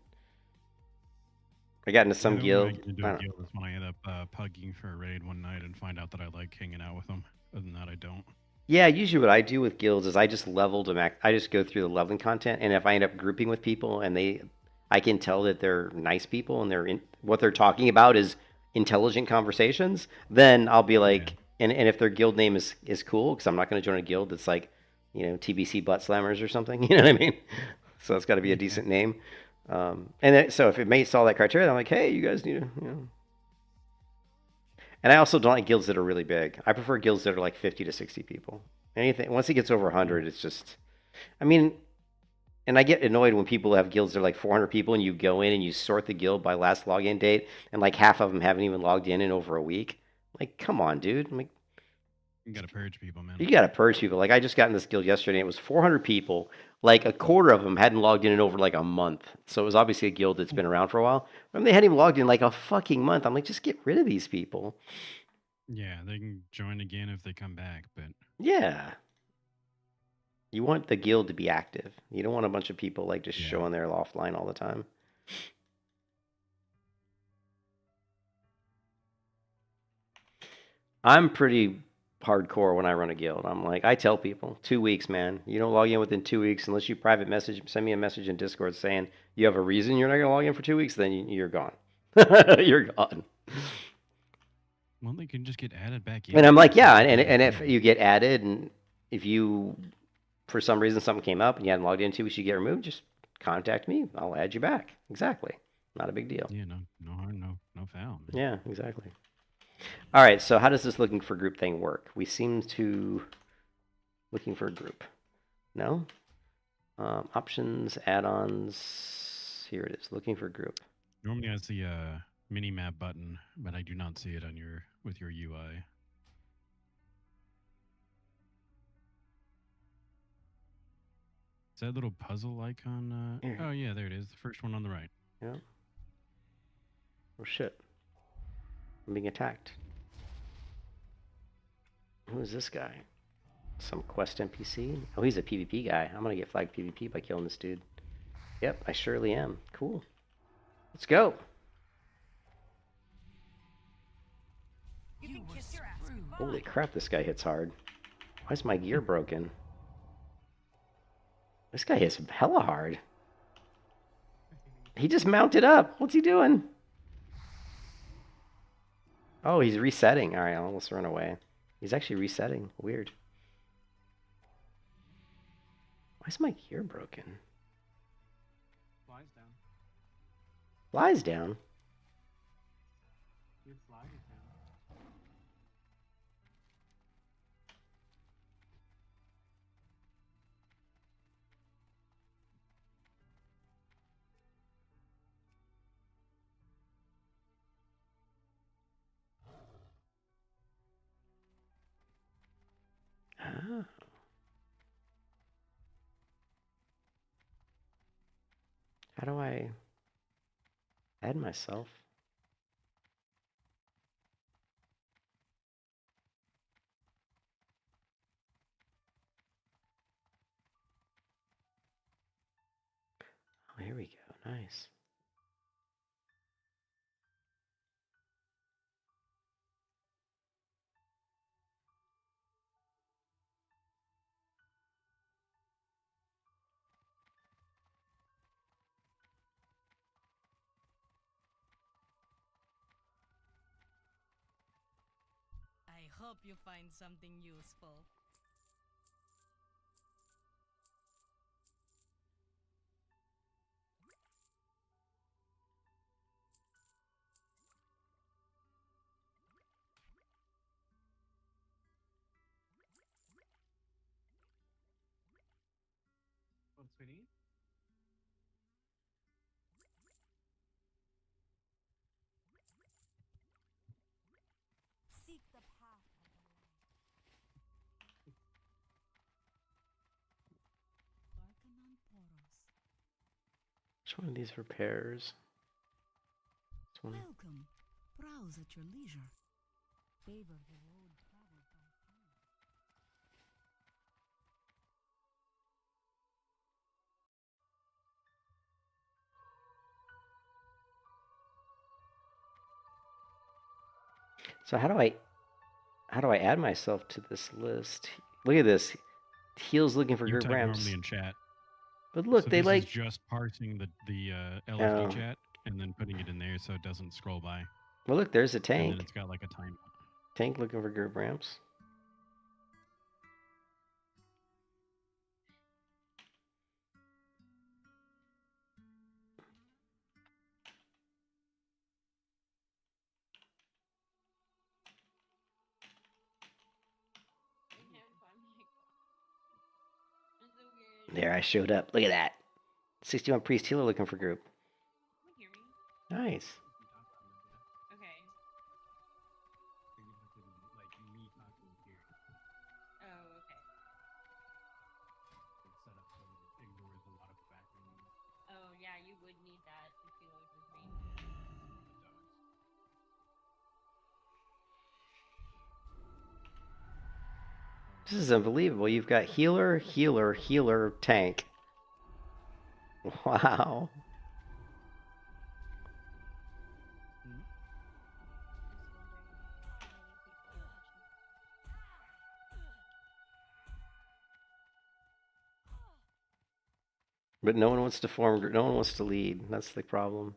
I got into some guild. That's when I end up pugging for a raid one night and find out that I like hanging out with them. Other than that, I don't. Yeah, usually what I do with guilds is I just level them. I just go through the leveling content, and if I end up grouping with people and I can tell that they're nice people and what they're talking about is intelligent conversations, then I'll be like, and if their guild name is cool, because I'm not going to join a guild that's like, you know, TBC Butt Slammers or something, you know what I mean? So it's got to be a decent name. So if it meets all that criteria, I'm like, hey, you guys need to, you know. And I also don't like guilds that are really big. I prefer guilds that are like 50 to 60 people. Anything once it gets over 100, it's just, I mean, and I get annoyed when people have guilds that are like 400 people and you go in and you sort the guild by last login date and like half of them haven't even logged in over a week. Like, come on, dude. I'm like, you gotta purge people, man. You gotta purge people. Like, I just got in this guild yesterday and it was 400 people. Like, a quarter of them hadn't logged in over like a month. So it was obviously a guild that's been around for a while. I mean, they hadn't even logged in like a fucking month. I'm like, just get rid of these people. Yeah, they can join again if they come back, but... Yeah. You want the guild to be active. You don't want a bunch of people like just showing their offline all the time. I'm pretty hardcore when I run a guild. I'm like, I tell people, 2 weeks, man. You don't log in within 2 weeks unless you private message, send me a message in Discord saying you have a reason you're not going to log in for 2 weeks, then you're gone. You're gone. Well, they can just get added back in. And I'm like, yeah, and if you get added, and if you, for some reason, something came up and you hadn't logged in 2 weeks, you get removed, just contact me. I'll add you back. Exactly. Not a big deal. Yeah, no harm, no foul. Man. Yeah, exactly. All right, so how does this looking for group thing work? We seem to looking for a group. No? Options, add-ons. Here it is, looking for group. Normally I see a mini map button, but I do not see it on with your UI. Is that little puzzle icon? Oh yeah, there it is. The first one on the right. Yeah. Oh shit. I'm being attacked. Who is this guy? Some quest NPC? Oh, he's a PvP guy. I'm gonna get flagged PvP by killing this dude. Yep, I surely am. Cool. Let's go. You can kiss your ass goodbye. Holy crap, this guy hits hard. Why is my gear broken? This guy hits hella hard. He just mounted up. What's he doing? Oh, he's resetting. All right, I'll almost run away. He's actually resetting. Weird. Why is my gear broken? Flies down. Flies down? Your fly is down. Oh. How do I add myself? Oh, here we go. Nice. I hope you find something useful. What, sweetie? Seek the path of the light. Barkanon Poros. Which one of these repairs? This one. Welcome. Browse at your leisure. Favor the road traveled by few. So how do I add myself to this list? Look at this. Heels looking for You group type ramps. normally in chat. But look, So they this like is just parsing the LFD Oh. chat and then putting it in there so it doesn't scroll by. well look, there's a And tank. then it's got like a time. Tank looking for group ramps. There, I showed up. Look at that. 61 priest healer looking for group. Can you hear me? Nice. Okay. Oh, okay. Oh, yeah, you would need that if you lived with me. This is unbelievable. You've got healer, healer, healer, tank. Wow. But no one wants to form, no one wants to lead. That's the problem.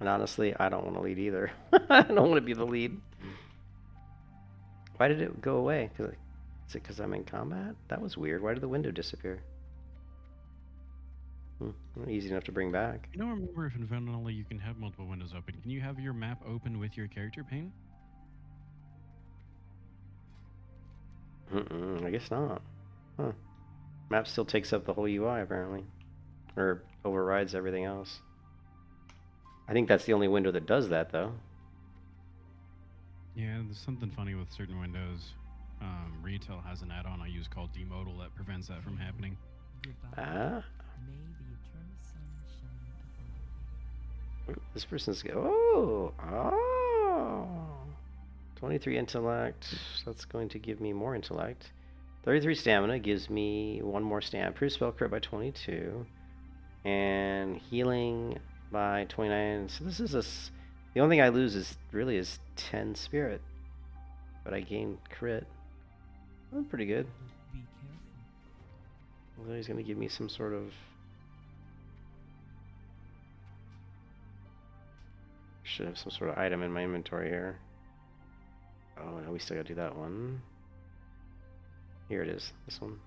And honestly, I don't want to lead either. I don't want to be the lead. Why did it go away? Is it because I'm in combat? That was weird. Why did the window disappear? Easy enough to bring back. You don't remember if in Vanilla you can have multiple windows open. Can you have your map open with your character pane? I guess not. Huh. Map still takes up the whole UI apparently. Or overrides everything else. I think that's the only window that does that though. Yeah, there's something funny with certain windows. Retail has an add-on I use called Demodal that prevents that from happening. Goodbye. Ah. May the eternal sun shine upon you. This person's oh. 23 intellect. That's going to give me more intellect. 33 stamina gives me one more stamina. Pre spell crit by 22. And healing by 29. So this is the only thing I lose is 10 spirit. but I gained crit. Oh, pretty good. Be careful. Although he's gonna give me some sort of... Should have some sort of item in my inventory here. Oh no, we still gotta do that one. Here it is, this one.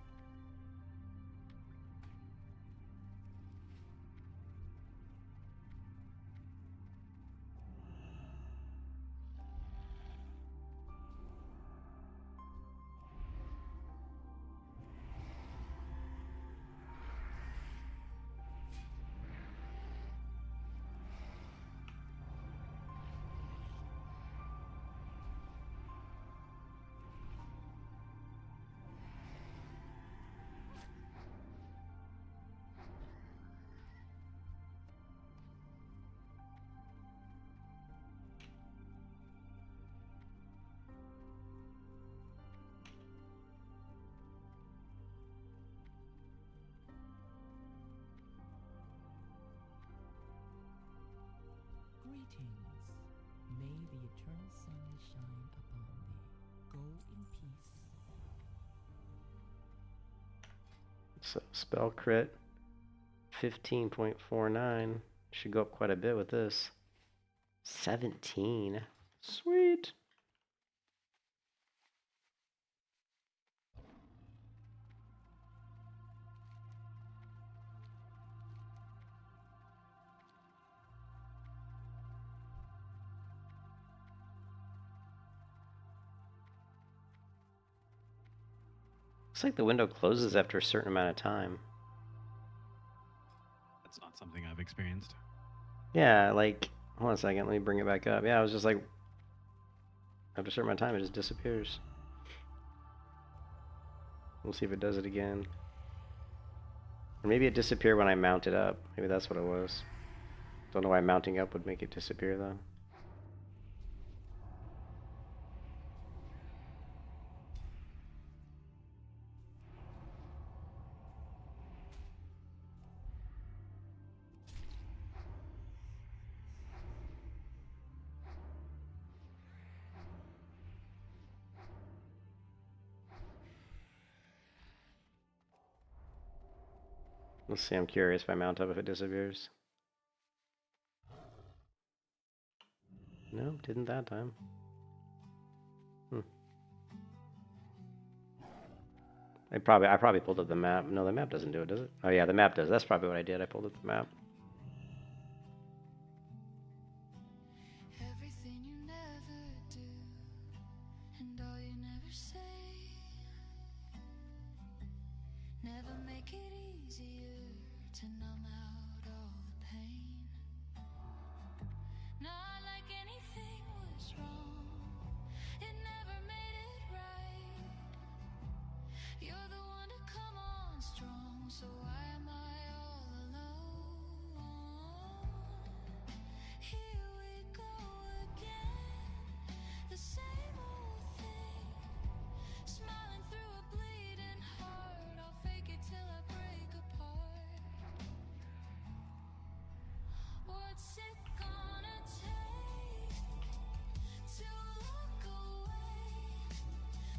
Greetings. May the eternal sun shine upon thee. Go in peace. So spell crit 15.49. Should go up quite a bit with this. 17. Sweet. Looks like the window closes after a certain amount of time. That's not something I've experienced. Yeah, like, hold on a second, let me bring it back up. Yeah, I was just like, after a certain amount of time, it just disappears. We'll see if it does it again. Or maybe it disappeared when I mounted up. Maybe that's what it was. Don't know why mounting up would make it disappear, though. Let's see, I'm curious if I mount up if it disappears. No, didn't that time. I probably pulled up the map. No, the map doesn't do it, does it? Oh yeah, the map does. That's probably what I did. I pulled up the map. Everything you never do, and all you never say, never make it easier to numb out all the pain. Not like anything was wrong, it never made it right. You're the one to come on strong, so why am I all alone? Here we go again, the same old thing. Smiling through a bleeding heart, I'll fake it till I break apart. What's it gonna take to look away?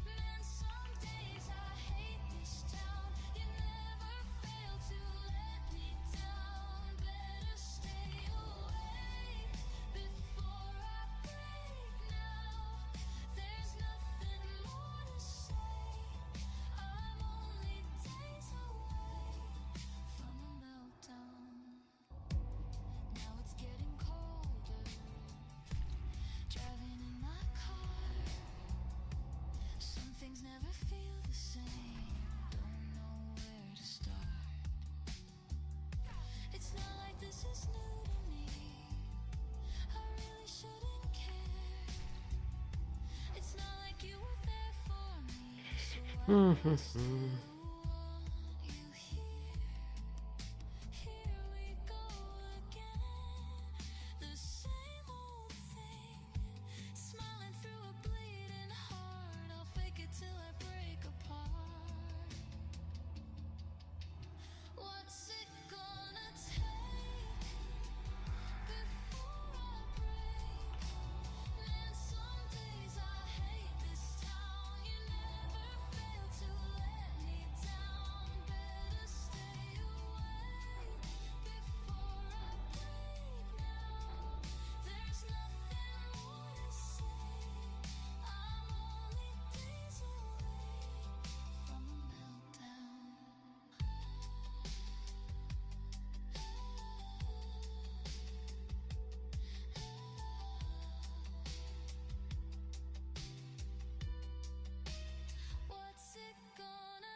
Man, some days I hate this town. You never fail to let me down. Better stay away before I break now. There's nothing more to say. I'm only days away from a meltdown. Now it's getting colder. Driving in my car. Some things never feel the same. Don't know where to start. It's not like this is new to me. I really shouldn't care. It's not like you were there for me. So why do I still want you here? Here we go again, the same old thing. Smiling through a bleeding heart, I'll fake it till I break apart. What's it gonna take before I break? Man, some days I hate this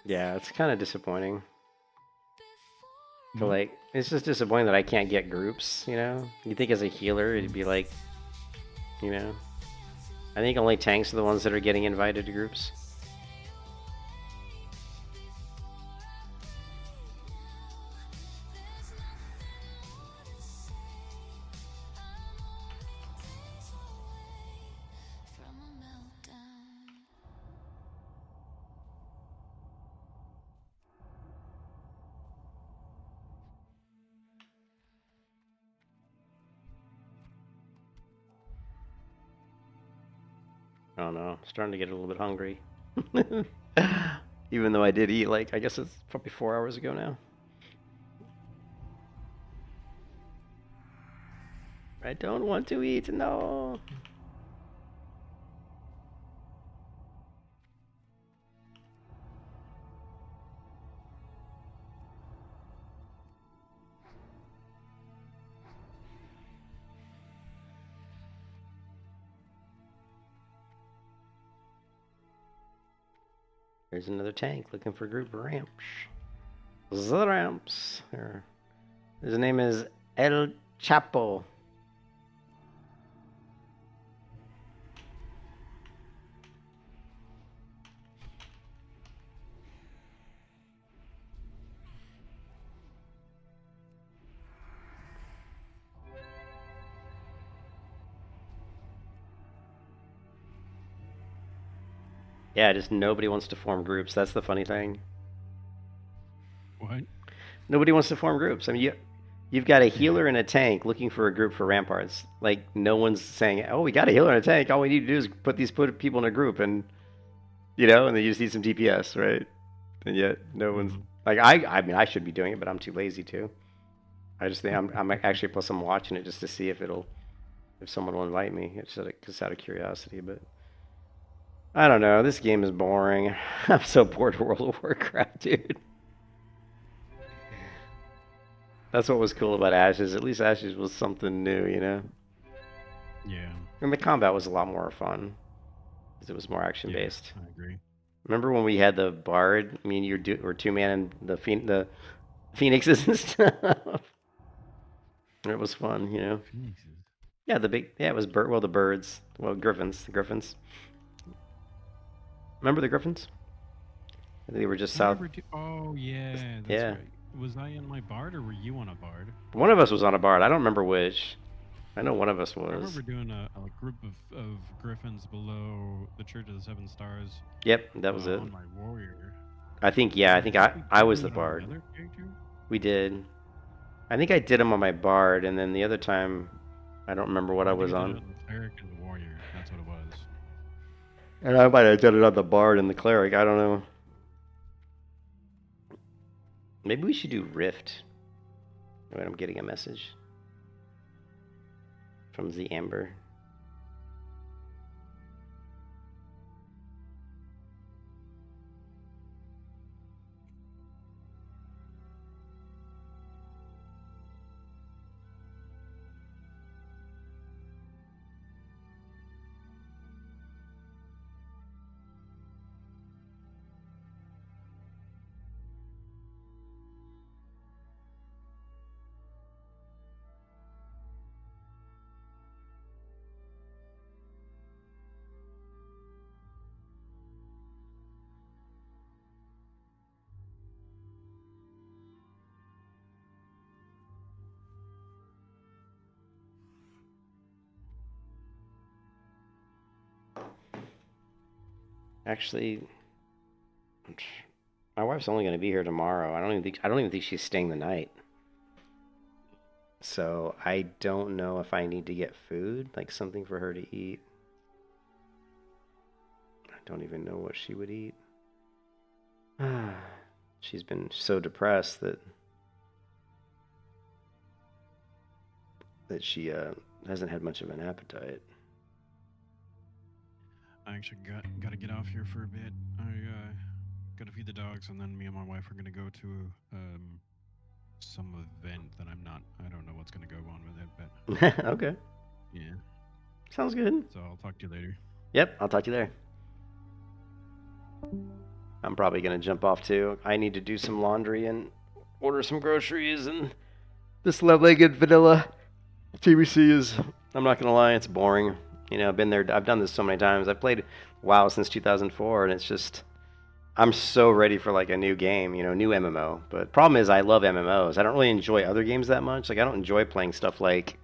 Yeah, it's kind of disappointing. But What? like, it's just disappointing that I can't get groups, you know? You think as a healer, it'd be like, you know? I think only tanks are the ones that are getting invited to groups. I don't know. I'm starting to get a little bit hungry. Even though I did eat, like, I guess it's probably 4 hours ago now. I don't want to eat, no. There's another tank looking for group ramps. The ramps. His name is El Chapo. Yeah, just nobody wants to form groups. That's the funny thing. What? Nobody wants to form groups. I mean, you've got a healer and a tank looking for a group for ramparts. Like, no one's saying, "Oh, we got a healer and a tank. All we need to do is put people in a group, and you know, and then you just need some DPS, right?" And yet, no one's like, I mean, I should be doing it, but I'm too lazy to. I just think I'm actually plus I'm watching it just to see if someone will invite me. It's just out of curiosity, but. I don't know. This game is boring. I'm so bored of World of Warcraft, dude. That's what was cool about Ashes. At least Ashes was something new, you know? Yeah. And the combat was a lot more fun. Because it was more action-based. Yeah, I agree. Remember when we had the Bard? I mean, were two-man and the Phoenixes and stuff? It was fun, you know? Phoenixes. Yeah, it was the birds. Well, Griffins. The Griffins. Remember the Griffins? They were just south. Oh, yeah. That's right. Was I on my Bard or were you on a Bard? One of us was on a Bard. I don't remember which. I know one of us was. I remember doing a group of Griffins below the Church of the Seven Stars. Yep, that was it. On my Warrior. I think I was the Bard. We did. I think I did them on my Bard, and then the other time, I don't remember what I was on. The Cleric and the Warrior. That's what it was. And I might have done it on the Bard and the Cleric. I don't know. Maybe we should do Rift. Wait, I'm getting a message from the Amber. Actually, my wife's only going to be here tomorrow. I don't even think she's staying the night. So I don't know if I need to get food, like something for her to eat. I don't even know what she would eat. She's been so depressed that she hasn't had much of an appetite. I actually got to get off here for a bit. I got to feed the dogs, and then me and my wife are going to go to some event that I don't know what's going to go on with it, but... Okay. Yeah. Sounds good. So I'll talk to you later. Yep, I'll talk to you there. I'm probably gonna jump off too. I need to do some laundry and order some groceries, and this lead-legged vanilla TBC is, I'm not gonna lie, it's boring. You know, I've been there, I've done this so many times. I've played WoW since 2004, and it's just, I'm so ready for like a new game, you know, new MMO. But problem is, I love MMOs. I don't really enjoy other games that much. Like, I don't enjoy playing stuff like,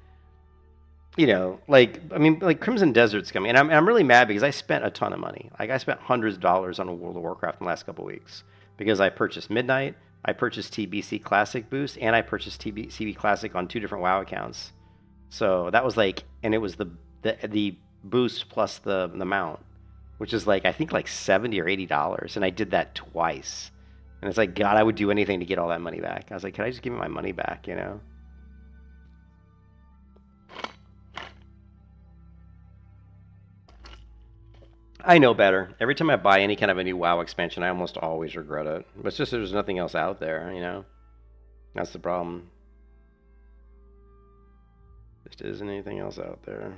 you know, like, I mean, like Crimson Desert's coming, and I'm really mad because I spent a ton of money. Like, I spent hundreds of dollars on a World of Warcraft in the last couple of weeks because I purchased Midnight, I purchased TBC Classic Boost, and I purchased TBC Classic on 2 different WoW accounts. So that was like, and it was the boost plus the mount, which is like, I think like $70 or $80, and I did that twice. And it's like, God, I would do anything to get all that money back. I was like, can I just give me my money back, you know? I know better. Every time I buy any kind of a new WoW expansion, I almost always regret it. But it's just there's nothing else out there, you know? That's the problem. Just isn't anything else out there.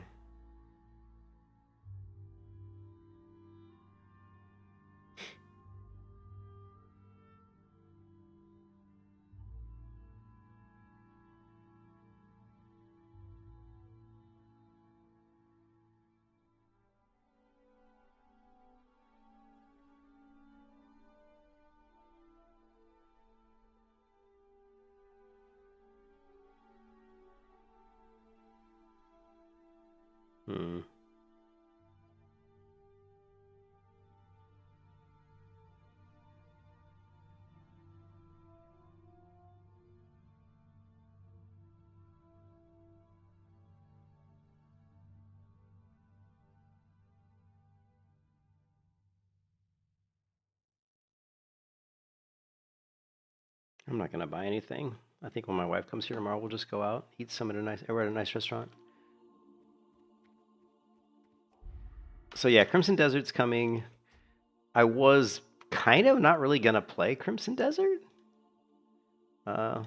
Hmm. I'm not gonna buy anything. I think when my wife comes here tomorrow, we'll just go out, eat some at a nice restaurant. So yeah, Crimson Desert's coming. I was kind of not really gonna play Crimson Desert. I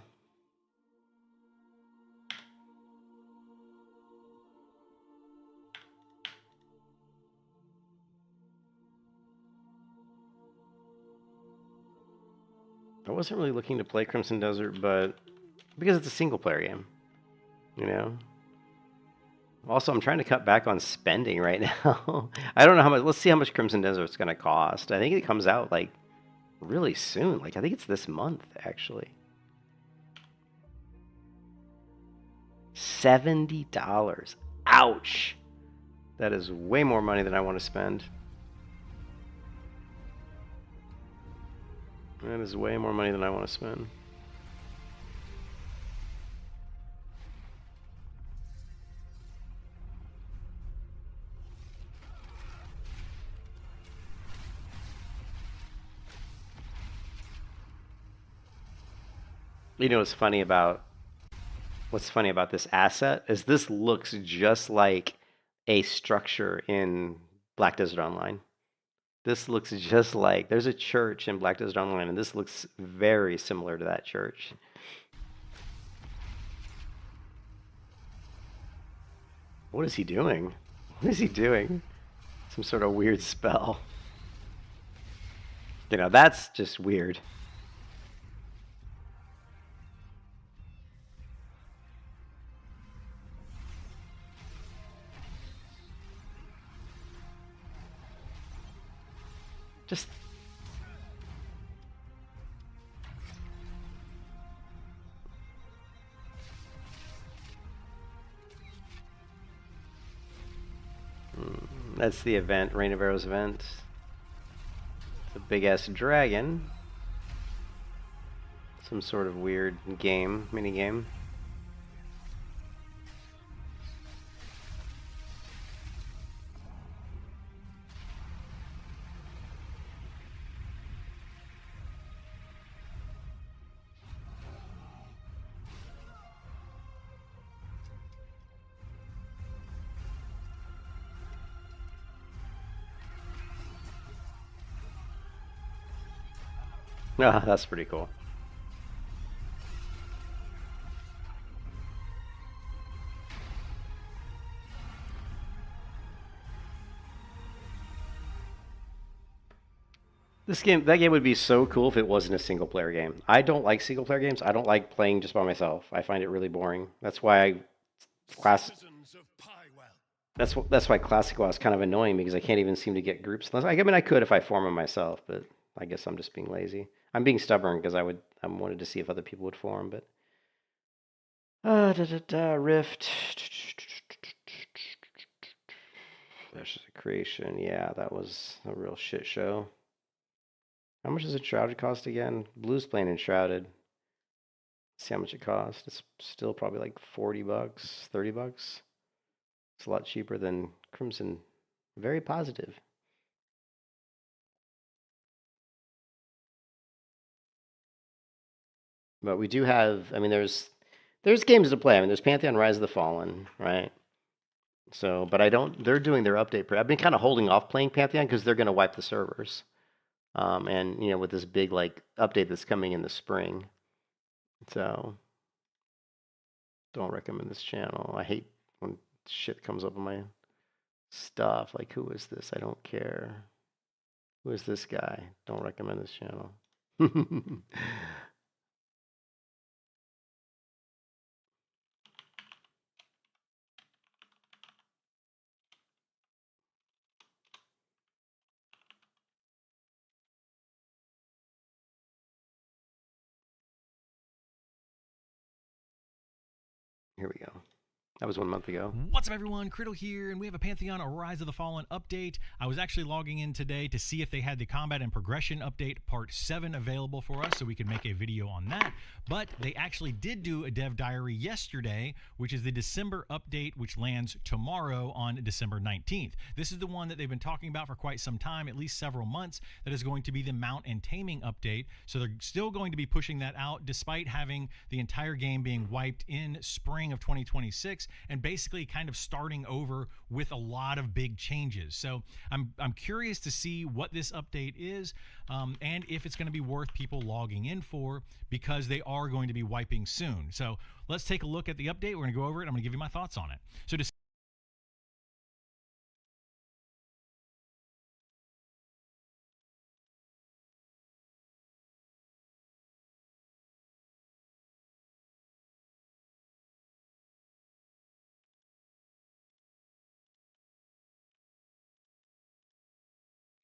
wasn't really looking to play Crimson Desert, but because it's a single player game, you know. Also, I'm trying to cut back on spending right now. I don't know how much. Let's see how much Crimson Desert's gonna cost. I think it comes out like really soon. Like, I think it's this month actually. $70. Ouch. That is way more money than I want to spend. That is way more money than I want to spend. You know what's funny about this asset is this looks just like a structure in Black Desert Online. This looks just like, there's a church in Black Desert Online, and this looks very similar to that church. What is he doing? What is he doing? Some sort of weird spell. You know, that's just weird. Just that's the event, Reign of Arrows event. It's a big ass dragon. Some sort of weird game, mini game. Ah, that's pretty cool. That game would be so cool if it wasn't a single player game. I don't like single player games. I don't like playing just by myself. I find it really boring. That's why that's why Classic WoW is kind of annoying because I can't even seem to get groups. I mean, I could if I form them myself, but I guess I'm just being lazy. I'm being stubborn because I wanted to see if other people would form, but Rift. There's a creation. Yeah, that was a real shit show. How much does Enshrouded cost again? Blue's playing Enshrouded. Let's see how much it costs. It's still probably like $40, $30. It's a lot cheaper than Crimson. Very positive. But we do have, I mean, there's games to play. I mean, there's Pantheon Rise of the Fallen, right? So, but they're doing their update. I've been kind of holding off playing Pantheon because they're going to wipe the servers. And, you know, with this big, like, update that's coming in the spring. So, don't recommend this channel. I hate when shit comes up on my stuff. Like, who is this? I don't care. Who is this guy? Don't recommend this channel. Here we go. That was 1 month ago. What's up, everyone? Criddle here, and we have a Pantheon A Rise of the Fallen update. I was actually logging in today to see if they had the Combat and Progression update Part 7 available for us so we could make a video on that. But they actually did do a dev diary yesterday, which is the December update, which lands tomorrow on December 19th. This is the one that they've been talking about for quite some time, at least several months, that is going to be the Mount and Taming update. So they're still going to be pushing that out, despite having the entire game being wiped in spring of 2026. And basically kind of starting over with a lot of big changes. So I'm curious to see what this update is and if it's going to be worth people logging in for, because they are going to be wiping soon. So let's take a look at the update. We're going to go over it. I'm going to give you my thoughts on it. So to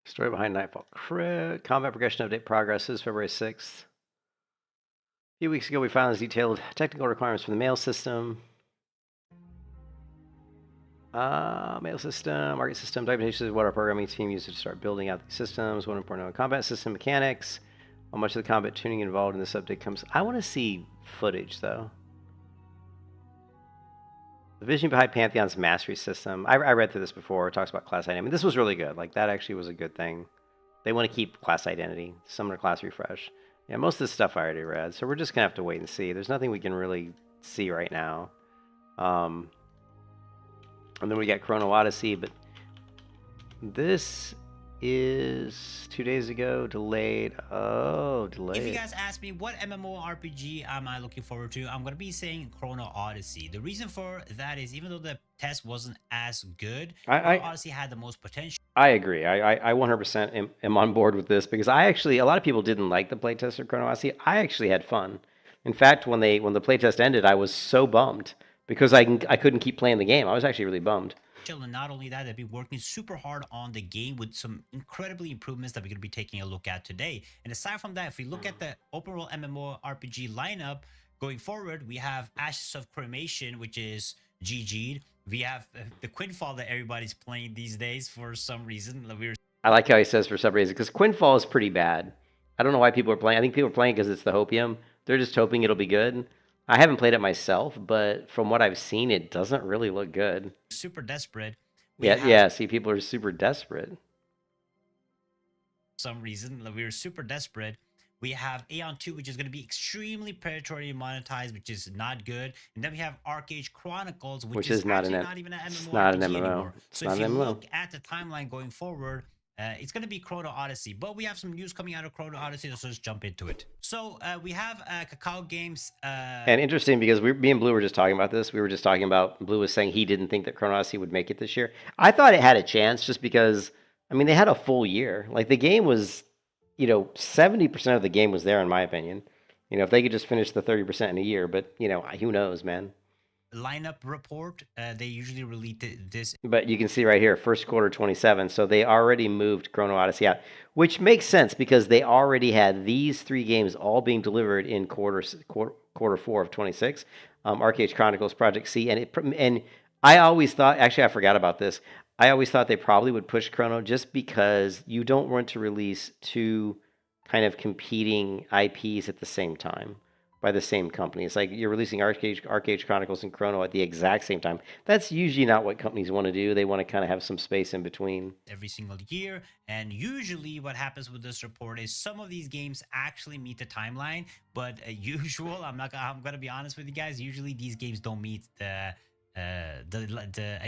Story behind Nightfall Crit. Combat progression update progresses February 6th. A few weeks ago, we found detailed technical requirements for the mail system. Mail system, market system, documentation is what our programming team uses to start building out these systems. One important combat system mechanics. How much of the combat tuning involved in this update comes. I want to see footage, though. The vision behind Pantheon's mastery system. I read through this before. It talks about class identity. I mean, this was really good. Like, that actually was a good thing. They want to keep class identity. Summoner class refresh. Yeah, most of this stuff I already read. So we're just going to have to wait and see. There's nothing we can really see right now. And then we got Chrono Odyssey. But this is 2 days ago. Delayed. Oh, delayed. If you guys ask me what MMORPG am I looking forward to, I'm going to be saying Chrono Odyssey. The reason for that is even though the test wasn't as good, Chrono Odyssey had the most potential. I agree. I 100% am on board with this because a lot of people didn't like the playtest of Chrono Odyssey. I actually had fun. In fact, when the playtest ended, I was so bummed because I couldn't keep playing the game. I was actually really bummed. And not only that, they've been working super hard on the game with some incredibly improvements that we're going to be taking a look at today. And aside from that, if we look at the open world MMORPG lineup going forward, we have Ashes of Cremation, which is GG'd. We have the Quinfall that everybody's playing these days for some reason. I like how he says for some reason, because Quinfall is pretty bad. I don't know why people are playing. I think people are playing because it's the Hopium. They're just hoping it'll be good. I haven't played it myself, but from what I've seen, it doesn't really look good. Super desperate. Yeah. See, people are super desperate. For some reason, we're super desperate. We have Aeon 2, which is going to be extremely predatory monetized, which is not good. And then we have Arcade Chronicles, which is not even an MMO anymore. So if you look at the timeline going forward, it's going to be Chrono Odyssey, but we have some news coming out of Chrono Odyssey, so let's jump into it. So we have Cacao Games. And interesting because me and Blue were just talking about this. We were just talking about, Blue was saying he didn't think that Chrono Odyssey would make it this year. I thought it had a chance just because, I mean, they had a full year. Like, the game was 70% of the game was there, in my opinion. If they could just finish the 30% in a year, but who knows, man. Lineup report, they usually release this. But you can see right here, first quarter 27. So they already moved Chrono Odyssey out, which makes sense because they already had these 3 games all being delivered in quarter 4 of 26. Arcade Chronicles, Project C, and I always thought, actually I forgot about this. I always thought they probably would push Chrono just because you don't want to release 2 kind of competing IPs at the same time by the same company. It's like you're releasing Arcade Chronicles and Chrono at the exact same time. That's usually not what companies want to do. They want to kind of have some space in between. Every single year, and usually what happens with this report is some of these games actually meet the timeline, but usual, I'm gonna be honest with you guys, usually these games don't meet the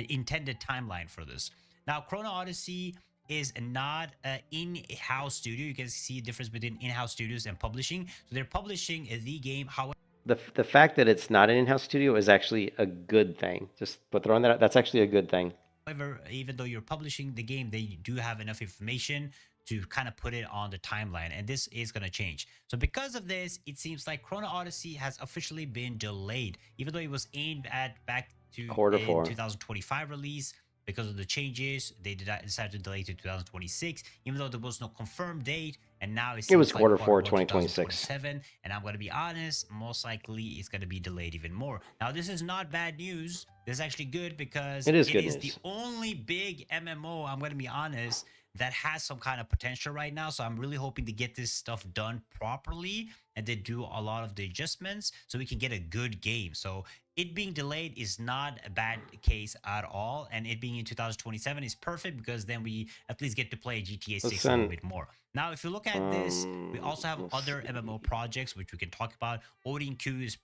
intended timeline for this. Now, Chrono Odyssey is not an in-house studio. You can see a difference between in-house studios and publishing. So they're publishing the game. However, the fact that it's not an in-house studio is actually a good thing. Just throwing that out, that's actually a good thing. However, even though you're publishing the game, they do have enough information to kind of put it on the timeline, and this is going to change. So because of this, it seems like Chrono Odyssey has officially been delayed, even though it was aimed at back to quarter 4 2025 release. Because of the changes, they decided to delay to 2026, even though there was no confirmed date. And now it was like quarter 4 2026. And I'm going to be honest, most likely it's going to be delayed even more. Now, this is not bad news. This is actually good because it is the only big MMO, I'm going to be honest, that has some kind of potential right now. So I'm really hoping to get this stuff done properly and they do a lot of the adjustments so we can get a good game. So it being delayed is not a bad case at all, and it being in 2027 is perfect because then we at least get to play GTA 6 a little bit more. Now, if you look at this, we also have other MMO projects which we can talk about. Odin Q's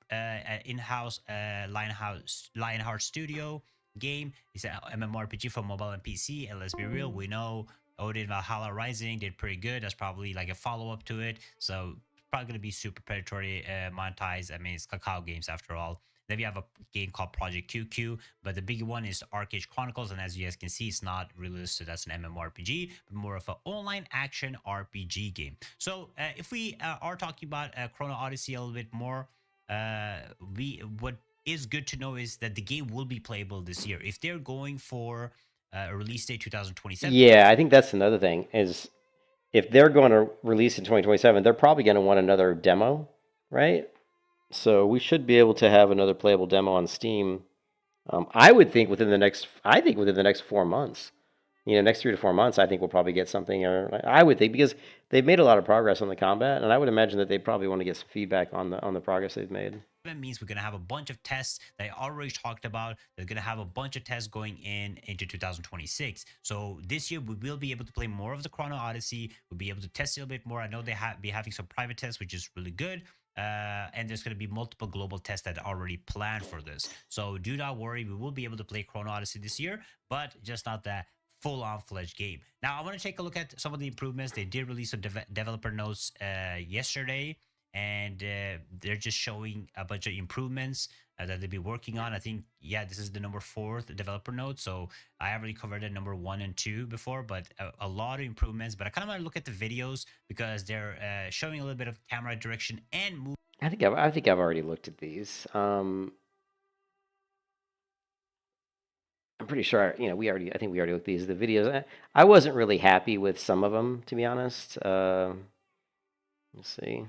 in-house Lionheart Studio game. It's an MMORPG for mobile and PC, and let's be real, we know Odin Valhalla Rising did pretty good. That's probably like a follow-up to it, so probably going to be super predatory monetized. I mean, it's Kakao Games after all. Then we have a game called Project QQ, but the bigger one is Arcade Chronicles, and as you guys can see, it's not really listed as an MMORPG, but more of an online action RPG game. So if we are talking about Chrono Odyssey a little bit more, what is good to know is that the game will be playable this year. If they're going for a release date 2027. Yeah, I think that's another thing, is if they're going to release in 2027, they're probably going to want another demo, right? So we should be able to have another playable demo on Steam. I would think within the next 4 months. Next 3 to 4 months, I think we'll probably get something. Or I would think, because they've made a lot of progress on the combat, and I would imagine that they probably want to get some feedback on the progress they've made. That means we're going to have a bunch of tests that I already talked about. They're going to have a bunch of tests going into 2026. So this year we will be able to play more of the Chrono Odyssey. We'll be able to test it a bit more. I know they be having some private tests, which is really good. And there's going to be multiple global tests that are already planned for this. So do not worry. We will be able to play Chrono Odyssey this year, but just not that full-on fledged game. Now I want to take a look at some of the improvements. They did release some developer notes yesterday, and they're just showing a bunch of improvements that they'll be working on. I think, yeah, this is the number 4th developer note. So I already covered it number 1 and 2 before, but a lot of improvements. But I kind of want to look at the videos because they're showing a little bit of camera direction and movement. I think I've already looked at these. I'm pretty sure, I think we already looked at these. The videos, I wasn't really happy with some of them, to be honest. Let's see.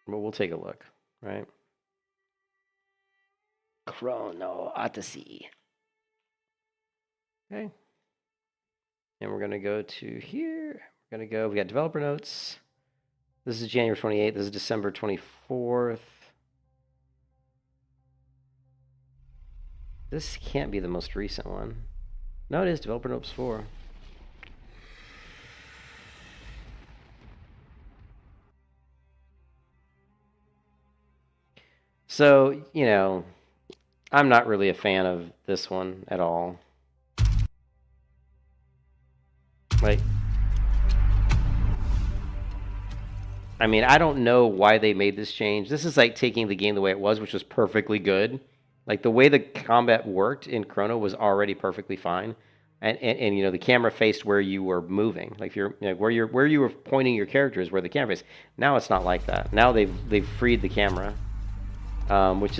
But we'll take a look, right? Chrono Odyssey. Okay. And we're going to go to here. We got developer notes. This is January 28th. This is December 24th. This can't be the most recent one. No, it is developer notes 4. So, I'm not really a fan of this one at all. Like, I mean, I don't know why they made this change. This is like taking the game the way it was, which was perfectly good. Like, the way the combat worked in Chrono was already perfectly fine. and you know the camera faced where you were moving, like where you were pointing your character is where the camera is. Now it's not like that. Now they've freed the camera, which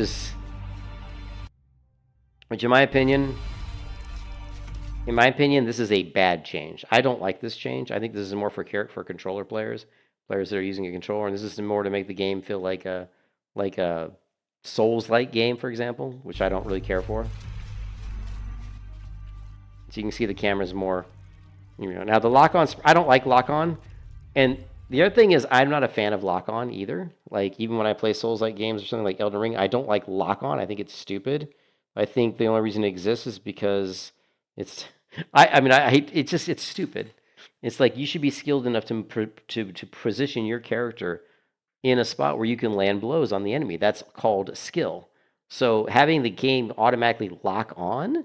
in my opinion, this is a bad change. I don't like this change. I think this is more for controller players that are using a controller, and this is more to make the game feel like a Souls-like game, for example, which I don't really care for. So you can see the camera's more, you know. Now the lock-on, I don't like lock-on, and the other thing is I'm not a fan of lock-on either. Like even when I play Souls-like games or something like Elden Ring, I don't like lock-on. I think it's stupid. I think the only reason it exists is because it's. I mean, I hate it's just it's stupid. It's like you should be skilled enough to position your character in a spot where you can land blows on the enemy. That's called skill. So having the game automatically lock on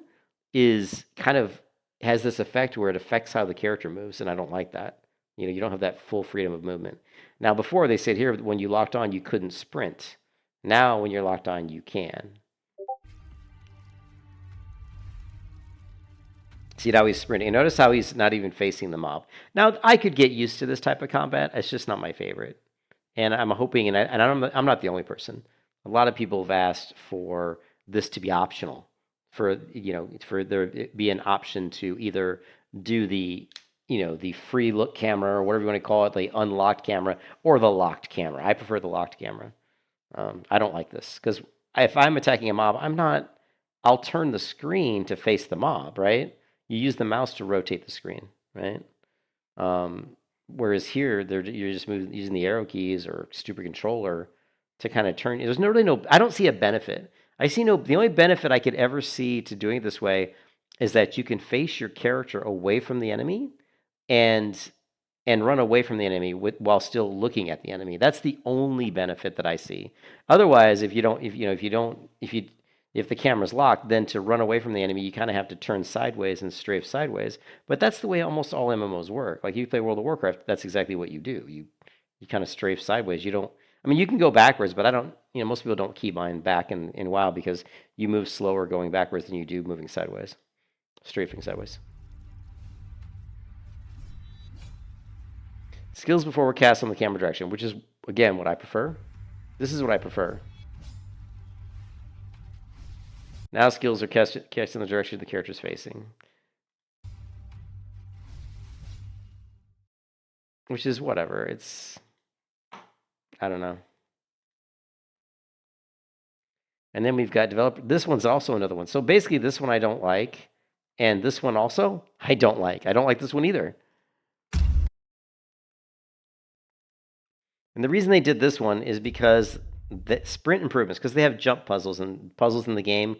is kind of has this effect where it affects how the character moves, and I don't like that. You know, you don't have that full freedom of movement. Now, before they said here, when you locked on, you couldn't sprint. Now, when you're locked on, you can. See how he's sprinting. And notice how he's not even facing the mob. Now, I could get used to this type of combat. It's just not my favorite. And I'm hoping, and I'm not the only person. A lot of people have asked for this to be optional, for there be an option to either do the the free look camera or whatever you want to call it, the unlocked camera or the locked camera. I prefer the locked camera. I don't like this because if I'm attacking a mob, I'll turn the screen to face the mob, right? You use the mouse to rotate the screen, right? Whereas here, you're just using the arrow keys or stupid controller to kind of turn. There's I don't see a benefit. The only benefit I could ever see to doing it this way is that you can face your character away from the enemy and run away from the enemy while still looking at the enemy. That's the only benefit that I see. Otherwise, if the camera's locked, then to run away from the enemy, you kind of have to turn sideways and strafe sideways. But that's the way almost all MMOs work. Like you play World of Warcraft, that's exactly what you do. You kind of strafe sideways. You don't. I mean, you can go backwards, but I don't. Most people don't keybind back in WoW because you move slower going backwards than you do moving sideways, strafing sideways. Skills before were cast on the camera direction, which is again what I prefer. This is what I prefer. Now skills are cast in the direction the character's facing. Which is whatever. I don't know. And then we've got developer. This one's also another one. So basically this one I don't like. And this one also I don't like. I don't like this one either. And the reason they did this one is because the sprint improvements, because they have jump puzzles and puzzles in the game.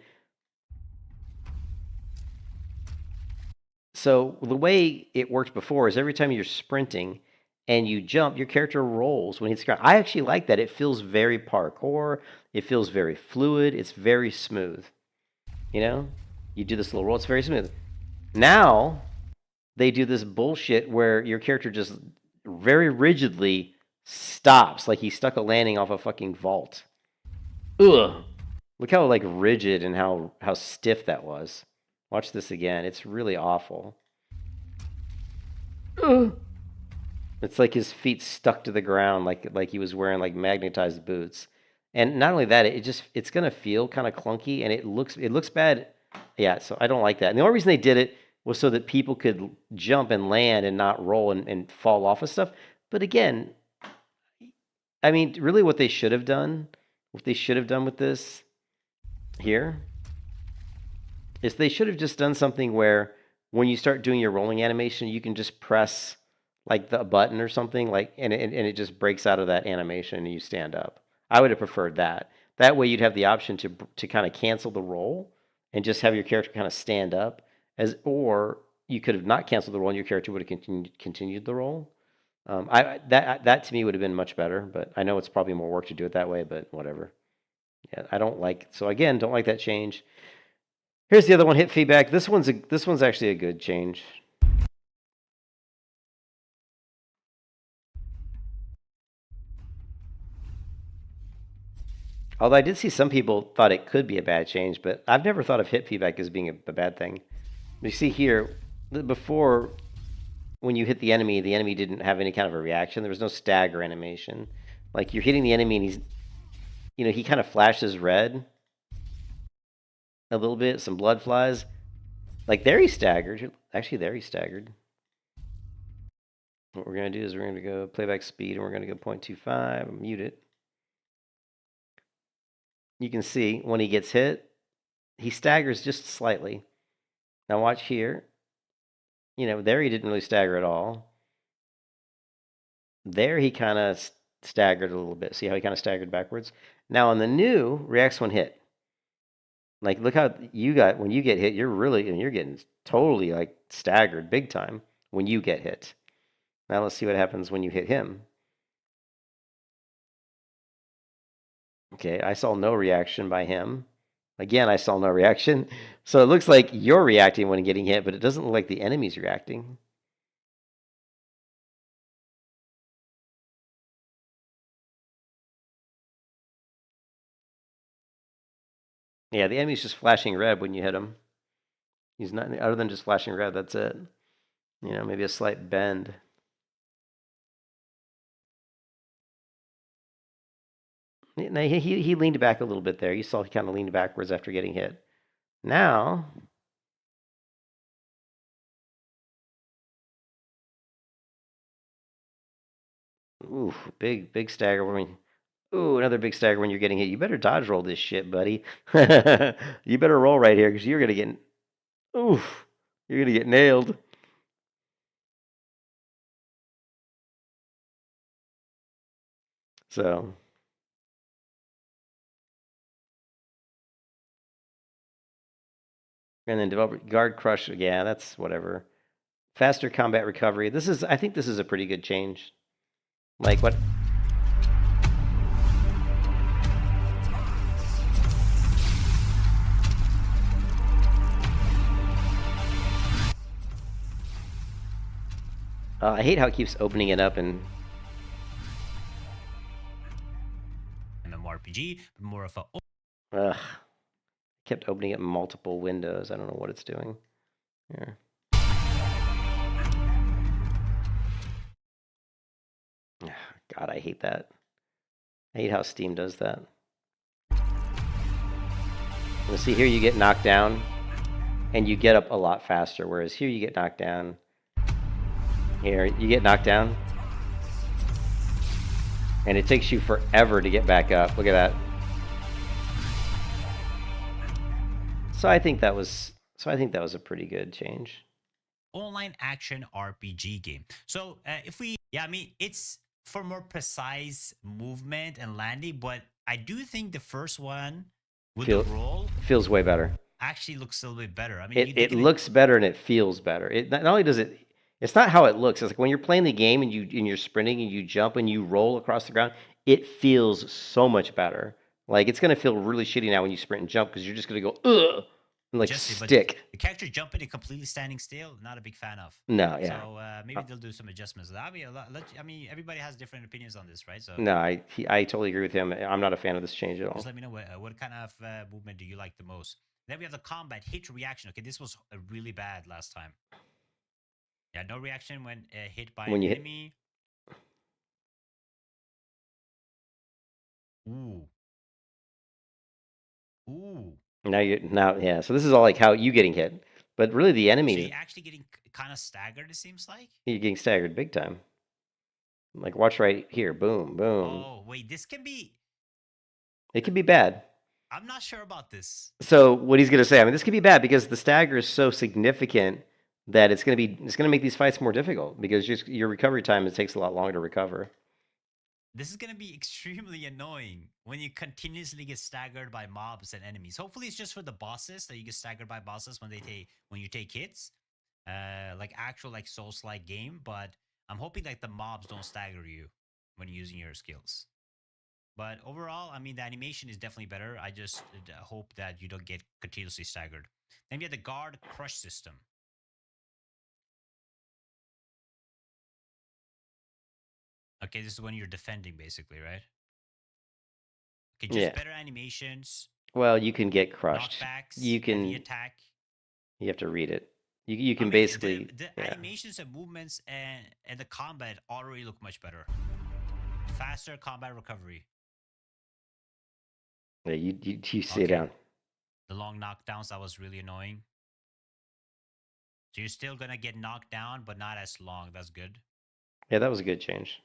So the way it worked before is every time you're sprinting and you jump, your character rolls when he hits the ground. I actually like that. It feels very parkour. It feels very fluid. It's very smooth. You do this little roll. It's very smooth. Now, they do this bullshit where your character just very rigidly stops, like he stuck a landing off a fucking vault. Ugh. Look how rigid and how stiff that was. Watch this again. It's really awful. Ugh. It's like his feet stuck to the ground, like he was wearing magnetized boots. And not only that, it's gonna feel kind of clunky, and it looks bad. Yeah, so I don't like that. And the only reason they did it was so that people could jump and land and not roll and fall off of stuff. But again, I mean, really, what they should have done with this here is they should have just done something where when you start doing your rolling animation, you can just press the button or something and it just breaks out of that animation and you stand up. I would have preferred that. That way you'd have the option to kind of cancel the roll and just have your character kind of stand up, or you could have not canceled the roll and your character would have continued the roll. That to me would have been much better, but I know it's probably more work to do it that way, but whatever. Yeah, don't like that change. Here's the other one, hit feedback. This one's actually a good change. Although I did see some people thought it could be a bad change, but I've never thought of hit feedback as being a bad thing. You see here, before, when you hit the enemy didn't have any kind of a reaction. There was no stagger animation. Like, you're hitting the enemy and he's, he kind of flashes red a little bit, some blood flies. Like, there he staggered. Actually, there he staggered. What we're going to do is we're going to go playback speed, and we're going to go 0.25, mute it. You can see when he gets hit, he staggers just slightly. Now watch here. There he didn't really stagger at all. There he kind of staggered a little bit. See how he kind of staggered backwards? Now on the new, reacts when hit. Like, look how when you get hit, you're getting totally, like, staggered big time when you get hit. Now let's see what happens when you hit him. Okay, I saw no reaction by him. Again, I saw no reaction. So it looks like you're reacting when getting hit, but it doesn't look like the enemy's reacting. Yeah, the enemy's just flashing red when you hit him. He's not, other than just flashing red, that's it. Maybe a slight bend. Now, he leaned back a little bit there. You saw he kind of leaned backwards after getting hit. Now, ooh, big stagger when another big stagger when you're getting hit. You better dodge roll this shit, buddy. You better roll right here because you're gonna get nailed. So, and then developer guard crush. Yeah, that's whatever. Faster combat recovery. I think this is a pretty good change. Like what? I hate how it keeps opening it up and. MMORPG, more of a. Ugh. Kept opening up multiple windows. I don't know what it's doing. Here. God, I hate that. I hate how Steam does that. Let's see, here you get knocked down, and you get up a lot faster, whereas here you get knocked down. Here, you get knocked down, and it takes you forever to get back up. Look at that. So I think that was a pretty good change. Online action RPG game. So it's for more precise movement and landing, but I do think the first one with the roll feels way better. Actually looks a little bit better. I mean, it looks better and it feels better. It not only does it. It's not how it looks. It's like when you're playing the game and you're sprinting and you jump and you roll across the ground. It feels so much better. Like, it's gonna feel really shitty now when you sprint and jump because you're just gonna go ugh. Like, stick. The character jumping and completely standing still, not a big fan of. No, yeah. So maybe they'll do some adjustments. That'll be a lot. I mean, everybody has different opinions on this, right? So no, I totally agree with him. I'm not a fan of this change at all. Just let me know what kind of movement do you like the most. Then we have the combat hit reaction. Okay, this was really bad last time. Yeah, no reaction when hit by an enemy. Ooh. Now, so this is all like how you getting hit, but really the enemy. So you're actually getting kind of staggered. It seems like you're getting staggered big time. Like, watch right here, boom, boom. Oh wait, this can be. It can be bad. I'm not sure about this. So what he's gonna say, I mean, this could be bad because the stagger is so significant that it's gonna make these fights more difficult because your recovery time, it takes a lot longer to recover. This is going to be extremely annoying when you continuously get staggered by mobs and enemies. Hopefully it's just for the bosses that you get staggered by bosses when you take hits. Like actual like Souls-like game, but I'm hoping like the mobs don't stagger you when using your skills. But overall, I mean, the animation is definitely better. I just hope that you don't get continuously staggered. Then we have the guard crush system. Okay, this is when you're defending, basically, right? Okay, just better animations. Well, you can get crushed. Knockbacks, you can attack. You have to read it. You can mean, basically the yeah. animations and movements and the combat already look much better. Faster combat recovery. Yeah, you sit Okay. down. The long knockdowns, that was really annoying. So you're still gonna get knocked down, but not as long. That's good. Yeah, that was a good change.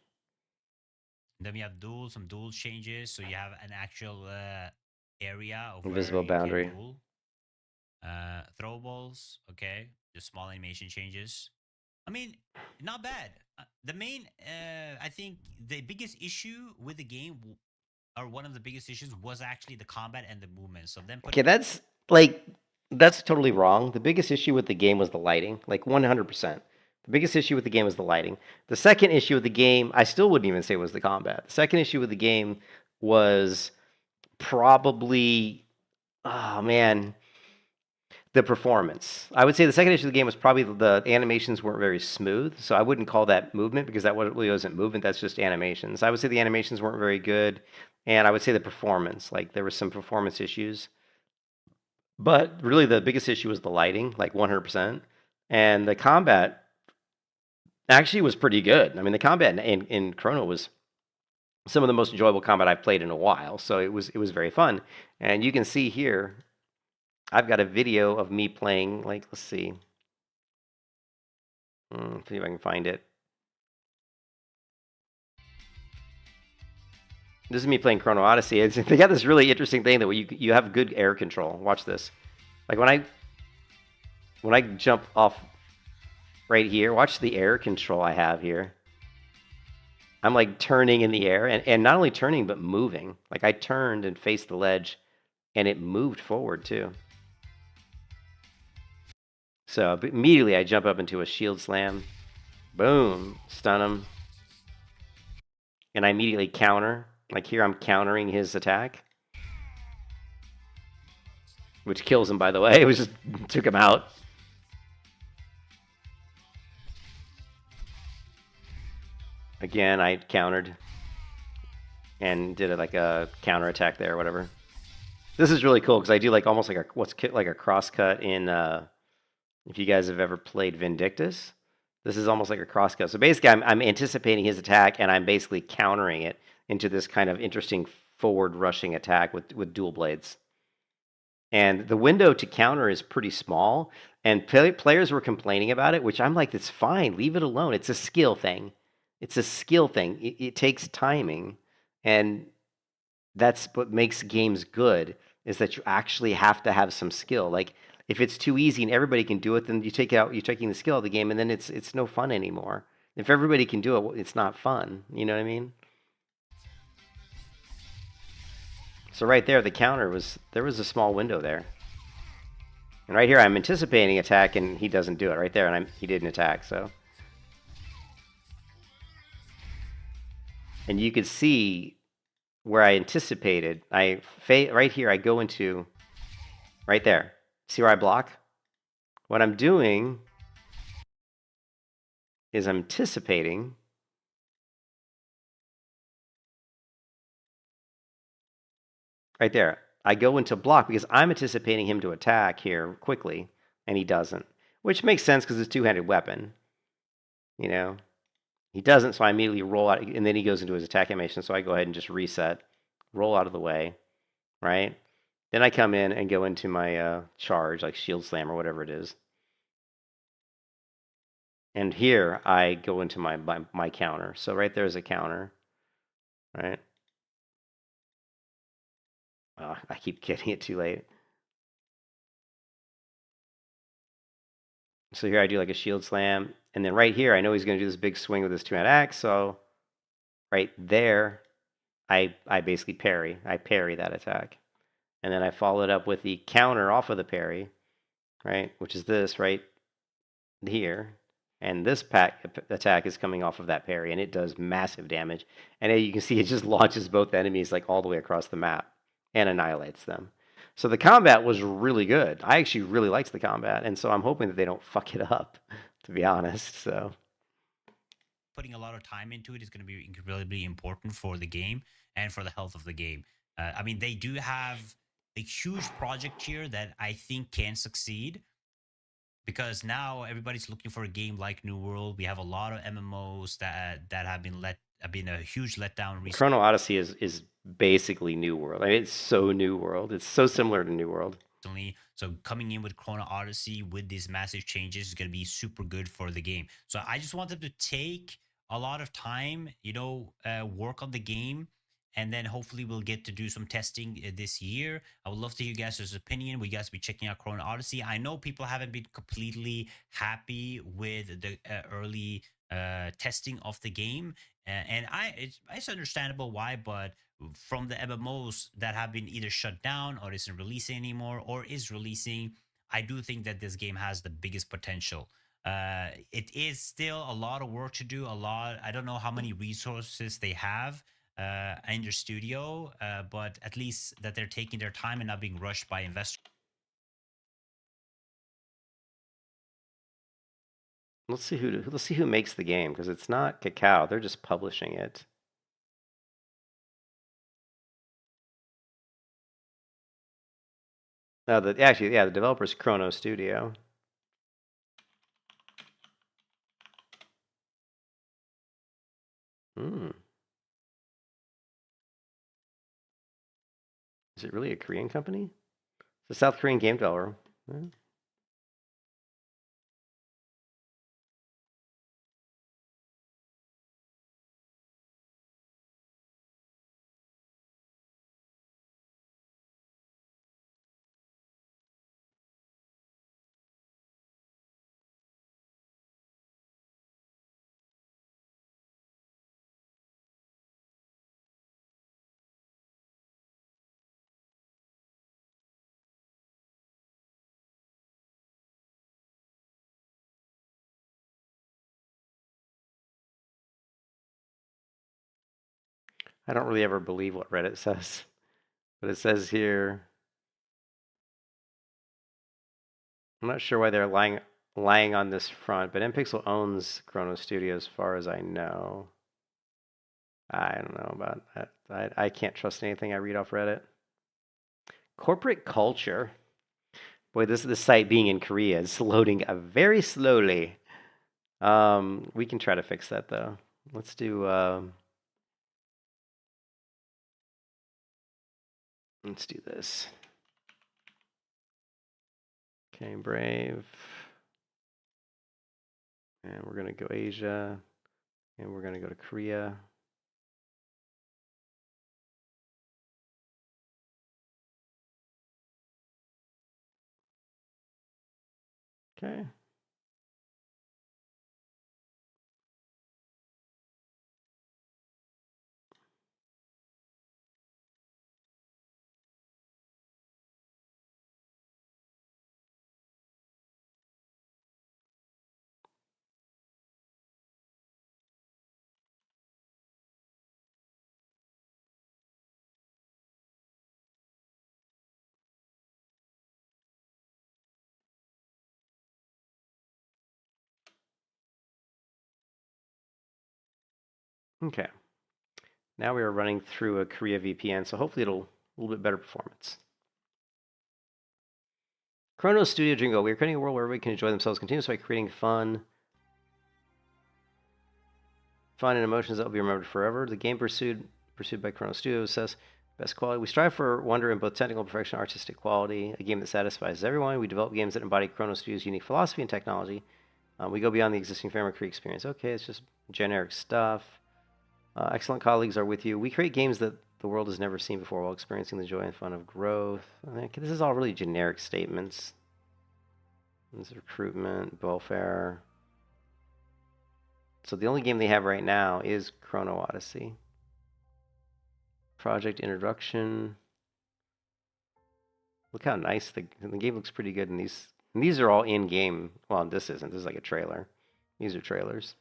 Then we have some duel changes. So you have an actual area of Invisible where you boundary. can duel. Throwables, okay. Just small animation changes. I mean, not bad. The main, I think the biggest issue with the game, or one of the biggest issues, was actually the combat and the movement. So then Okay, that's totally wrong. The biggest issue with the game was the lighting, like 100%. The biggest issue with the game was the lighting. The second issue with the game, I still wouldn't even say was the combat. The second issue with the game was probably, oh man, the performance. I would say the second issue of the game was probably the animations weren't very smooth. So I wouldn't call that movement because that really wasn't movement. That's just animations. I would say the animations weren't very good. And I would say the performance, like there were some performance issues. But really the biggest issue was the lighting, like 100%. And the combat actually was pretty good. I mean, the combat in Chrono was some of the most enjoyable combat I've played in a while. So it was very fun. And you can see here, I've got a video of me playing, like, let's see. See if I can find it. This is me playing Chrono Odyssey. They got this really interesting thing that you have good air control. Watch this. Like when I jump off right here, watch the air control I have here. I'm like turning in the air and not only turning, but moving. Like I turned and faced the ledge and it moved forward too. So immediately I jump up into a shield slam. Boom, stun him. And I immediately counter. Like here I'm countering his attack. Which kills him, by the way. It was just took him out. Again, I countered. And did like a counter attack there or whatever. This is really cool because I do like almost like a cross cut in if you guys have ever played Vindictus. This is almost like a cross cut. So basically I'm anticipating his attack and I'm basically countering it into this kind of interesting forward rushing attack with dual blades. And the window to counter is pretty small. And players were complaining about it, which I'm like, it's fine. Leave it alone. It's a skill thing. It's a skill thing. It takes timing. And that's what makes games good, is that you actually have to have some skill. Like, if it's too easy and everybody can do it, then you take it out, you're taking the skill of the game, and then it's no fun anymore. If everybody can do it, it's not fun. You know what I mean? So right there, the counter there was a small window there. And right here, I'm anticipating attack, and he doesn't do it right there, and he didn't attack, so. And you could see where I anticipated. Right here, I go into, right there. See where I block? What I'm doing is I'm anticipating. Right there. I go into block because I'm anticipating him to attack here quickly, and he doesn't. Which makes sense because it's a two-handed weapon. You know? He doesn't, so I immediately roll out, and then he goes into his attack animation, so I go ahead and just reset, roll out of the way, right? Then I come in and go into my charge, like shield slam or whatever it is. And here I go into my counter. So right there's a counter, right? Oh, I keep getting it too late. So here I do like a shield slam. And then right here, I know he's going to do this big swing with his two-hand axe. So right there, I basically parry. I parry that attack. And then I follow it up with the counter off of the parry, right? Which is this right here. And this attack is coming off of that parry, and it does massive damage. And you can see it just launches both enemies like all the way across the map and annihilates them. So the combat was really good. I actually really liked the combat, and so I'm hoping that they don't fuck it up, to be honest. So putting a lot of time into it is going to be incredibly important for the game and for the health of the game. I mean, they do have a huge project here that I think can succeed. because now everybody's looking for a game like New World. We have a lot of MMOs that have been a huge letdown recently. Chrono Odyssey is basically New World. I mean, it's so New World. It's so similar to New World. So coming in with Chrono Odyssey with these massive changes is going to be super good for the game. So I just want them to take a lot of time, work on the game, and then hopefully we'll get to do some testing this year. I would love to hear you guys' opinion. Will you guys be checking out Chrono Odyssey? I know people haven't been completely happy with the early testing of the game, and it's understandable why, but from the MMOs that have been either shut down or isn't releasing anymore or is releasing, I do think that this game has the biggest potential. It is still a lot of work to do. I don't know how many resources they have in their studio, but at least that they're taking their time and not being rushed by investors. Let's see who makes the game, because it's not Kakao. They're just publishing it. The developer's Chrono Studio. Is it really a Korean company? It's a South Korean game developer. Yeah. I don't really ever believe what Reddit says, but it says here, I'm not sure why they're lying on this front, but MPixel owns Chrono Studio as far as I know. I don't know about that. I can't trust anything I read off Reddit. Corporate culture. Boy, this site being in Korea is loading very slowly. We can try to fix that though. Let's do this. Okay, Brave. And we're gonna go Asia. And we're gonna go to Korea. Okay. Okay. Now we are running through a Korea VPN, so hopefully it'll a little bit better performance. Chrono Studio Jingo. We are creating a world where everybody can enjoy themselves continuously by creating fun and emotions that will be remembered forever. The game pursued by Chrono Studio says best quality. We strive for wonder in both technical perfection and artistic quality. A game that satisfies everyone. We develop games that embody Chrono Studio's unique philosophy and technology. We go beyond the existing Fairmont Creek experience. Okay, it's just generic stuff. Excellent colleagues are with you. We create games that the world has never seen before while experiencing the joy and fun of growth. This is all really generic statements. This is recruitment, welfare. So the only game they have right now is Chrono Odyssey. Project introduction. Look how nice the game looks pretty good, and these are all in game. Well, this isn't. This is like a trailer. These are trailers.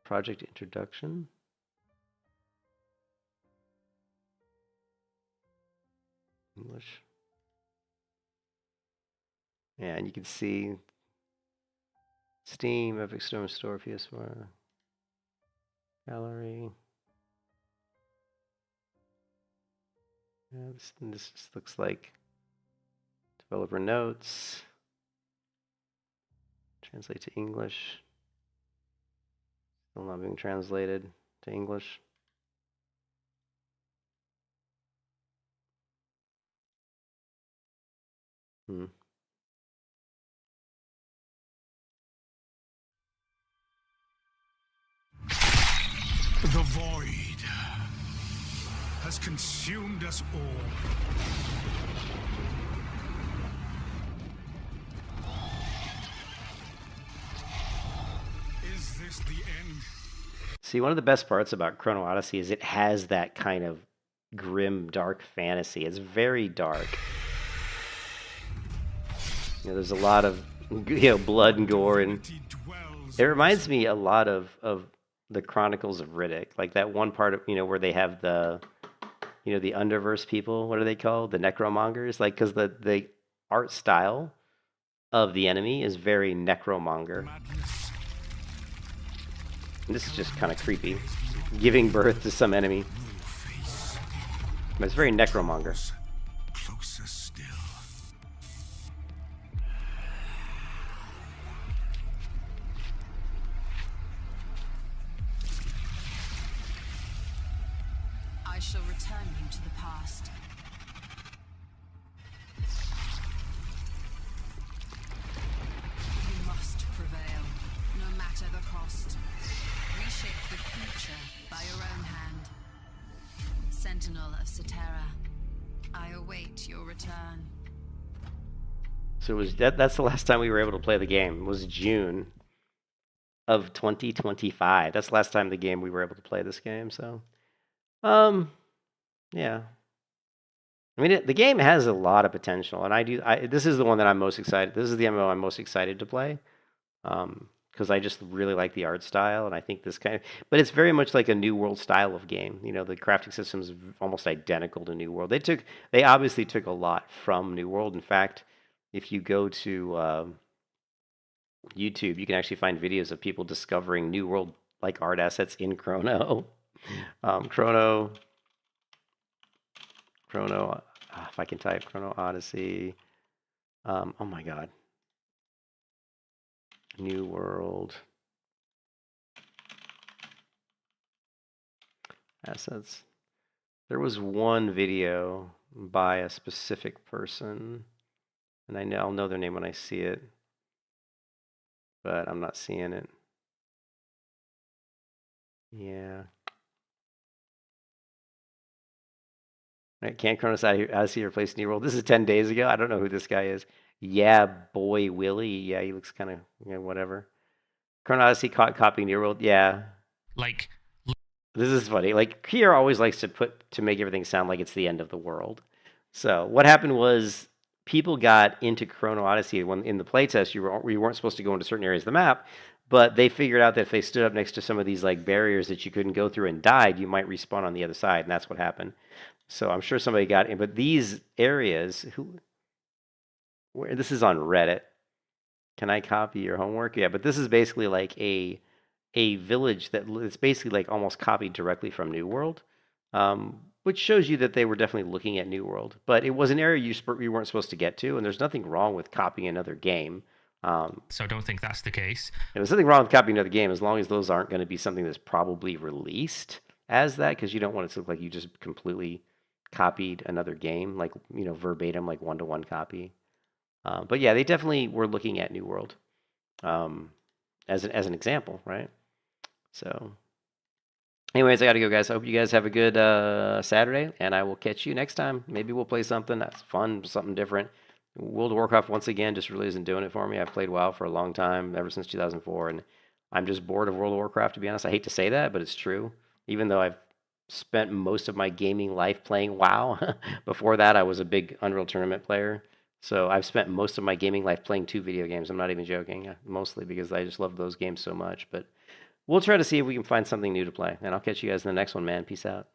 Project introduction. English. Yeah, and you can see Steam, Epic Storm Store, PS4, Gallery. Yeah, this just looks like developer notes. Translate to English. Still not being translated to English. Hmm. The void has consumed us all. Is this the end? See, one of the best parts about Chrono Odyssey is it has that kind of grim, dark fantasy. It's very dark. There's a lot of blood and gore, and it reminds me a lot of the Chronicles of Riddick, like that one part of where they have the the Underverse people. What are they called? The Necromongers, like because the art style of the enemy is very Necromonger. And this is just kind of creepy, giving birth to some enemy. But it's very Necromonger. Closer still. I shall return you to the past. You must prevail, no matter the cost. Reshape the future by your own hand. Sentinel of Cetera, I await your return. So it was that's the last time we were able to play the game. It was June of 2025. That's the last time we were able to play this game. So, yeah. I mean, the game has a lot of potential, and this is the one that I'm most excited. This is the MMO I'm most excited to play, because I just really like the art style, and I think this but it's very much like a New World style of game. The crafting system is almost identical to New World. They obviously took a lot from New World. In fact, if you go to YouTube, you can actually find videos of people discovering New World like art assets in Chrono. Chrono. If I can type Chrono Odyssey. Oh my God. New World assets. There was one video by a specific person, and I'll know their name when I see it, but I'm not seeing it. Yeah. Right, can't Chrono Odyssey replace New World? This is 10 days ago. I don't know who this guy is. Yeah, boy, Willie. Yeah, he looks kind of whatever. Chrono Odyssey copying New World. Yeah. Like, this is funny. Like, Kier always likes to make everything sound like it's the end of the world. So what happened was people got into Chrono Odyssey when in the playtest you weren't supposed to go into certain areas of the map, but they figured out that if they stood up next to some of these like barriers that you couldn't go through and died, you might respawn on the other side, and that's what happened. So I'm sure somebody got in, but these areas, where this is on Reddit. Can I copy your homework? Yeah, but this is basically like a village it's basically like almost copied directly from New World, which shows you that they were definitely looking at New World. But it was an area you weren't supposed to get to, and there's nothing wrong with copying another game. So I don't think that's the case. There's nothing wrong with copying another game as long as those aren't going to be something that's probably released as that, because you don't want it to look like you just completely copied another game, like verbatim, like one-to-one copy. But yeah, they definitely were looking at New World as an example, right? So, anyways, I got to go, guys. I hope you guys have a good Saturday, and I will catch you next time. Maybe we'll play something that's fun, something different. World of Warcraft, once again, just really isn't doing it for me. I've played WoW for a long time, ever since 2004, and I'm just bored of World of Warcraft, to be honest. I hate to say that, but it's true. Even though I've spent most of my gaming life playing WoW. Before that, I was a big Unreal Tournament player. So I've spent most of my gaming life playing 2 video games. I'm not even joking, mostly because I just love those games so much. But we'll try to see if we can find something new to play. And I'll catch you guys in the next one, man. Peace out.